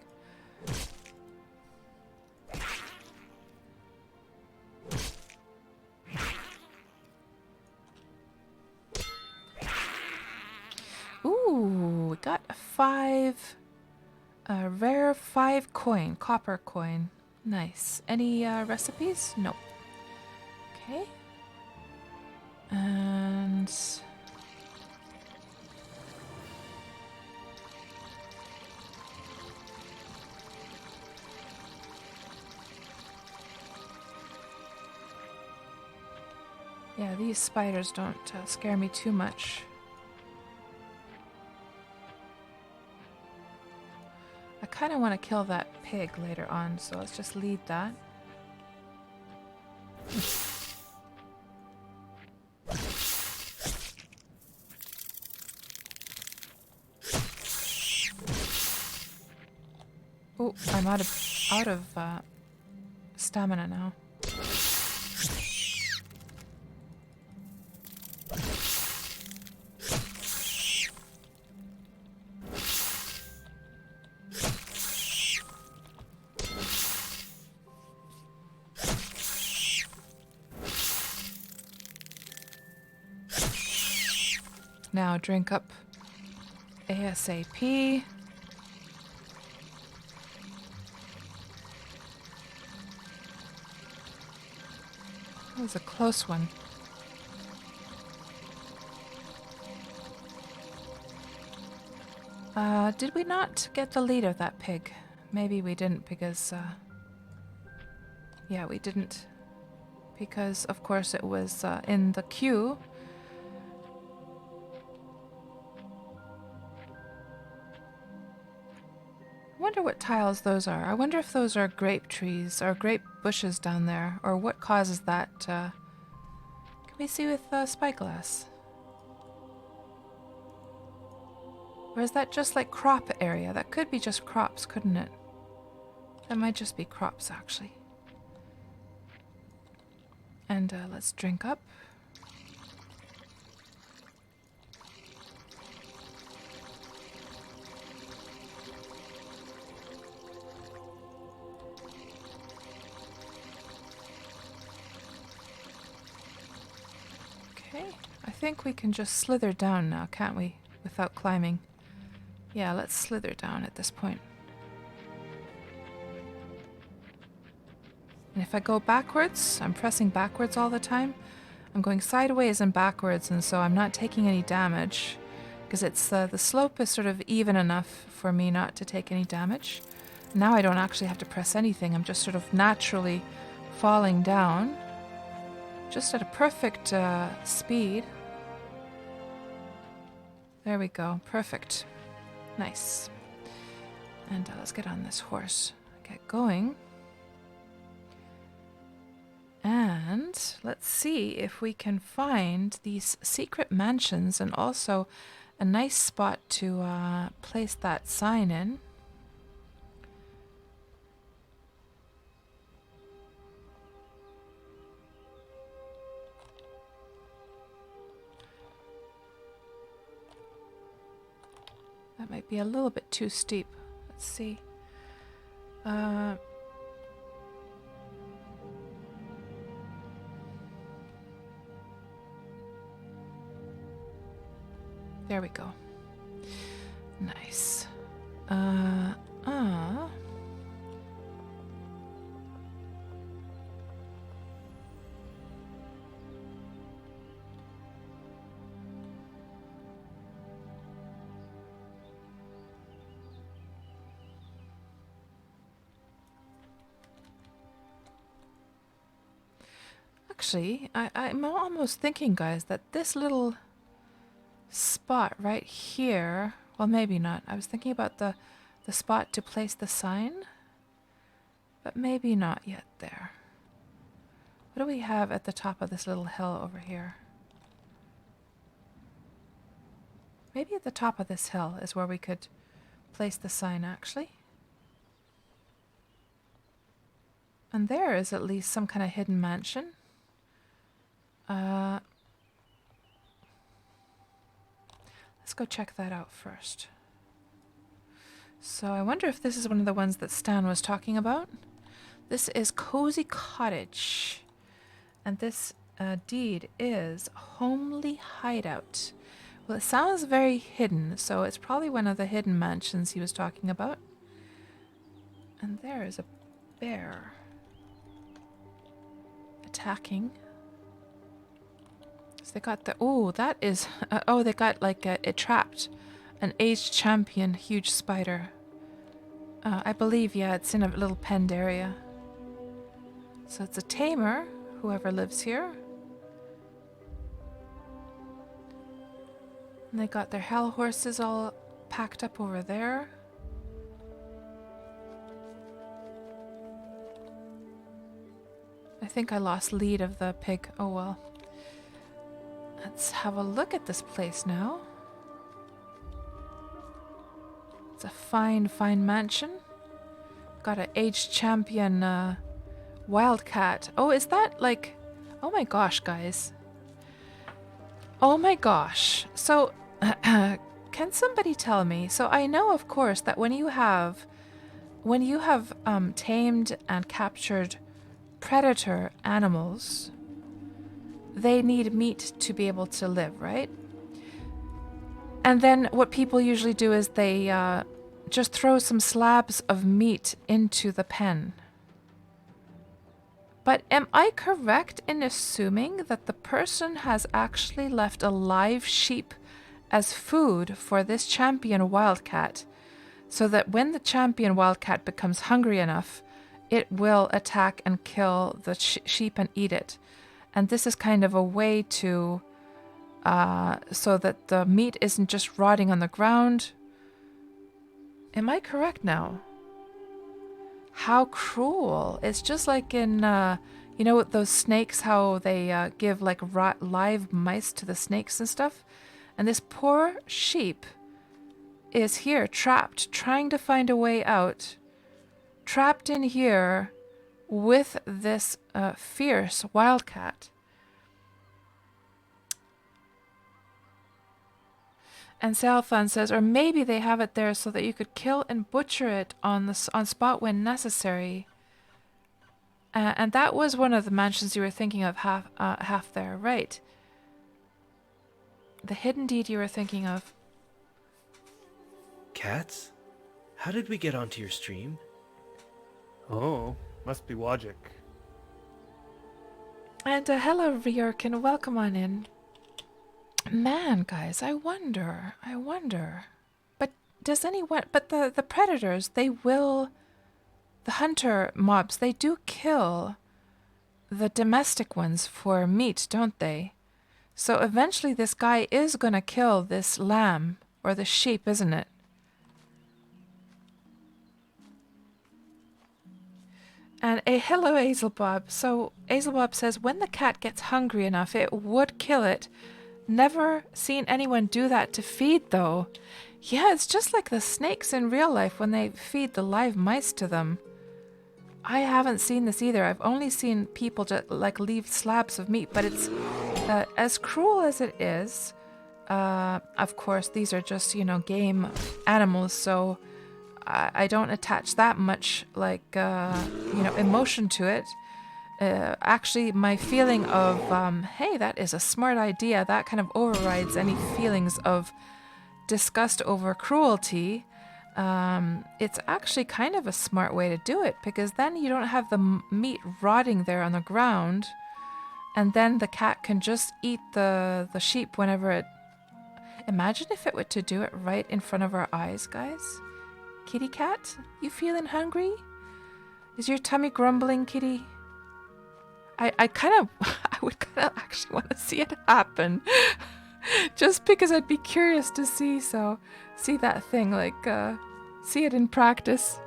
Ooh, we got a rare 5 coin, copper coin. Nice. Any recipes? Nope. Okay. And Yeah, these spiders don't scare me too much. I kind of want to kill that pig later on, so let's just lead that. Oh, I'm out of stamina now. Now drink up ASAP. That was a close one. Did we not get the lead of that pig? Maybe we didn't because, yeah, we didn't. Because, of course, it was in the queue. I wonder what tiles those are. I wonder if those are grape trees or grape bushes down there, or what causes that. Can we see with spyglass? Or is that just like crop area? That could be just crops, couldn't it? That might just be crops, actually. And let's drink up. Okay, I think we can just slither down now, can't we? Without climbing. Yeah, let's slither down at this point. And if I go backwards, I'm pressing backwards all the time. I'm going sideways and backwards, and so I'm not taking any damage. Because it's the slope is sort of even enough for me not to take any damage. Now I don't actually have to press anything. I'm just sort of naturally falling down. Just at a perfect speed. There we go. Perfect. Nice. And let's get on this horse. Get going. And let's see if we can find these secret mansions and also a nice spot to place that sign in. That might be a little bit too steep. Let's see. There we go. Nice. Actually, I'm almost thinking, guys, that this little spot right here, well, maybe not. I was thinking about the spot to place the sign, but maybe not yet there. What do we have at the top of this little hill over here? Maybe at the top of this hill is where we could place the sign, actually. And there is at least some kind of hidden mansion. Let's go check that out first. So I wonder if this is one of the ones that Stan was talking about. This is Cozy Cottage. And this deed is Homely Hideout. Well, it sounds very hidden, so it's probably one of the hidden mansions he was talking about. And there is a bear attacking. So they got the, oh, that is, oh, they got like it trapped an aged champion huge spider. I believe, yeah, it's in a little penned area. So it's a tamer, whoever lives here. And they got their hell horses all packed up over there. I think I lost lead of the pig. Oh well. Let's have a look at this place now. It's a fine, fine mansion. Got an aged champion wildcat. Oh, is that like... Oh my gosh, guys. Oh my gosh. So, can somebody tell me? So I know, of course, that when you have tamed and captured predator animals, they need meat to be able to live, right? And then what people usually do is they just throw some slabs of meat into the pen. But am I correct in assuming that the person has actually left a live sheep as food for this champion wildcat, so that when the champion wildcat becomes hungry enough, it will attack and kill the sheep and eat it? And this is kind of a way to, so that the meat isn't just rotting on the ground. Am I correct now? How cruel. It's just like in, you know, those snakes, how they give like live mice to the snakes and stuff. And this poor sheep is here trapped, trying to find a way out. Trapped in here with this fierce wildcat. And Salfan says, or maybe they have it there so that you could kill and butcher it on spot when necessary. And that was one of the mansions you were thinking of half there, right? The hidden deed you were thinking of. Cats? How did we get onto your stream? Oh, must be logic. And hello, Riorkin, welcome on in. Man, guys, I wonder. But does anyone... But the predators, they will... The hunter mobs, they do kill the domestic ones for meat, don't they? So eventually this guy is going to kill this lamb, or the sheep, isn't it? And hello, Azelbob. So Azelbob says, when the cat gets hungry enough, it would kill it. Never seen anyone do that to feed, though. Yeah, it's just like the snakes in real life when they feed the live mice to them. I haven't seen this either. I've only seen people just like leave slabs of meat, but it's as cruel as it is. Of course, these are just, you know, game animals, so I don't attach that much like you know, emotion to it. Actually, my feeling of, hey, that is a smart idea, that kind of overrides any feelings of disgust over cruelty. It's actually kind of a smart way to do it, because then you don't have the meat rotting there on the ground, and then the cat can just eat the sheep whenever it... Imagine if it were to do it right in front of our eyes, guys. Kitty cat, you feeling hungry? Is your tummy grumbling, kitty? I would kind of actually want to see it happen. Just because I'd be curious to see that thing, like, see it in practice.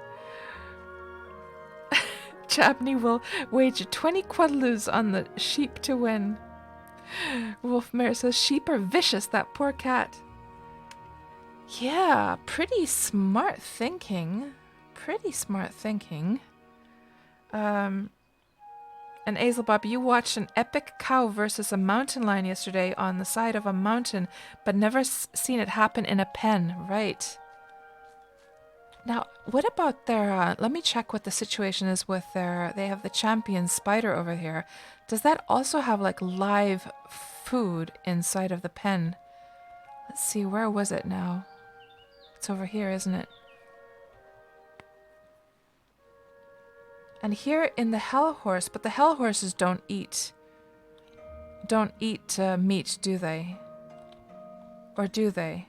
Chabney will wager 20 quadlus on the sheep to win. Wolfmare says, sheep are vicious, that poor cat. Yeah, pretty smart thinking. And Azelbob, you watched an epic cow versus a mountain lion yesterday on the side of a mountain, but never seen it happen in a pen, right? Now, what about their... let me check what the situation is with their... They have the champion spider over here. Does that also have, like, live food inside of the pen? Let's see, where was it now? It's over here, isn't it? And here in the hell horse, but the hell horses don't eat meat, do they? Or do they?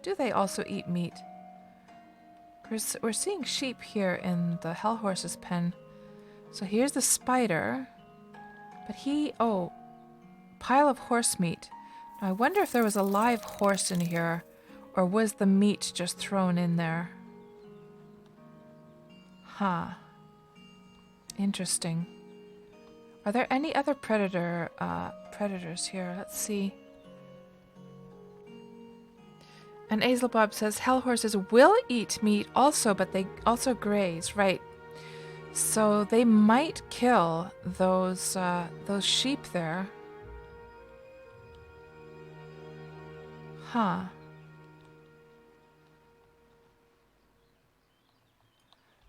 Do they also eat meat? We're seeing sheep here in the hell horse's pen. So here's the spider, but oh, pile of horse meat. I wonder if there was a live horse in here, or was the meat just thrown in there? Huh. Interesting. Are there any other predators here? Let's see. And Azelbob says hell horses will eat meat also, but they also graze, right? So they might kill those sheep there. Huh.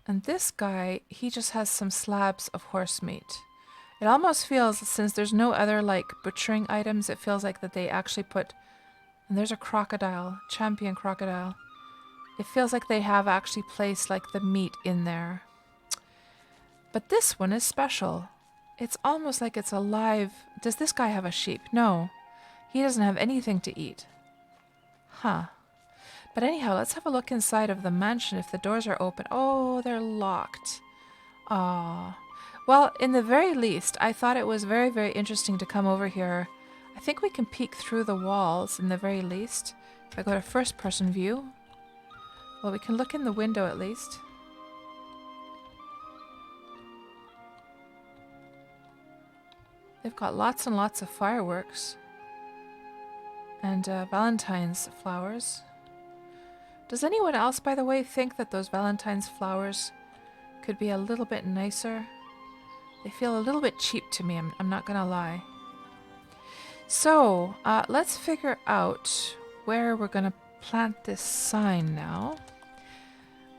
And this guy, he just has some slabs of horse meat. It almost feels, since there's no other like butchering items, it feels like that they actually put, and there's a crocodile, champion crocodile. It feels like they have actually placed like the meat in there. But this one is special. It's almost like it's alive. Does this guy have a sheep? No. He doesn't have anything to eat. Huh. But anyhow, let's have a look inside of the mansion if the doors are open. Oh, they're locked. Ah. Well, in the very least, I thought it was very, very interesting to come over here. I think we can peek through the walls in the very least. If I go to first person view. Well, we can look in the window at least. They've got lots and lots of fireworks. And Valentine's flowers. Does anyone else, by the way, think that those Valentine's flowers could be a little bit nicer? They feel a little bit cheap to me, I'm not gonna lie. So, let's figure out where we're gonna plant this sign now.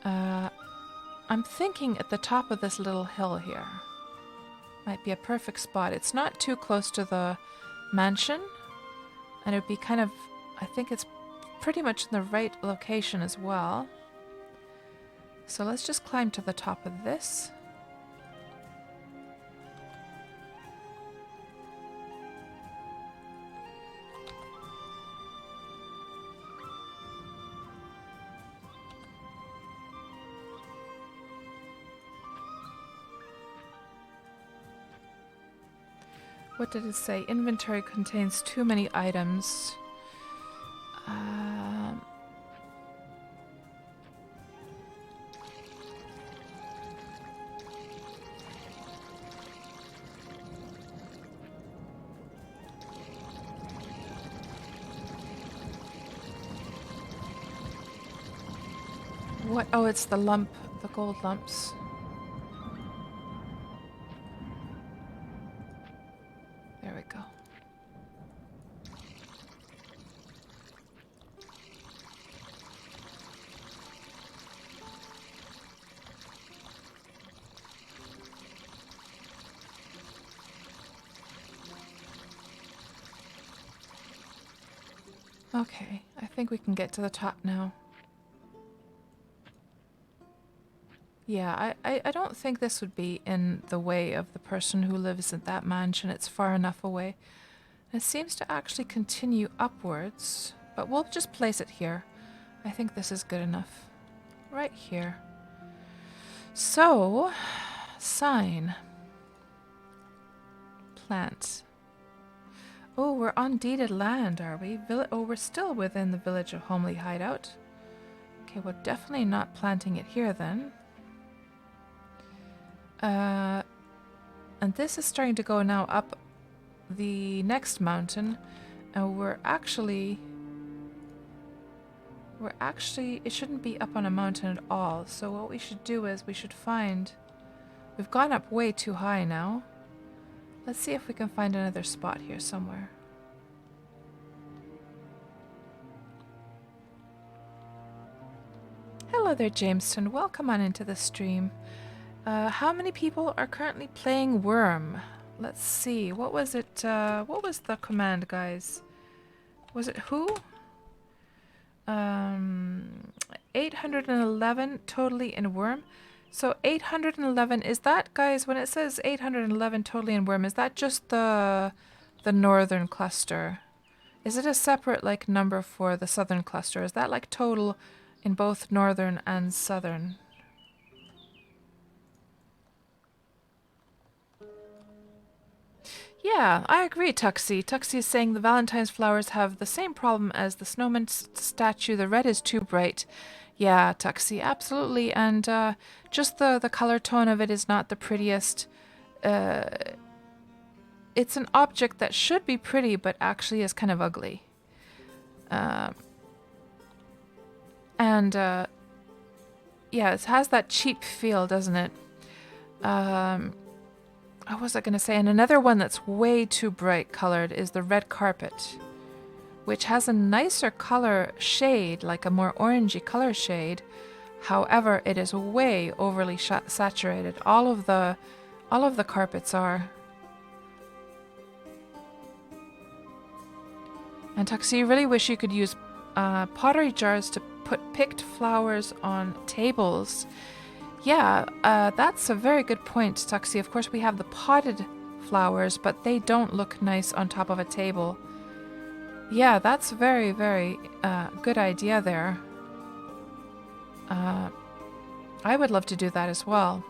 I'm thinking at the top of this little hill here. Might be a perfect spot. It's not too close to the mansion. And it would be kind of, I think it's pretty much in the right location as well. So let's just climb to the top of this. What did it say? Inventory contains too many items. What? Oh, it's the lump, the gold lumps. There we go. Okay, I think we can get to the top now. Yeah, I don't think this would be in the way of the person who lives at that mansion. It's far enough away. It seems to actually continue upwards, but we'll just place it here. I think this is good enough. Right here. So, sign. Plant. Oh, we're on deeded land, are we? Oh, we're still within the village of Homely Hideout. Okay, we're definitely not planting it here then. And this is starting to go now up the next mountain, and we're actually, it shouldn't be up on a mountain at all. So what we should do is we should find, we've gone up way too high now. Let's see if we can find another spot here somewhere. Hello there, Jamestown. Welcome on into the stream. How many people are currently playing Wurm? Let's see. What was it? What was the command, guys? Was it who? 811 totally in Wurm. So 811, is that, guys, when it says 811 totally in Wurm, is that just the northern cluster? Is it a separate like number for the southern cluster? Is that like total in both northern and southern? Yeah, I agree, Tuxie. Tuxie is saying the Valentine's flowers have the same problem as the snowman statue. The red is too bright. Yeah, Tuxie, absolutely. And just the color tone of it is not the prettiest. Uh, it's an object that should be pretty, but actually is kind of ugly. And yeah, it has that cheap feel, doesn't it? What was I going to say? And another one that's way too bright colored is the red carpet, which has a nicer color shade, like a more orangey color shade. However, it is way overly saturated. All of the carpets are. And Tuxie, you really wish you could use pottery jars to put picked flowers on tables. Yeah, that's a very good point, Tuxie. Of course, we have the potted flowers, but they don't look nice on top of a table. Yeah, that's very, very good idea there. I would love to do that as well.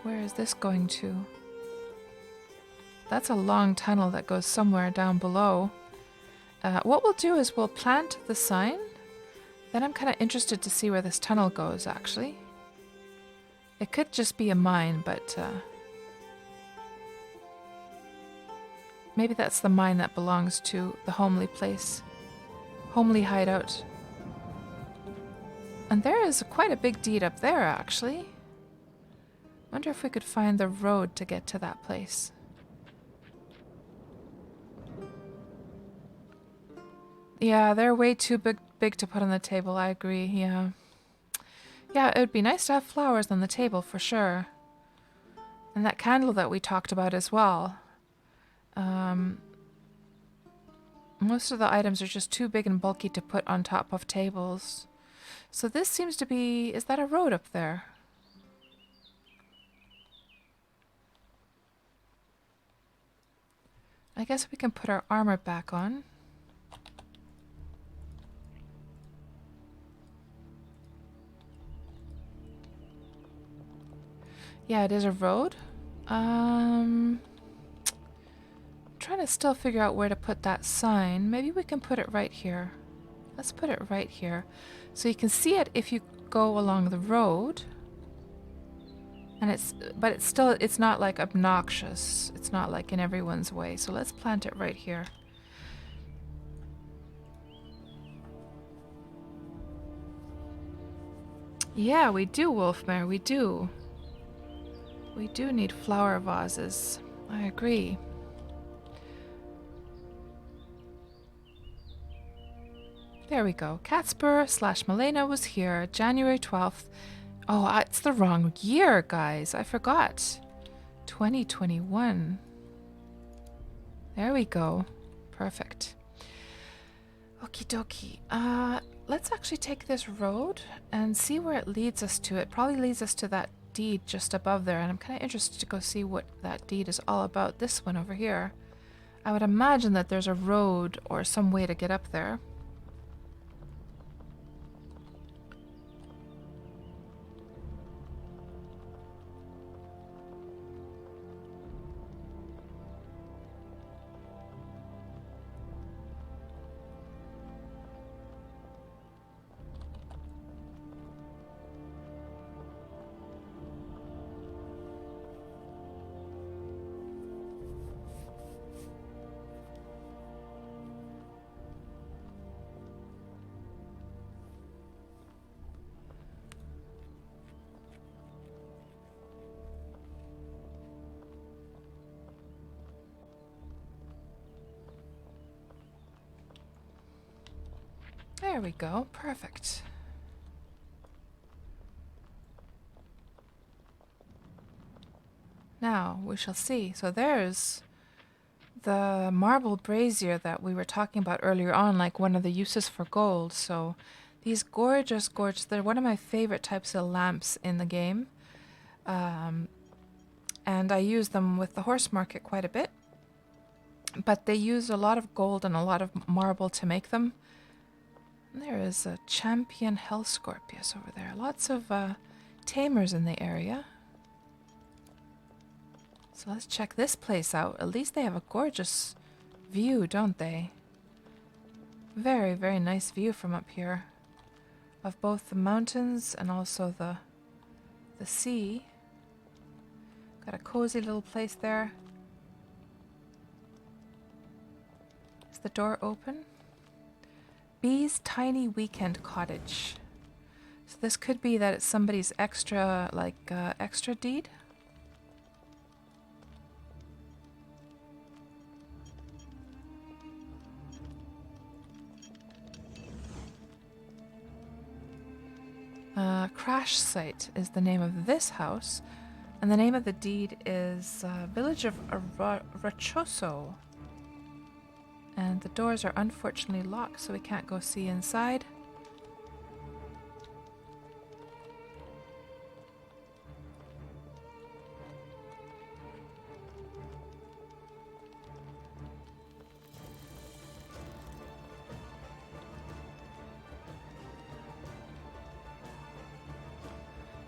Where is this going to? That's a long tunnel that goes somewhere down below. What we'll do is we'll plant the sign. Then I'm kind of interested to see where this tunnel goes, actually. It could just be a mine, but maybe that's the mine that belongs to the homely place. Homely hideout. And there is quite a big deed up there, actually. Wonder if we could find the road to get to that place. Yeah, they're way too big to put on the table, I agree, yeah. Yeah, it would be nice to have flowers on the table, for sure. And that candle that we talked about as well. Most of the items are just too big and bulky to put on top of tables. So this seems to be... Is that a road up there? I guess we can put our armor back on. Yeah, it is a road. Trying to still figure out where to put that sign. Maybe we can put it right here. Let's put it right here. So you can see it if you go along the road. And it's not like obnoxious. It's not like in everyone's way. So let's plant it right here. Yeah, we do, Wolfmare, we do. We do need flower vases. I agree. There we go. KatsPurr / Milena was here January 12th. Oh, it's the wrong year, guys. I forgot. 2021. There we go. Perfect. Okie dokie. Let's actually take this road and see where it leads us to. It probably leads us to that deed just above there, and I'm kind of interested to go see what that deed is all about. This one over here. I would imagine that there's a road or some way to get up there. There we go. Perfect. Now, we shall see. So there's the marble brazier that we were talking about earlier on, like one of the uses for gold. So these gorgeous, they're one of my favorite types of lamps in the game. And I use them with the horse market quite a bit. But they use a lot of gold and a lot of marble to make them. There is a champion hell scorpius over there. Lots of tamers in the area. So let's check this place out. At least they have a gorgeous view, don't they? Very, very nice view from up here. Of both the mountains and also the sea. Got a cozy little place there. Is the door open? Bee's Tiny Weekend Cottage. So this could be that it's somebody's extra, extra deed? Crash Site is the name of this house, and the name of the deed is Village of Rachoso. And the doors are unfortunately locked, so we can't go see inside.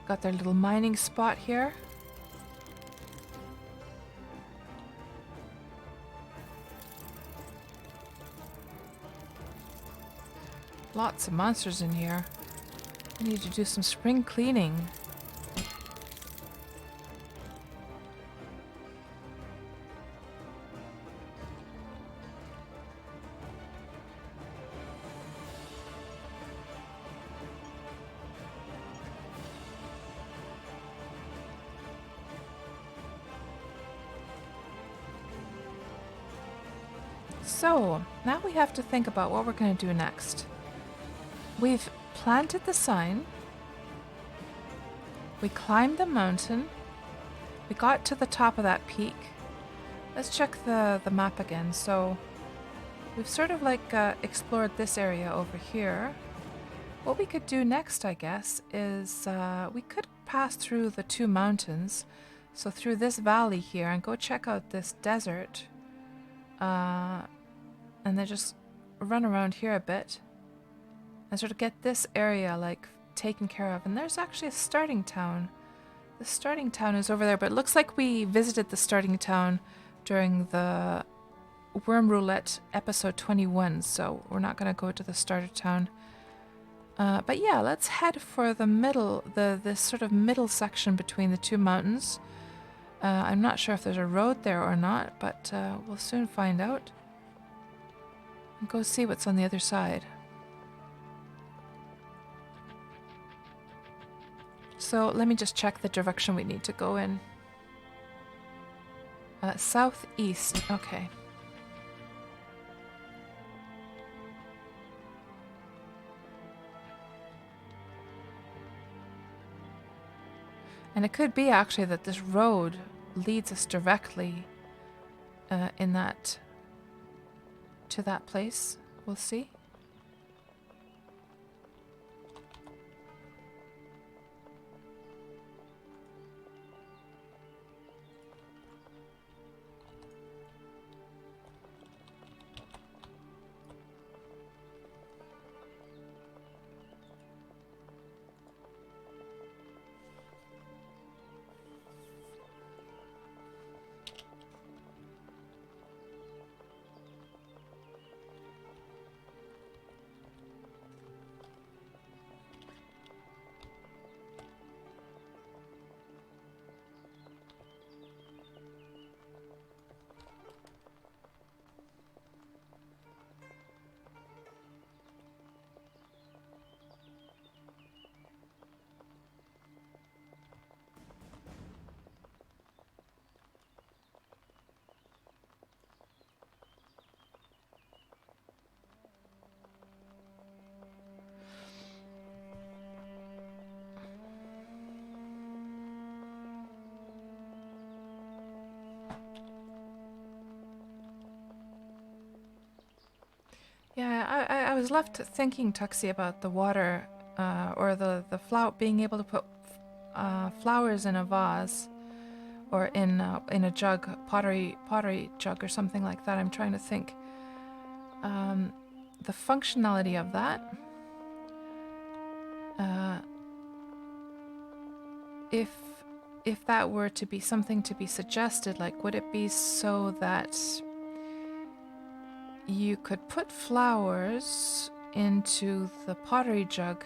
Got their little mining spot here. Lots of monsters in here. I need to do some spring cleaning. So, now we have to think about what we're going to do next. We've planted the sign. We climbed the mountain. We got to the top of that peak. Let's check the map again. So, we've sort of explored this area over here. What we could do next, I guess, is we could pass through the two mountains. So through this valley here and go check out this desert. And then just run around here a bit and sort of get this area taken care of. And there's actually a starting town. The starting town is over there, but it looks like we visited the starting town during the Wurm Roulette episode 21, so we're not going to go to the starter town. But yeah, let's head for the middle, this sort of middle section between the two mountains. I'm not sure if there's a road there or not, but we'll soon find out. And go see what's on the other side. So let me just check the direction we need to go in. Southeast, okay. And it could be actually that this road leads us directly to that place. We'll see. Yeah, I was left thinking, Tuxie, about the water, or the flower, being able to put flowers in a vase, or in a jug, pottery jug or something like that. I'm trying to think. The functionality of that. If if that were to be something to be suggested, like would it be so that you could put flowers into the pottery jug,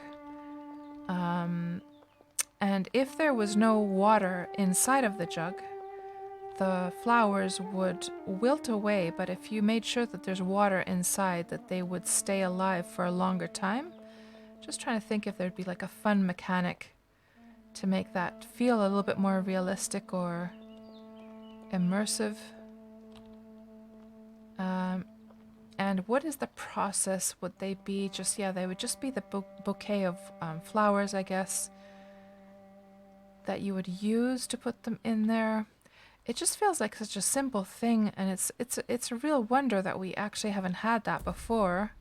and if there was no water inside of the jug, the flowers would wilt away, but if you made sure that there's water inside, that they would stay alive for a longer time. Just trying to think if there'd be like a fun mechanic to make that feel a little bit more realistic or immersive. And what is the process? Would they be just, yeah, they would just be the bouquet of flowers, I guess, that you would use to put them in there. It just feels like such a simple thing, and it's a real wonder that we actually haven't had that before.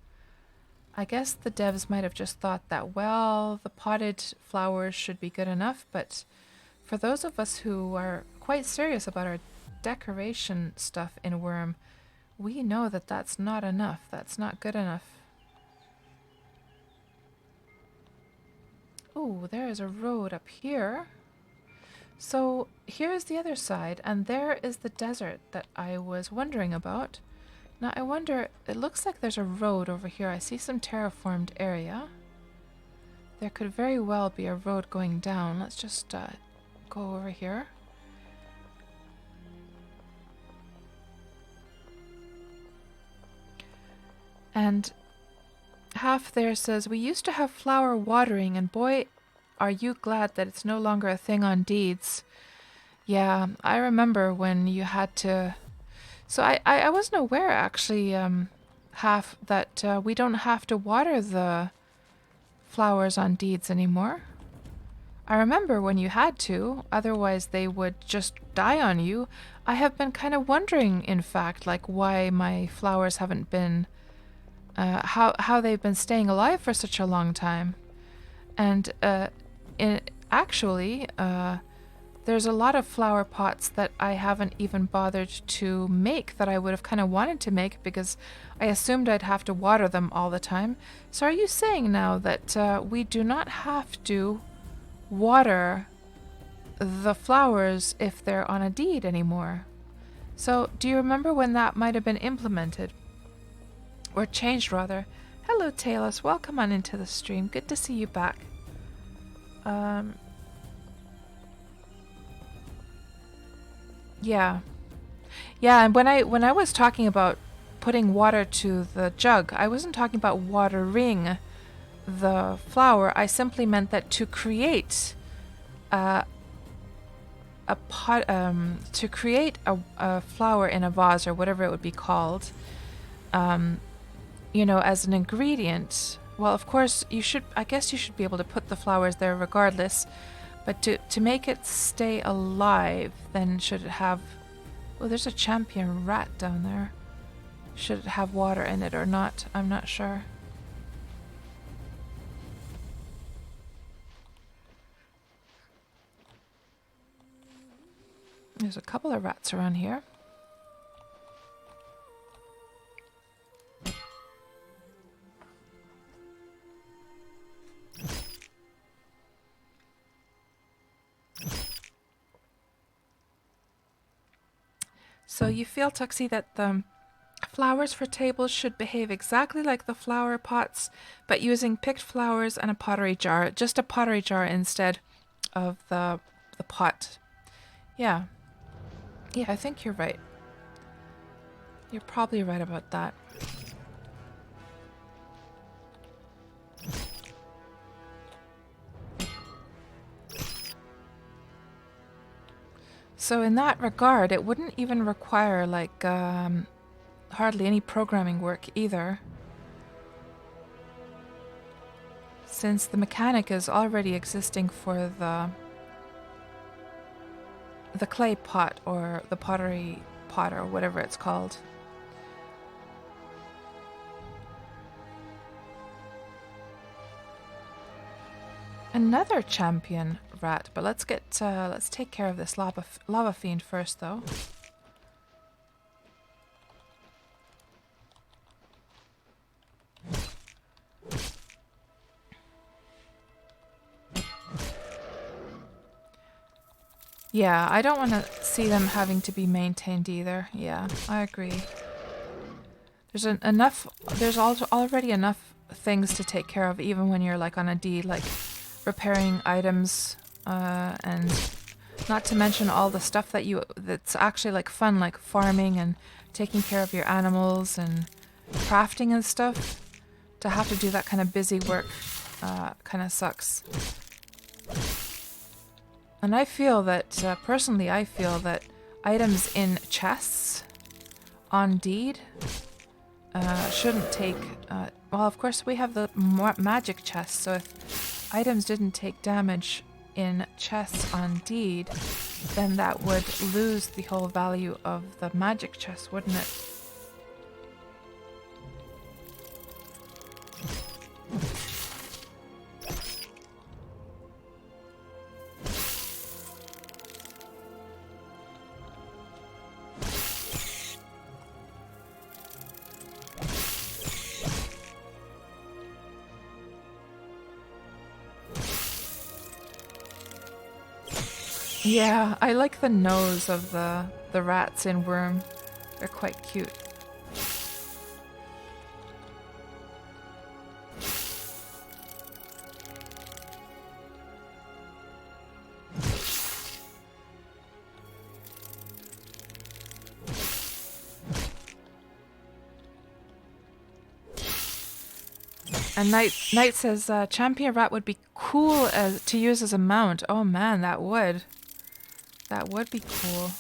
I guess the devs might have just thought that, well, the potted flowers should be good enough, but for those of us who are quite serious about our decoration stuff in Wurm, we know that that's not enough. That's not good enough. Oh, there is a road up here. So here's the other side, and there is the desert that I was wondering about. Now I wonder, it looks like there's a road over here. I see some terraformed area. There could very well be a road going down. Let's just go over here. And half there says, we used to have flower watering, and boy, are you glad that it's no longer a thing on deeds. Yeah, I remember when you had to... So I wasn't aware, actually, half that we don't have to water the flowers on deeds anymore. I remember when you had to, otherwise they would just die on you. I have been kind of wondering, in fact, like why my flowers haven't been... how they've been staying alive for such a long time. And actually, there's a lot of flower pots that I haven't even bothered to make that I would have kind of wanted to make because I assumed I'd have to water them all the time. So are you saying now that we do not have to water the flowers if they're on a deed anymore? So do you remember when that might have been implemented? Or changed, rather. Hello, Talos. Welcome on into the stream. Good to see you back. Yeah. Yeah, and when I was talking about putting water to the jug, I wasn't talking about watering the flower. I simply meant that to create a pot, to create a flower in a vase or whatever it would be called, you know, as an ingredient. Well, of course, I guess you should be able to put the flowers there regardless, but to make it stay alive, then should it have... Oh, there's a champion rat down there. Should it have water in it or not? I'm not sure. There's a couple of rats around here. So you feel, Tuxie, that the flowers for tables should behave exactly like the flower pots, but using picked flowers and a pottery jar. Just a pottery jar instead of the pot. Yeah. Yeah, I think you're right. You're probably right about that. So in that regard, it wouldn't even require, like, hardly any programming work either. Since the mechanic is already existing for the clay pot or the pottery pot or whatever it's called. Another champion rat, but let's take care of this lava fiend first, though. Yeah, I don't want to see them having to be maintained either. Yeah, I agree. There's also already enough things to take care of, even when you're like on a D, like repairing items, and not to mention all the stuff that's actually like fun, like farming and taking care of your animals and crafting and stuff. To have to do that kind of busy work, kind of sucks. And I feel that, personally, I feel that items in chests on Deed shouldn't take... well, of course, we have the magic chest, so if items didn't take damage in chests on Deed, then that would lose the whole value of the magic chest, wouldn't it? Yeah, I like the nose of the rats in Wurm. They're quite cute. And Knight says champion rat would be cool to use as a mount. Oh man, that would. That would be cool.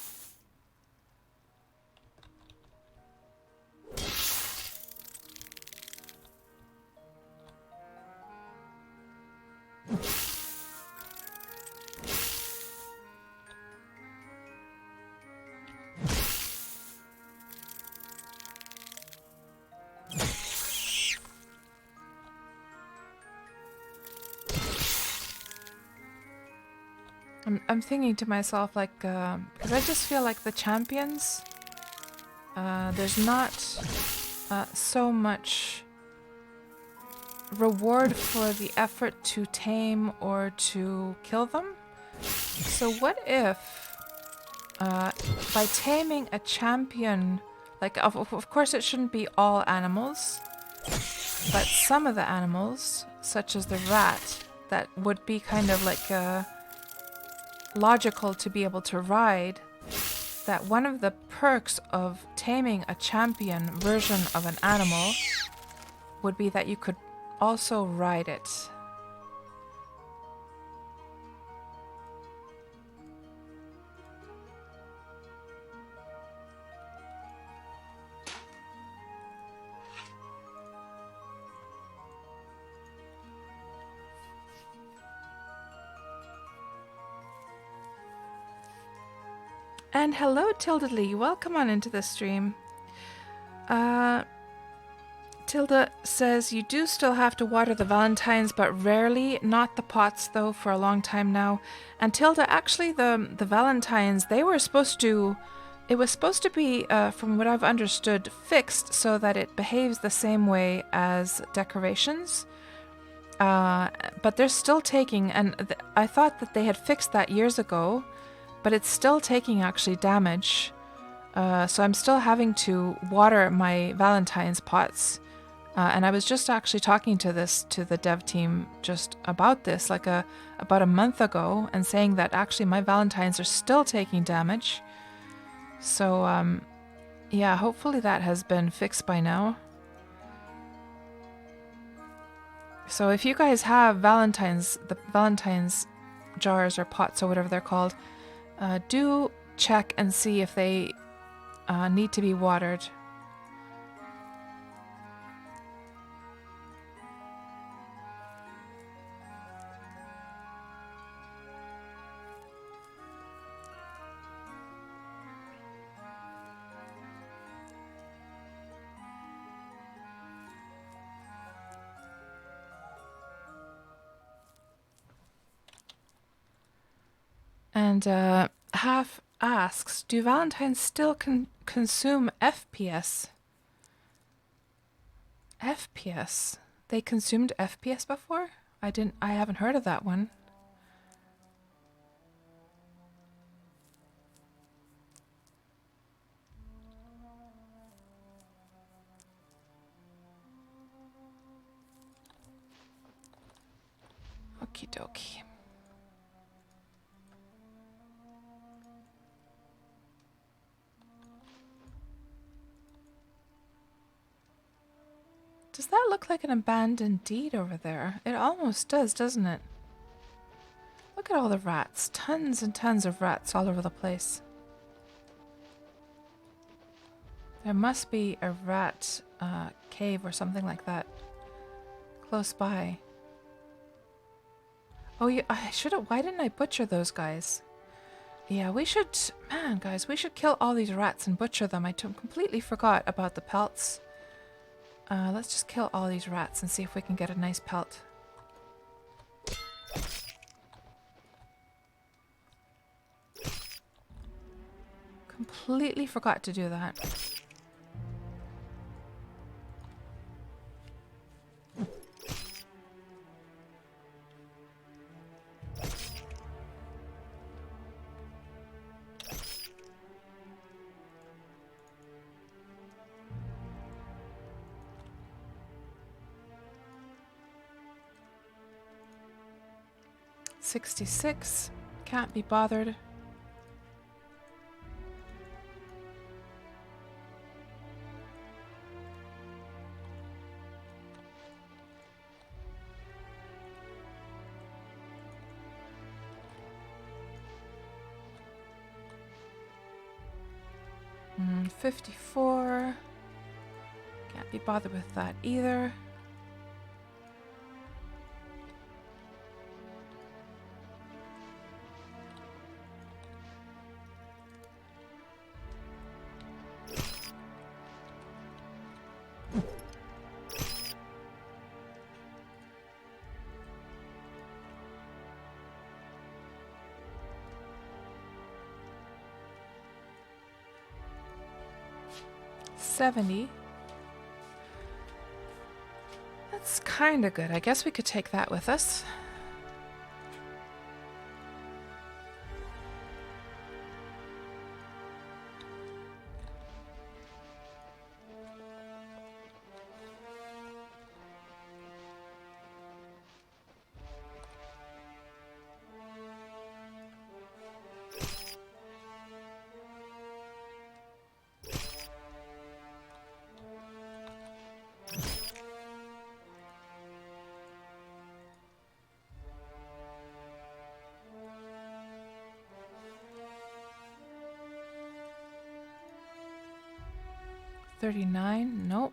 I'm thinking to myself, like, because I just feel like the champions, there's not so much reward for the effort to tame or to kill them. So what if, by taming a champion, like, of course it shouldn't be all animals, but some of the animals, such as the rat, that would be kind of like logical to be able to ride, that one of the perks of taming a champion version of an animal would be that you could also ride it. And hello, Tilda Lee. Welcome on into the stream. Tilda says you do still have to water the valentines, but rarely. Not the pots, though, for a long time now. And Tilda, actually, the valentines, they were supposed to... It was supposed to be, from what I've understood, fixed so that it behaves the same way as decorations. But they're still taking... And I thought that they had fixed that years ago. But it's still taking actually damage. So I'm still having to water my Valentine's pots. And I was just actually talking to the dev team just about this, like about a month ago, and saying that actually my Valentines are still taking damage. So yeah, hopefully that has been fixed by now. So if you guys have the Valentine's jars or pots or whatever they're called, do check and see if they need to be watered. And Half asks, do Valentines still consume FPS? FPS? They consumed FPS before? I haven't heard of that one. Okie dokie. Does that look like an abandoned deed over there? It almost does, doesn't it? Look at all the rats. Tons and tons of rats all over the place. There must be a rat cave or something like that close by. Oh, yeah, I should have. Why didn't I butcher those guys? Yeah, we should. Man, guys, we should kill all these rats and butcher them. I completely forgot about the pelts. Let's just kill all these rats and see if we can get a nice pelt. Completely forgot to do that. $66. Can't be bothered. $54. Can't be bothered with that either. $70. That's kind of good. I guess we could take that with us. $39. Nope.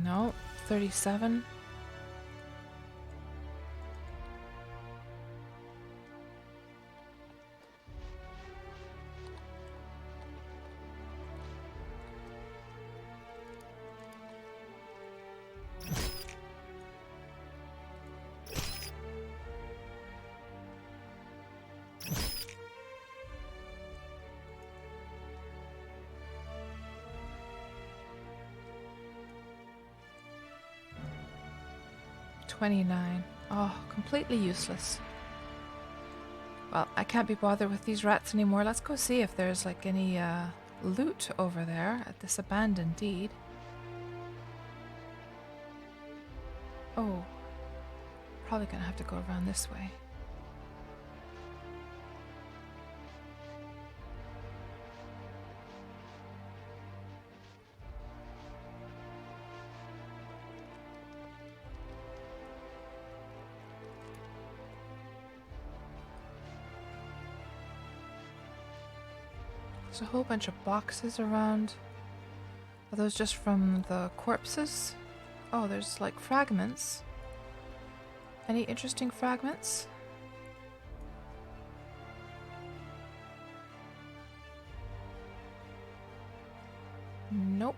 No. 37. $29. Oh, completely useless. Well, I can't be bothered with these rats anymore. Let's go see if there's like any loot over there at this abandoned deed. Oh, probably gonna have to go around this way. There's a whole bunch of boxes around. Are those just from the corpses? Oh, there's like fragments. Any interesting fragments? Nope.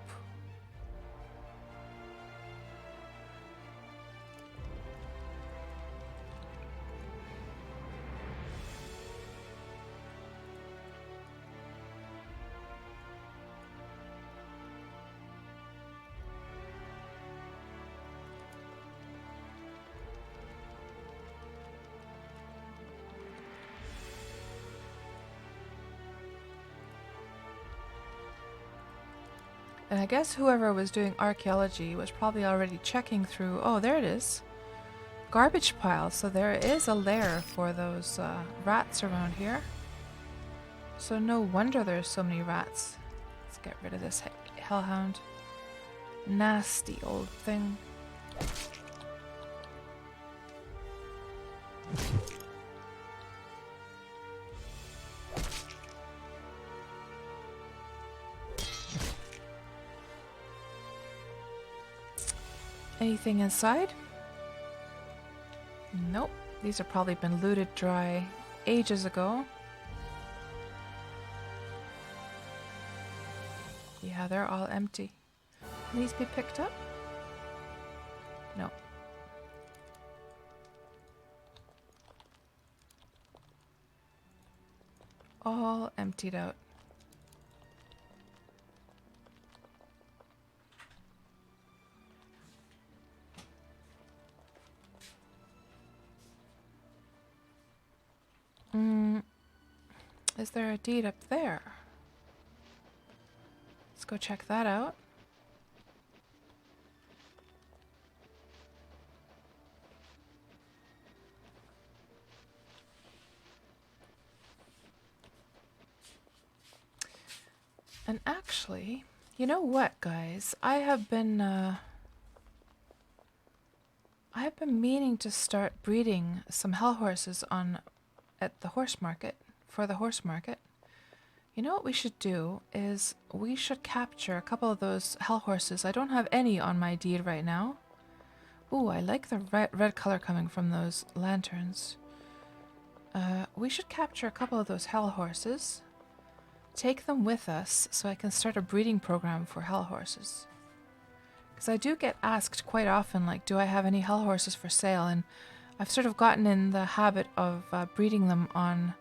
And I guess whoever was doing archaeology was probably already checking through. Oh, there it is. Garbage pile. So there is a lair for those rats around here. So no wonder there's so many rats. Let's get rid of this hellhound. Nasty old thing. Anything inside? Nope. These have probably been looted dry ages ago. Yeah, they're all empty. Can these be picked up? No. All emptied out. Is there a deed up there? Let's go check that out. And actually, you know what, guys? I have been meaning to start breeding some hell horses at the horse market, for the horse market. You know what we should do is we should capture a couple of those hell horses. I don't have any on my deed right now. Ooh, I like the red color coming from those lanterns. We should capture a couple of those hell horses. Take them with us so I can start a breeding program for hell horses. Because I do get asked quite often, like, do I have any hell horses for sale? And I've sort of gotten in the habit of breeding them on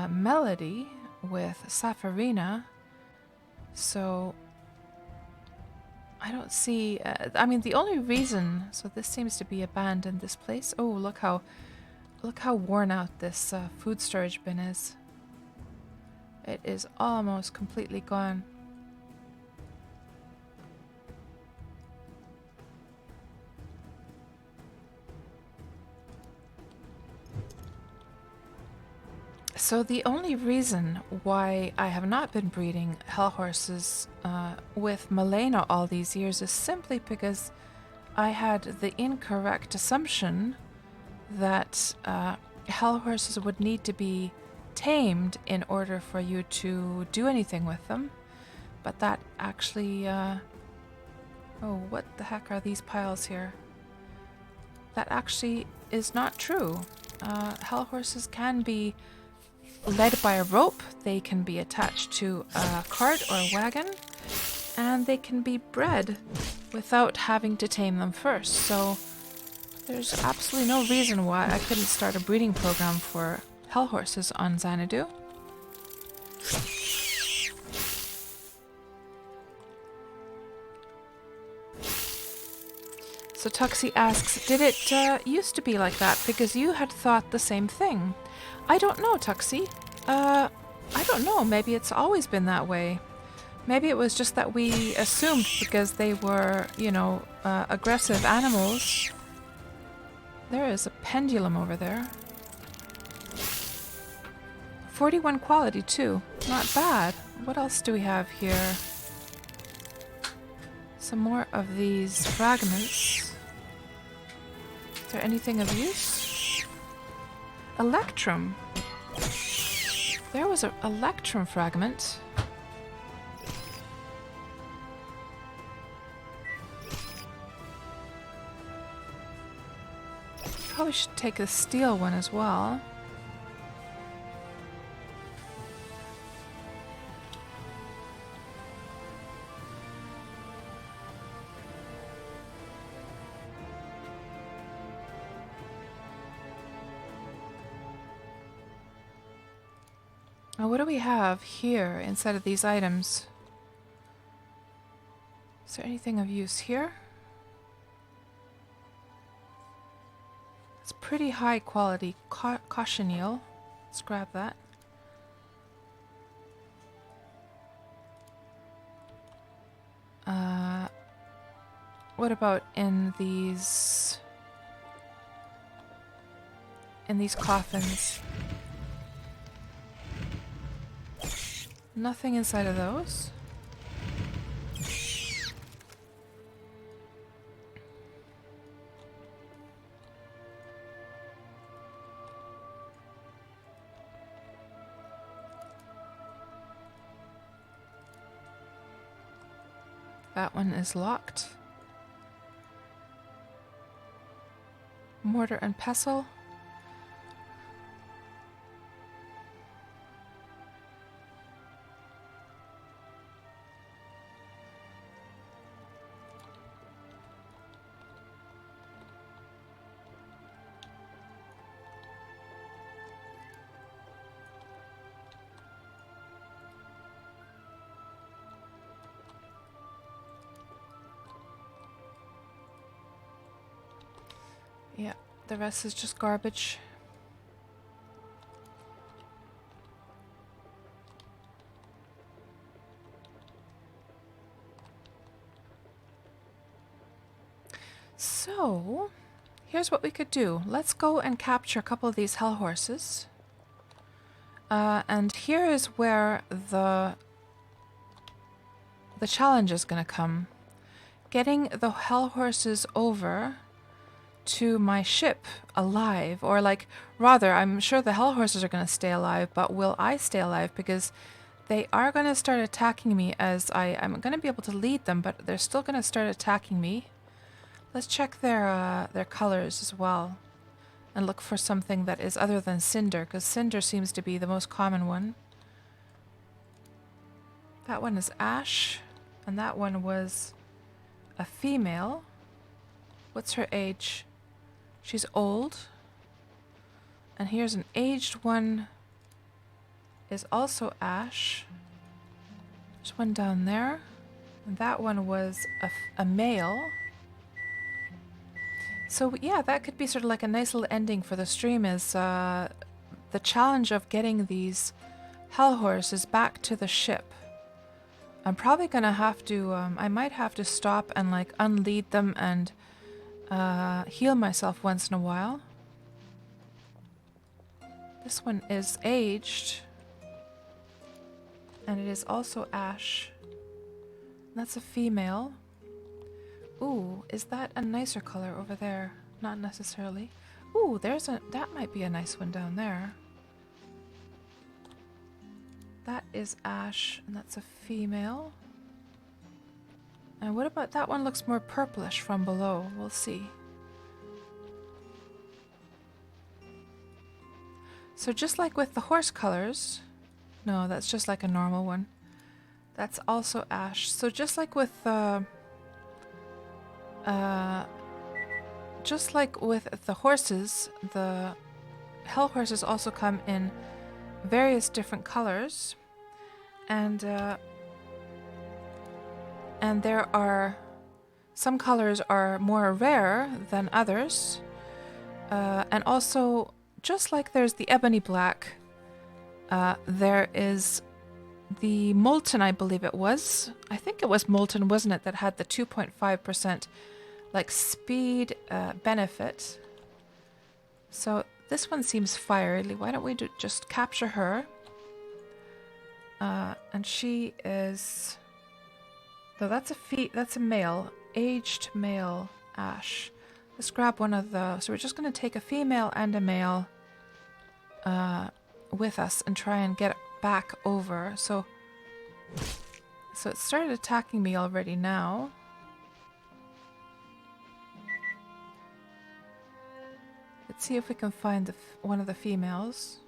Melody with Safarina. So I don't see... I mean, the only reason... So this seems to be abandoned, this place. Oh, look how worn out this food storage bin is. It is almost completely gone. So the only reason why I have not been breeding hell horses with Milena all these years is simply because I had the incorrect assumption that hell horses would need to be tamed in order for you to do anything with them. But that actually... oh, what the heck are these piles here? That actually is not true. Hell horses can be led by a rope, they can be attached to a cart or a wagon, and they can be bred without having to tame them first. So there's absolutely no reason why I couldn't start a breeding program for hell horses on Xanadu. So Tuxie asks, did it used to be like that? Because you had thought the same thing. I don't know, Tuxie. I don't know. Maybe it's always been that way. Maybe it was just that we assumed because they were, you know, aggressive animals. There is a pendulum over there. 41 quality too. Not bad. What else do we have here? Some more of these fragments. Is there anything of use? Electrum. There was an electrum fragment. Probably should take a steel one as well. Now, what do we have here inside of these items? Is there anything of use here? It's pretty high quality cochineal. Let's grab that. What about in these coffins? Nothing inside of those. That one is locked. Mortar and pestle. Yeah, the rest is just garbage. So, here's what we could do. Let's go and capture a couple of these hell horses. And here is where the challenge is going to come. Getting the hell horses over to my ship alive, or like, rather, I'm sure the hell horses are going to stay alive, but will I stay alive? Because they are going to start attacking me as I'm going to be able to lead them, but they're still going to start attacking me. Let's check their colors as well and look for something that is other than cinder, because cinder seems to be the most common one. That one is ash, and that one was a female. What's her age? She's old. And here's an aged one. Is also ash. There's one down there. And that one was a male. So yeah, that could be sort of like a nice little ending for the stream, is the challenge of getting these hell horses back to the ship. I'm probably gonna have to, I might have to stop and like unlead them and heal myself once in a while. This one is aged. And it is also ash. That's a female. Ooh, is that a nicer color over there? Not necessarily. Ooh, that might be a nice one down there. That is ash, and that's a female. And what about that one? Looks more purplish from below. We'll see. So just like with the horse colors, no, that's just like a normal one. That's also ash. So just like with the horses, the hell horses also come in various different colors, and there are some colors are more rare than others, and also just like there's the ebony black, there is the molten, I believe it was. I think it was molten, wasn't it, that had the 2.5% like speed benefit. So this one seems fiery. Why don't we just capture her? And she is... No, that's a male. Aged male ash. Let's grab one of the... So we're just going to take a female and a male with us and try and get back over. So it started attacking me already now. Let's see if we can find one of the females.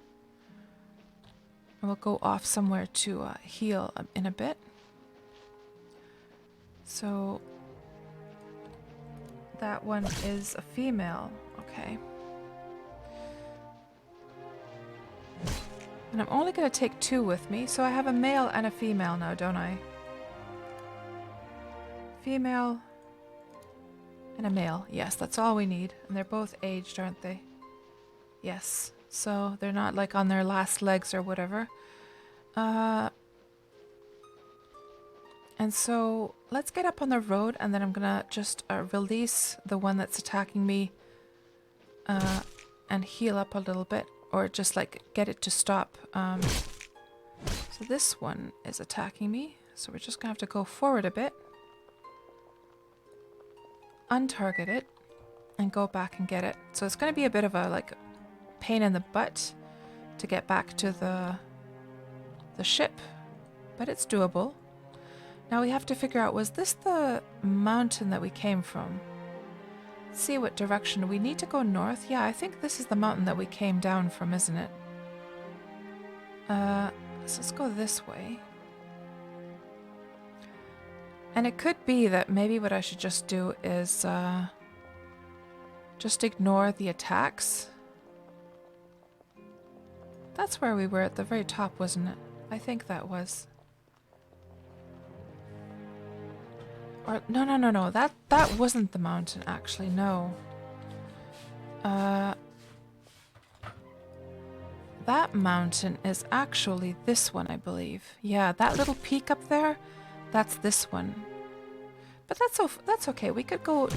And we'll go off somewhere to heal in a bit. So that one is a female. Okay. And I'm only going to take 2 with me, so I have a male and a female now, don't I? Female and a male. Yes, that's all we need. And they're both aged, aren't they? Yes. So they're not like on their last legs or whatever. And so let's get up on the road, and then I'm gonna just release the one that's attacking me and heal up a little bit, or just like get it to stop. So this one is attacking me, so we're just gonna have to go forward a bit, untarget it, and go back and get it. So it's gonna be a bit of a like pain in the butt to get back to the ship, but it's doable. Now we have to figure out, was this the mountain that we came from? Let's see what direction. We need to go north. Yeah, I think this is the mountain that we came down from, isn't it? So let's go this way. And it could be that maybe what I should just do is just ignore the attacks. That's where we were at the very top, wasn't it? I think that was. Or no. That wasn't the mountain, actually. No. That mountain is actually this one, I believe. Yeah, that little peak up there, that's this one. But that's okay. We could go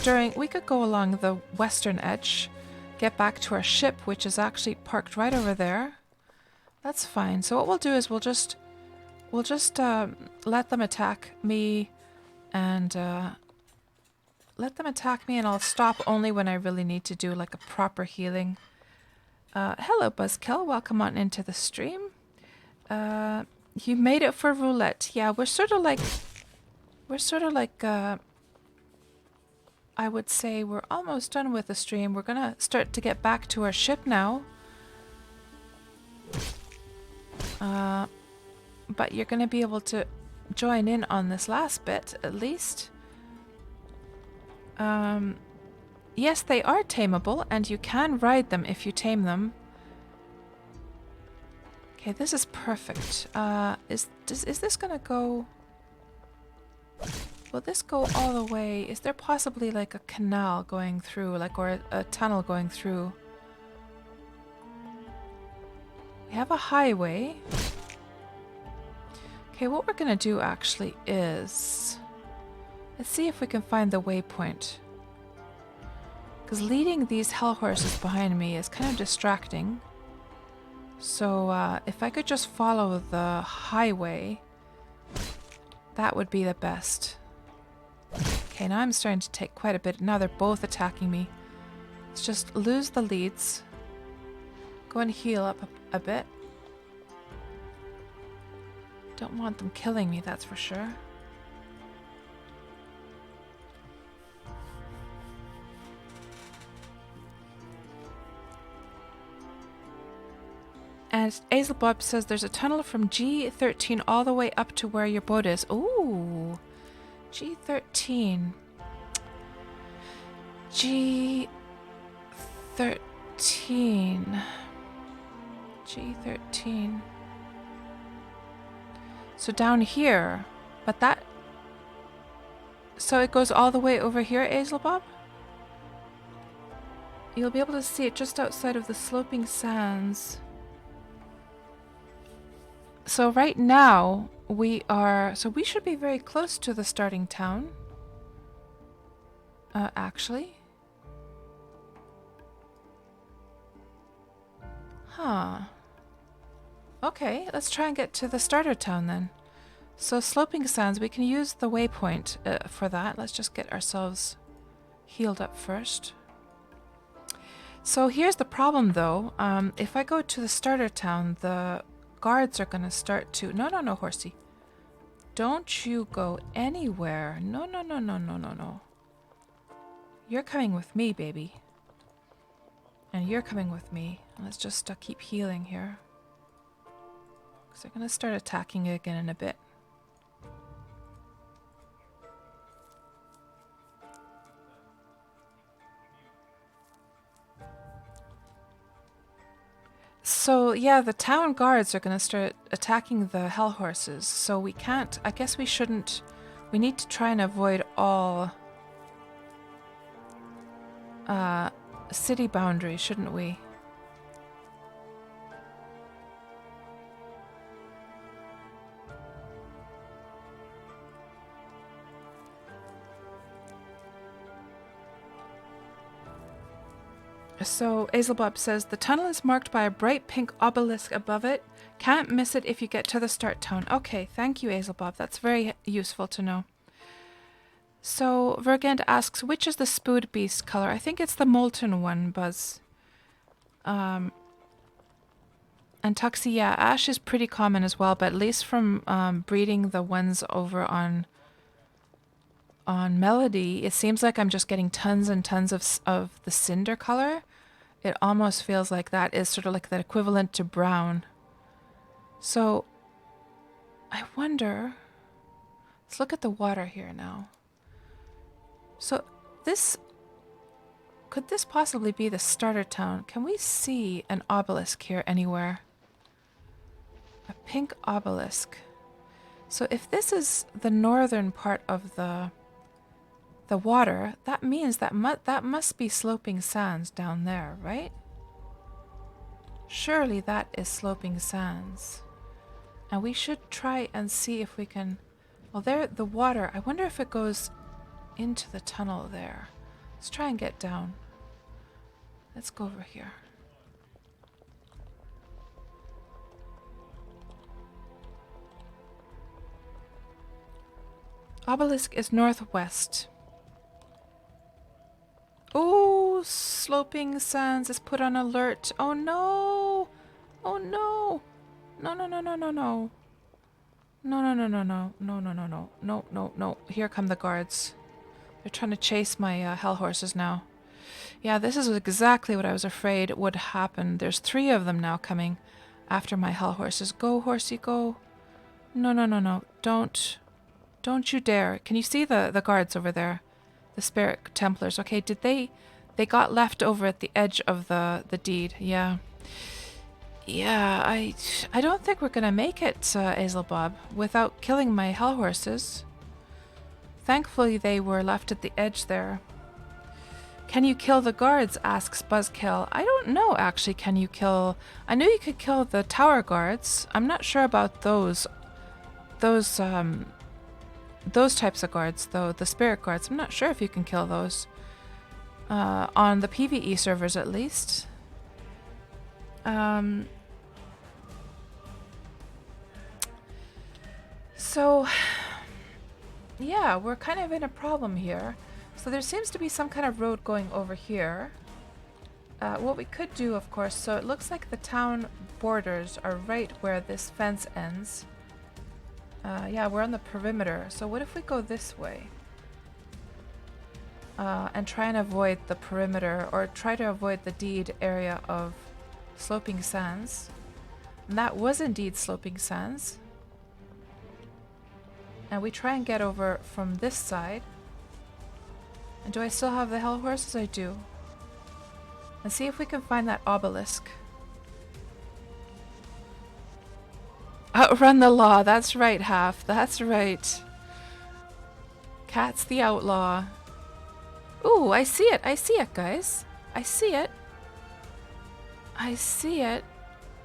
along the western edge, get back to our ship, which is actually parked right over there. That's fine. So what we'll do is we'll just let them attack me. And let them attack me, and I'll stop only when I really need to do like a proper healing. Hello, Buzzkill. Welcome on into the stream. You made it for roulette. Yeah, we're sort of like, I would say we're almost done with the stream. We're gonna start to get back to our ship now. But you're gonna be able to join in on this last bit, at least. Yes, they are tameable, and you can ride them if you tame them. Okay, this is perfect. Is this gonna go... Will this go all the way? Is there possibly like a canal going through, like, or a tunnel going through? We have a highway. Okay, what we're gonna do actually is... Let's see if we can find the waypoint. Because leading these hell horses behind me is kind of distracting. So if I could just follow the highway, that would be the best. Okay, now I'm starting to take quite a bit. Now they're both attacking me. Let's just lose the leads. Go and heal up a bit. Don't want them killing me, that's for sure. And Azelbob says there's a tunnel from G13 all the way up to where your boat is. Ooh, G13. G13. G13. So down here, but that... So it goes all the way over here, Azelbob? You'll be able to see it just outside of the sloping sands. So right now, we are... So we should be very close to the starting town. Actually. Huh. Okay, let's try and get to the starter town then. So sloping sands, we can use the waypoint for that. Let's just get ourselves healed up first. So here's the problem though. If I go to the starter town, the guards are going to start to... No, horsey. Don't you go anywhere. No. You're coming with me, baby. And you're coming with me. Let's just keep healing here. Because they're going to start attacking you again in a bit. So yeah, the town guards are going to start attacking the hell horses. So we can't... I guess we shouldn't... We need to try and avoid all... city boundaries, shouldn't we? So Azelbob says, the tunnel is marked by a bright pink obelisk above it. Can't miss it if you get to the start town. Okay, thank you, Azelbob. That's very useful to know. So Vergand asks, which is the Spood Beast color? I think it's the molten one, Buzz. And Tuxie, yeah, ash is pretty common as well, but at least from breeding the ones over on Melody, it seems like I'm just getting tons and tons of the cinder color. It almost feels like that is sort of like that equivalent to brown. So I wonder, let's look at the water here now. So could this possibly be the starter town? Can we see an obelisk here anywhere? A pink obelisk. So if this is the northern part of the water, that means that must be sloping sands down there, right? Surely that is sloping sands. And we should try and see if we can... Well, there, the water, I wonder if it goes into the tunnel there. Let's try and get down. Let's go over here. Obelisk is northwest. Oh, sloping sands is put on alert. Oh no! Oh no! No, no, no, no, no, no. No, no, no, no, no. No, no, no, no. No, no, no. Here come the guards. They're trying to chase my hell horses now. Yeah, this is exactly what I was afraid would happen. There's 3 of them now coming after my hell horses. Go, horsey, go. No, no, no, no. Don't you dare. Can you see the guards over there? The Spirit Templars. Okay, did they got left over at the edge of the deed. Yeah. Yeah, I don't think we're gonna make it, Azelbob, without killing my hell horses. Thankfully, they were left at the edge there. Can you kill the guards? Asks Buzzkill. I don't know, actually. Can you kill... I knew you could kill the tower guards. I'm not sure about those types of guards, though. The spirit guards. I'm not sure if you can kill those. On the PvE servers, at least. So, yeah, we're kind of in a problem here. So there seems to be some kind of road going over here. What we could do, of course, so it looks like the town borders are right where this fence ends. Yeah, we're on the perimeter. So what if we go this way? And try and avoid the perimeter, or try to avoid the deed area of sloping sands. And that was indeed sloping sands. And we try and get over from this side. And do I still have the hell horses? I do. And see if we can find that obelisk. Outrun the law. That's right, Half. That's right. Cat's the outlaw. Ooh, I see it. I see it, guys. I see it. I see it.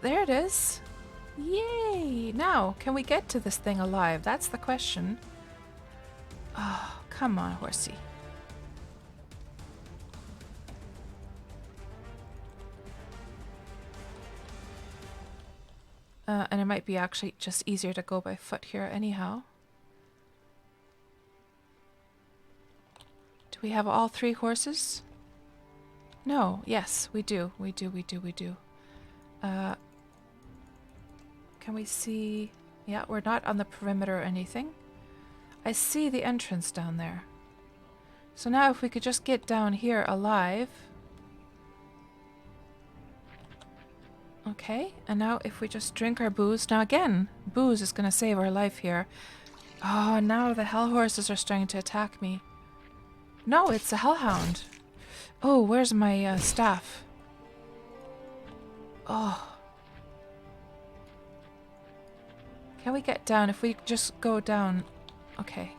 There it is. Yay! Now, can we get to this thing alive? That's the question. Oh, come on, horsey. And it might be actually just easier to go by foot here anyhow. Do we have all 3 horses? No. Yes, we do. We do. Can we see... Yeah, we're not on the perimeter or anything. I see the entrance down there. So now if we could just get down here alive... Okay, and now if we just drink our booze... Now again, booze is going to save our life here. Oh, now the hell horses are starting to attack me. No, it's a hellhound. Oh, where's my staff? Oh. Can we get down? If we just go down... Okay.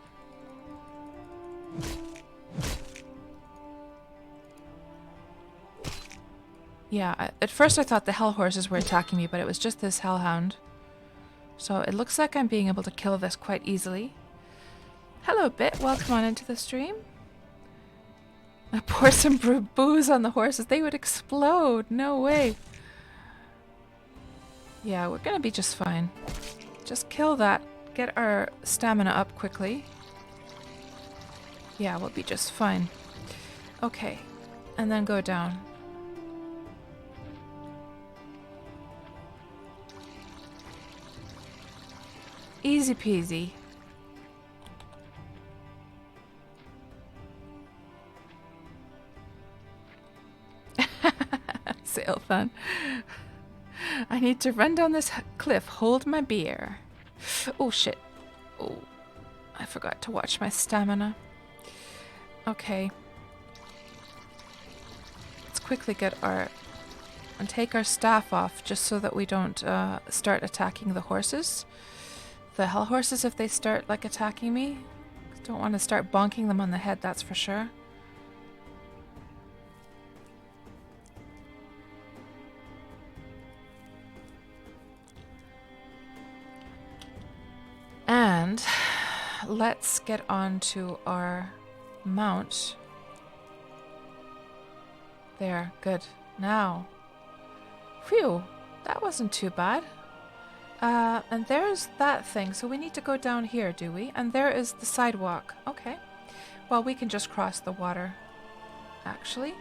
Yeah, at first I thought the hell horses were attacking me, but it was just this hellhound. So it looks like I'm being able to kill this quite easily. Hello, Bit. Welcome on into the stream. I pour some booze on the horses. They would explode. No way. Yeah, we're gonna be just fine. Just kill that. Get our stamina up quickly. Yeah, we'll be just fine. Okay. And then go down. Easy peasy. Sail fun. I need to run down this cliff. Hold my beer. Oh, shit. Oh, I forgot to watch my stamina. Okay. Let's quickly get our... and take our staff off just so that we don't start attacking the horses. The hell horses, if they start, like, attacking me. Don't want to start bonking them on the head, that's for sure. And let's get on to our mount. There, good. Now. Phew, that wasn't too bad. And there's that thing, so we need to go down here, do we? And there is the sidewalk. Okay. Well, we can just cross the water, actually.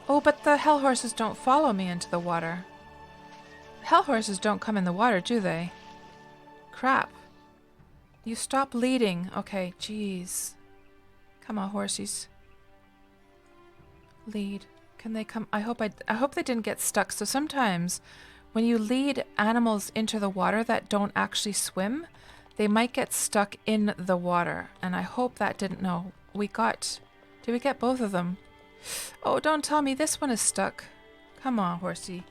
Oh, but the hell horses don't follow me into the water. Hell horses don't come in the water, do they? Crap. You stop leading. Okay, jeez. Come on, horsies. Lead. Can they come? I hope they didn't get stuck. So sometimes when you lead animals into the water that don't actually swim, they might get stuck in the water. And I hope that didn't. No, did we get both of them? Oh, don't tell me this one is stuck. Come on, horsey.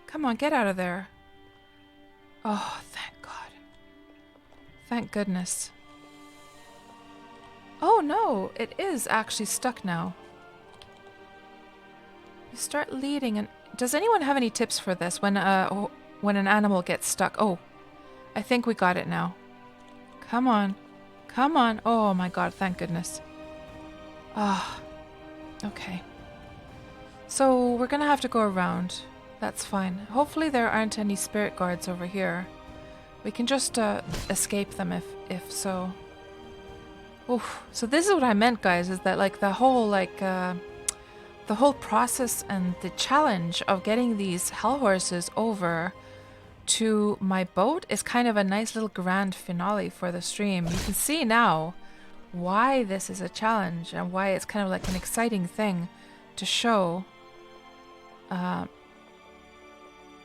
Come on, get out of there. Oh, thank God. Thank goodness. Oh no, it is actually stuck now. You start leading, and does anyone have any tips for this when an animal gets stuck? Oh, I think we got it now. Come on. Come on. Oh my God, thank goodness. Ah, okay. So we're gonna have to go around. That's fine. Hopefully there aren't any spirit guards over here. We can just escape them if so. Oof. So this is what I meant, guys, is that like the whole process and the challenge of getting these hell horses over to my boat is kind of a nice little grand finale for the stream. You can see now why this is a challenge and why it's kind of like an exciting thing to show.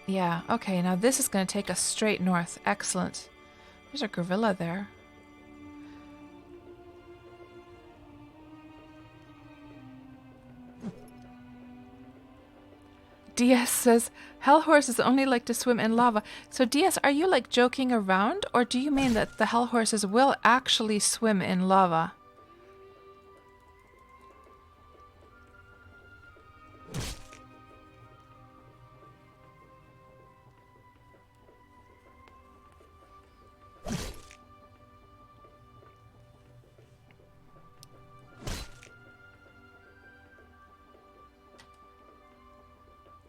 Yeah, okay, now this is going to take us straight north. Excellent. There's a gorilla there. DS says, hell horses only like to swim in lava. So DS, are you like joking around, or do you mean that the hell horses will actually swim in lava?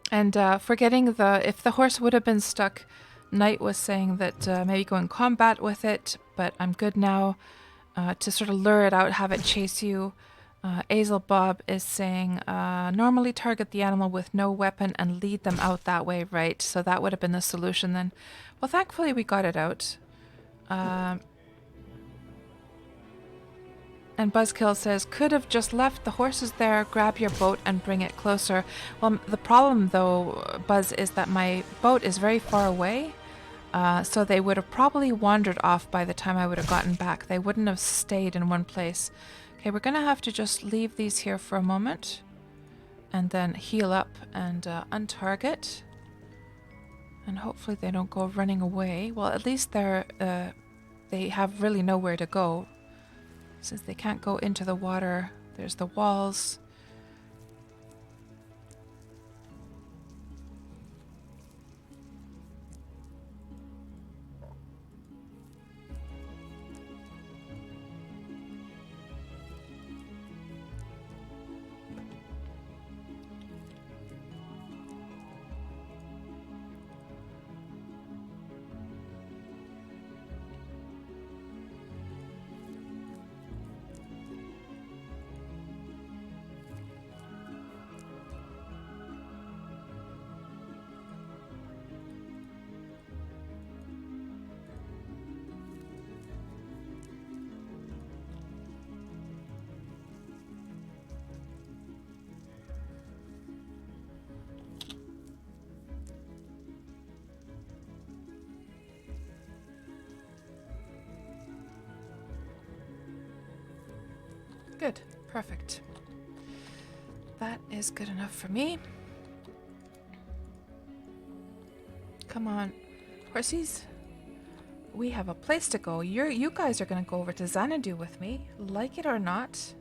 And forgetting if the horse would have been stuck, Knight was saying that maybe go in combat with it, but I'm good now to sort of lure it out, have it chase you. Azel Bob is saying normally target the animal with no weapon and lead them out that way, right? So that would have been the solution then. Well, thankfully we got it out. And Buzzkill says, could have just left the horses there, grab your boat and bring it closer. Well, the problem though, Buzz, is that my boat is very far away. So they would have probably wandered off by the time I would have gotten back. They wouldn't have stayed in one place. Okay, we're going to have to just leave these here for a moment. And then heal up and untarget. And hopefully they don't go running away. Well, at least they have really nowhere to go. Since they can't go into the water, there's the walls. Good. Perfect. That is good enough for me. Come on. Horsies. We have a place to go. You guys are going to go over to Xanadu with me. Like it or not.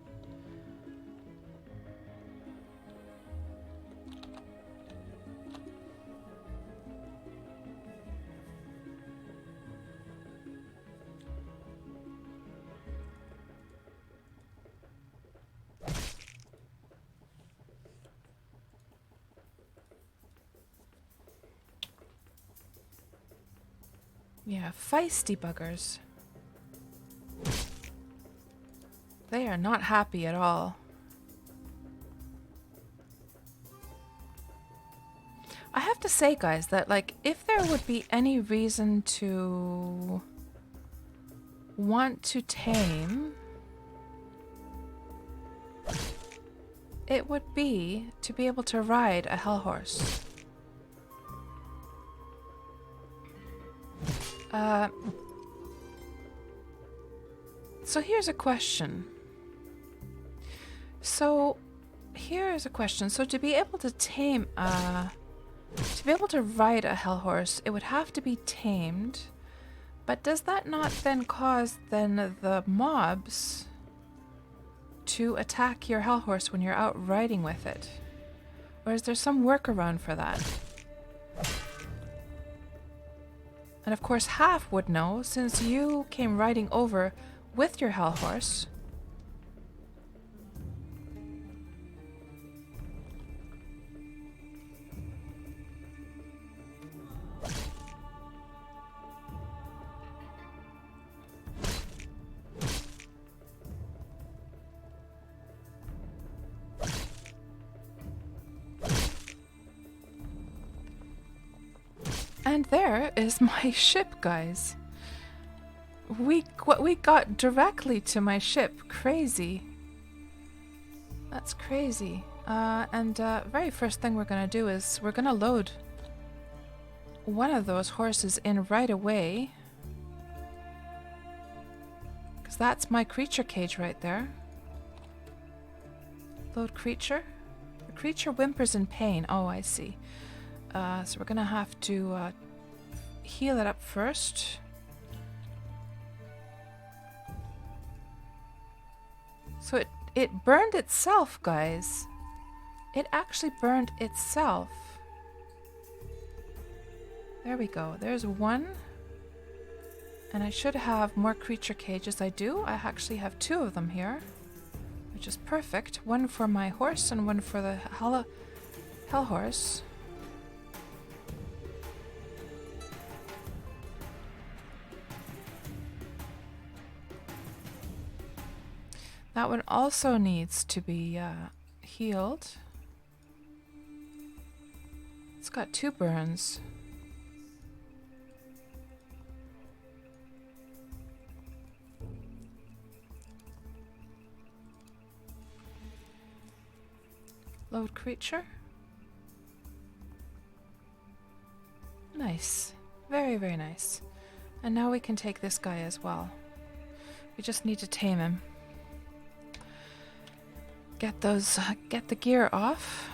Yeah, feisty buggers. They are not happy at all. I have to say, guys, that, like, if there would be any reason to want to tame, it would be to be able to ride a hell horse. So here's a question. So to be able to tame, to be able to ride a hell horse, it would have to be tamed. But does that not then cause the mobs to attack your hell horse when you're out riding with it? Or is there some workaround for that? And of course, Half would know, since you came riding over with your hell horse. And there is my ship, guys. We got directly to my ship. Crazy. That's crazy. Very first thing we're gonna do is we're gonna load one of those horses in right away. Because that's my creature cage right there. Load creature. The creature whimpers in pain. Oh, I see. So we're gonna have to heal it up first. So it burned itself, guys. It actually burned itself. There we go. There's one. And I should have more creature cages. I do. I actually have two of them here, which is perfect. One for my horse and one for the hell horse. That one also needs to be healed. It's got 2 burns. Load creature. Nice. Very, very nice. And now we can take this guy as well. We just need to tame him. Get the gear off.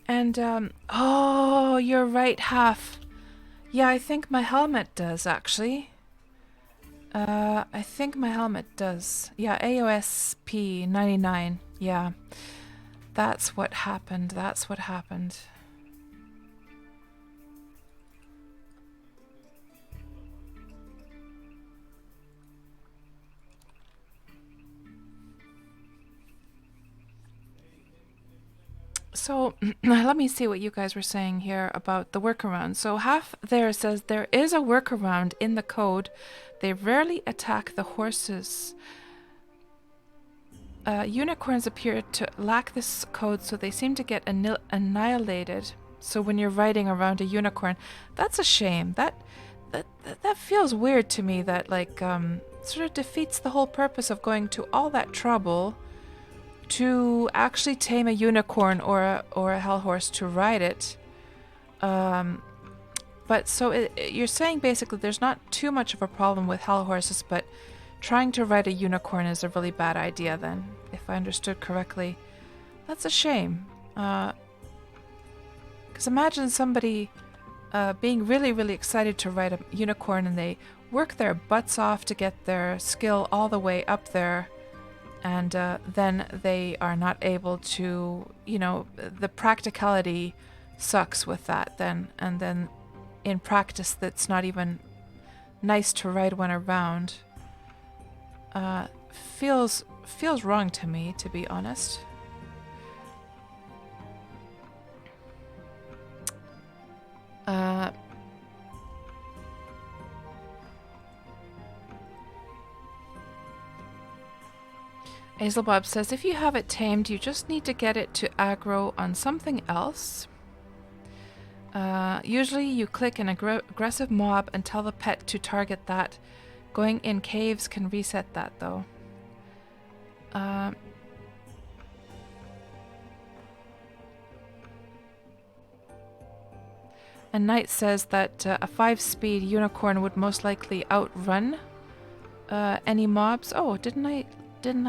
And, oh, you're right, Half. Yeah, I think my helmet does, actually. I think my helmet does. Yeah, AOSP 99. Yeah. That's what happened. That's what happened. So, let me see what you guys were saying here about the workaround. So, Half there says there is a workaround in the code. They rarely attack the horses. Unicorns appear to lack this code, so they seem to get annihilated. So when you're riding around a unicorn, that's a shame. That feels weird to me. That sort of defeats the whole purpose of going to all that trouble to actually tame a unicorn or a hell horse to ride it. But so you're saying basically there's not too much of a problem with hell horses, but trying to ride a unicorn is a really bad idea then, if I understood correctly. That's a shame. Because imagine somebody being really, really excited to ride a unicorn and they work their butts off to get their skill all the way up there, and then they are not able to, you know, the practicality sucks with that then, and then in practice that's not even nice to ride one around. Feels wrong to me, to be honest. Hazelbob says, if you have it tamed, you just need to get it to aggro on something else. Usually you click an aggressive mob and tell the pet to target that. Going in caves can reset that, though. And Knight says that a 5-speed unicorn would most likely outrun any mobs. Oh, didn't I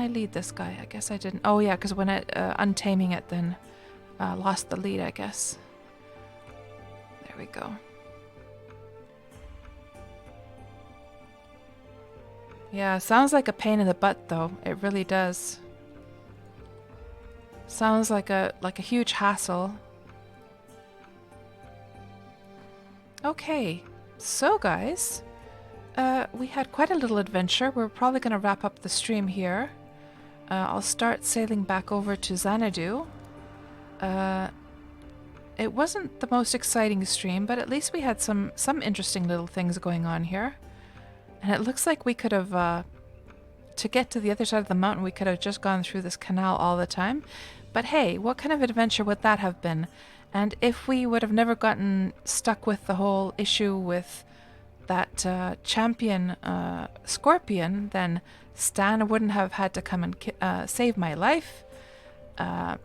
lead this guy? I guess I didn't. Oh yeah, because when it untaming it, then lost the lead, I guess. There we go. Yeah, sounds like a pain in the butt, though. It really does. Sounds like a huge hassle. Okay, so guys, we had quite a little adventure. We're probably going to wrap up the stream here. I'll start sailing back over to Xanadu. It wasn't the most exciting stream, but at least we had some interesting little things going on here. And it looks like we could have, to get to the other side of the mountain, we could have just gone through this canal all the time. But hey, what kind of adventure would that have been? And if we would have never gotten stuck with the whole issue with that champion scorpion, then Stan wouldn't have had to come and save my life. And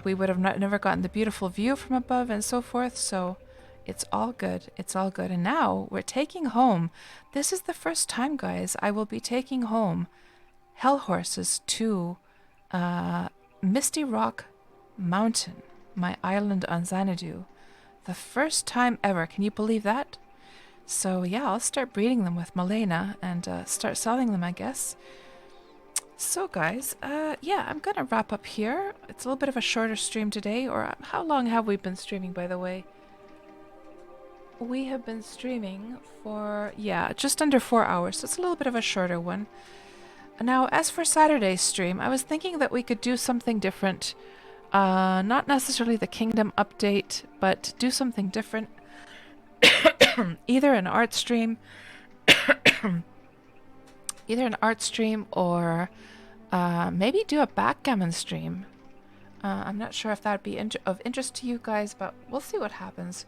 we would have never gotten the beautiful view from above and so forth. So it's all good. It's all good. And now we're taking home. This is the first time, guys, I will be taking home hell horses to Misty Rock Mountain, my island on Xanadu. The first time ever. Can you believe that? So yeah, I'll start breeding them with Malena and start selling them, I guess. So guys, yeah, I'm gonna wrap up here. It's a little bit of a shorter stream today, or how long have we been streaming, by the way? We have been streaming for, yeah, just under 4 hours, so it's a little bit of a shorter one. Now, as for Saturday's stream, I was thinking that we could do something different. Not necessarily the Kingdom update, but do something different. Either an art stream, or maybe do a backgammon stream. I'm not sure if that would be of interest to you guys, but we'll see what happens.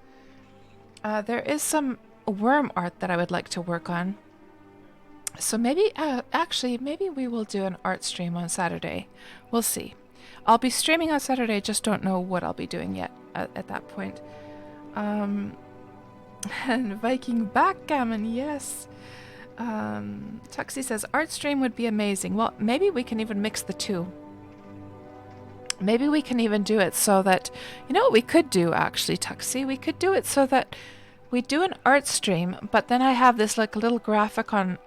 There is some worm art that I would like to work on. So maybe, actually, maybe we will do an art stream on Saturday. We'll see. I'll be streaming on Saturday, just don't know what I'll be doing yet at that point. And Viking backgammon, yes. Tuxie says, art stream would be amazing. Well, maybe we can even mix the two. Maybe we can even do it so that, you know what we could do actually, Tuxie? We could do it so that we do an art stream, but then I have this like a little graphic on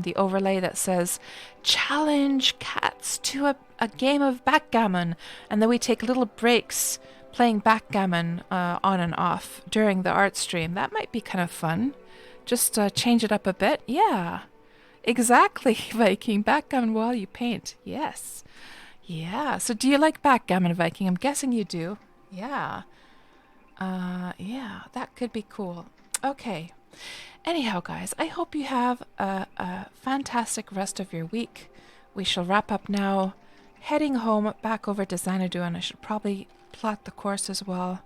the overlay that says, challenge cats to a game of backgammon. And then we take little breaks playing backgammon on and off during the art stream. That might be kind of fun. Just change it up a bit. Yeah, exactly, Viking. Backgammon while you paint. Yes. Yeah. So do you like backgammon, Viking? I'm guessing you do. Yeah. Yeah, that could be cool. Okay. Anyhow, guys, I hope you have a fantastic rest of your week. We shall wrap up now. Heading home back over to Xanadu, and I should probably plot the course as well,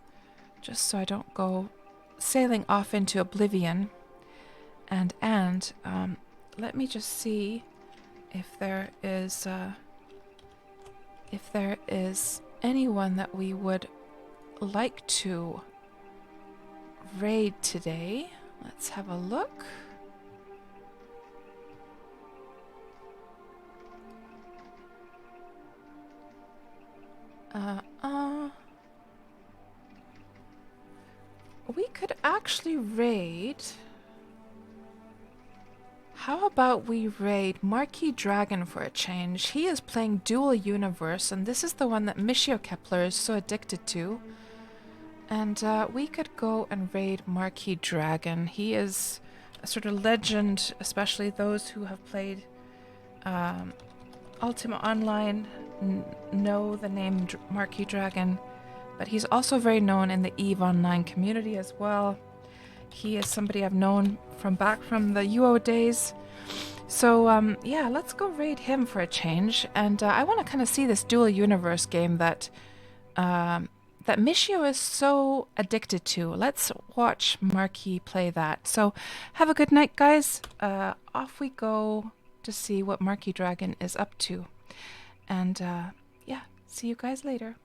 just so I don't go sailing off into oblivion. And let me just see if there is anyone that we would like to raid today. Let's have a look. We could actually raid. How about we raid Marquis Dragon for a change? He is playing Dual Universe, and this is the one that Michio Kepler is so addicted to. And we could go and raid Marquis Dragon. He is a sort of legend, especially those who have played Ultima Online know the name Marquis Dragon. But he's also very known in the EVE Online community as well. He is somebody I've known from back from the UO days. So, yeah, let's go raid him for a change. And I want to kind of see this dual universe game that that Michio is so addicted to. Let's watch Marquis play that. So, have a good night, guys. Off we go to see what Marquis Dragon is up to. And, yeah, see you guys later.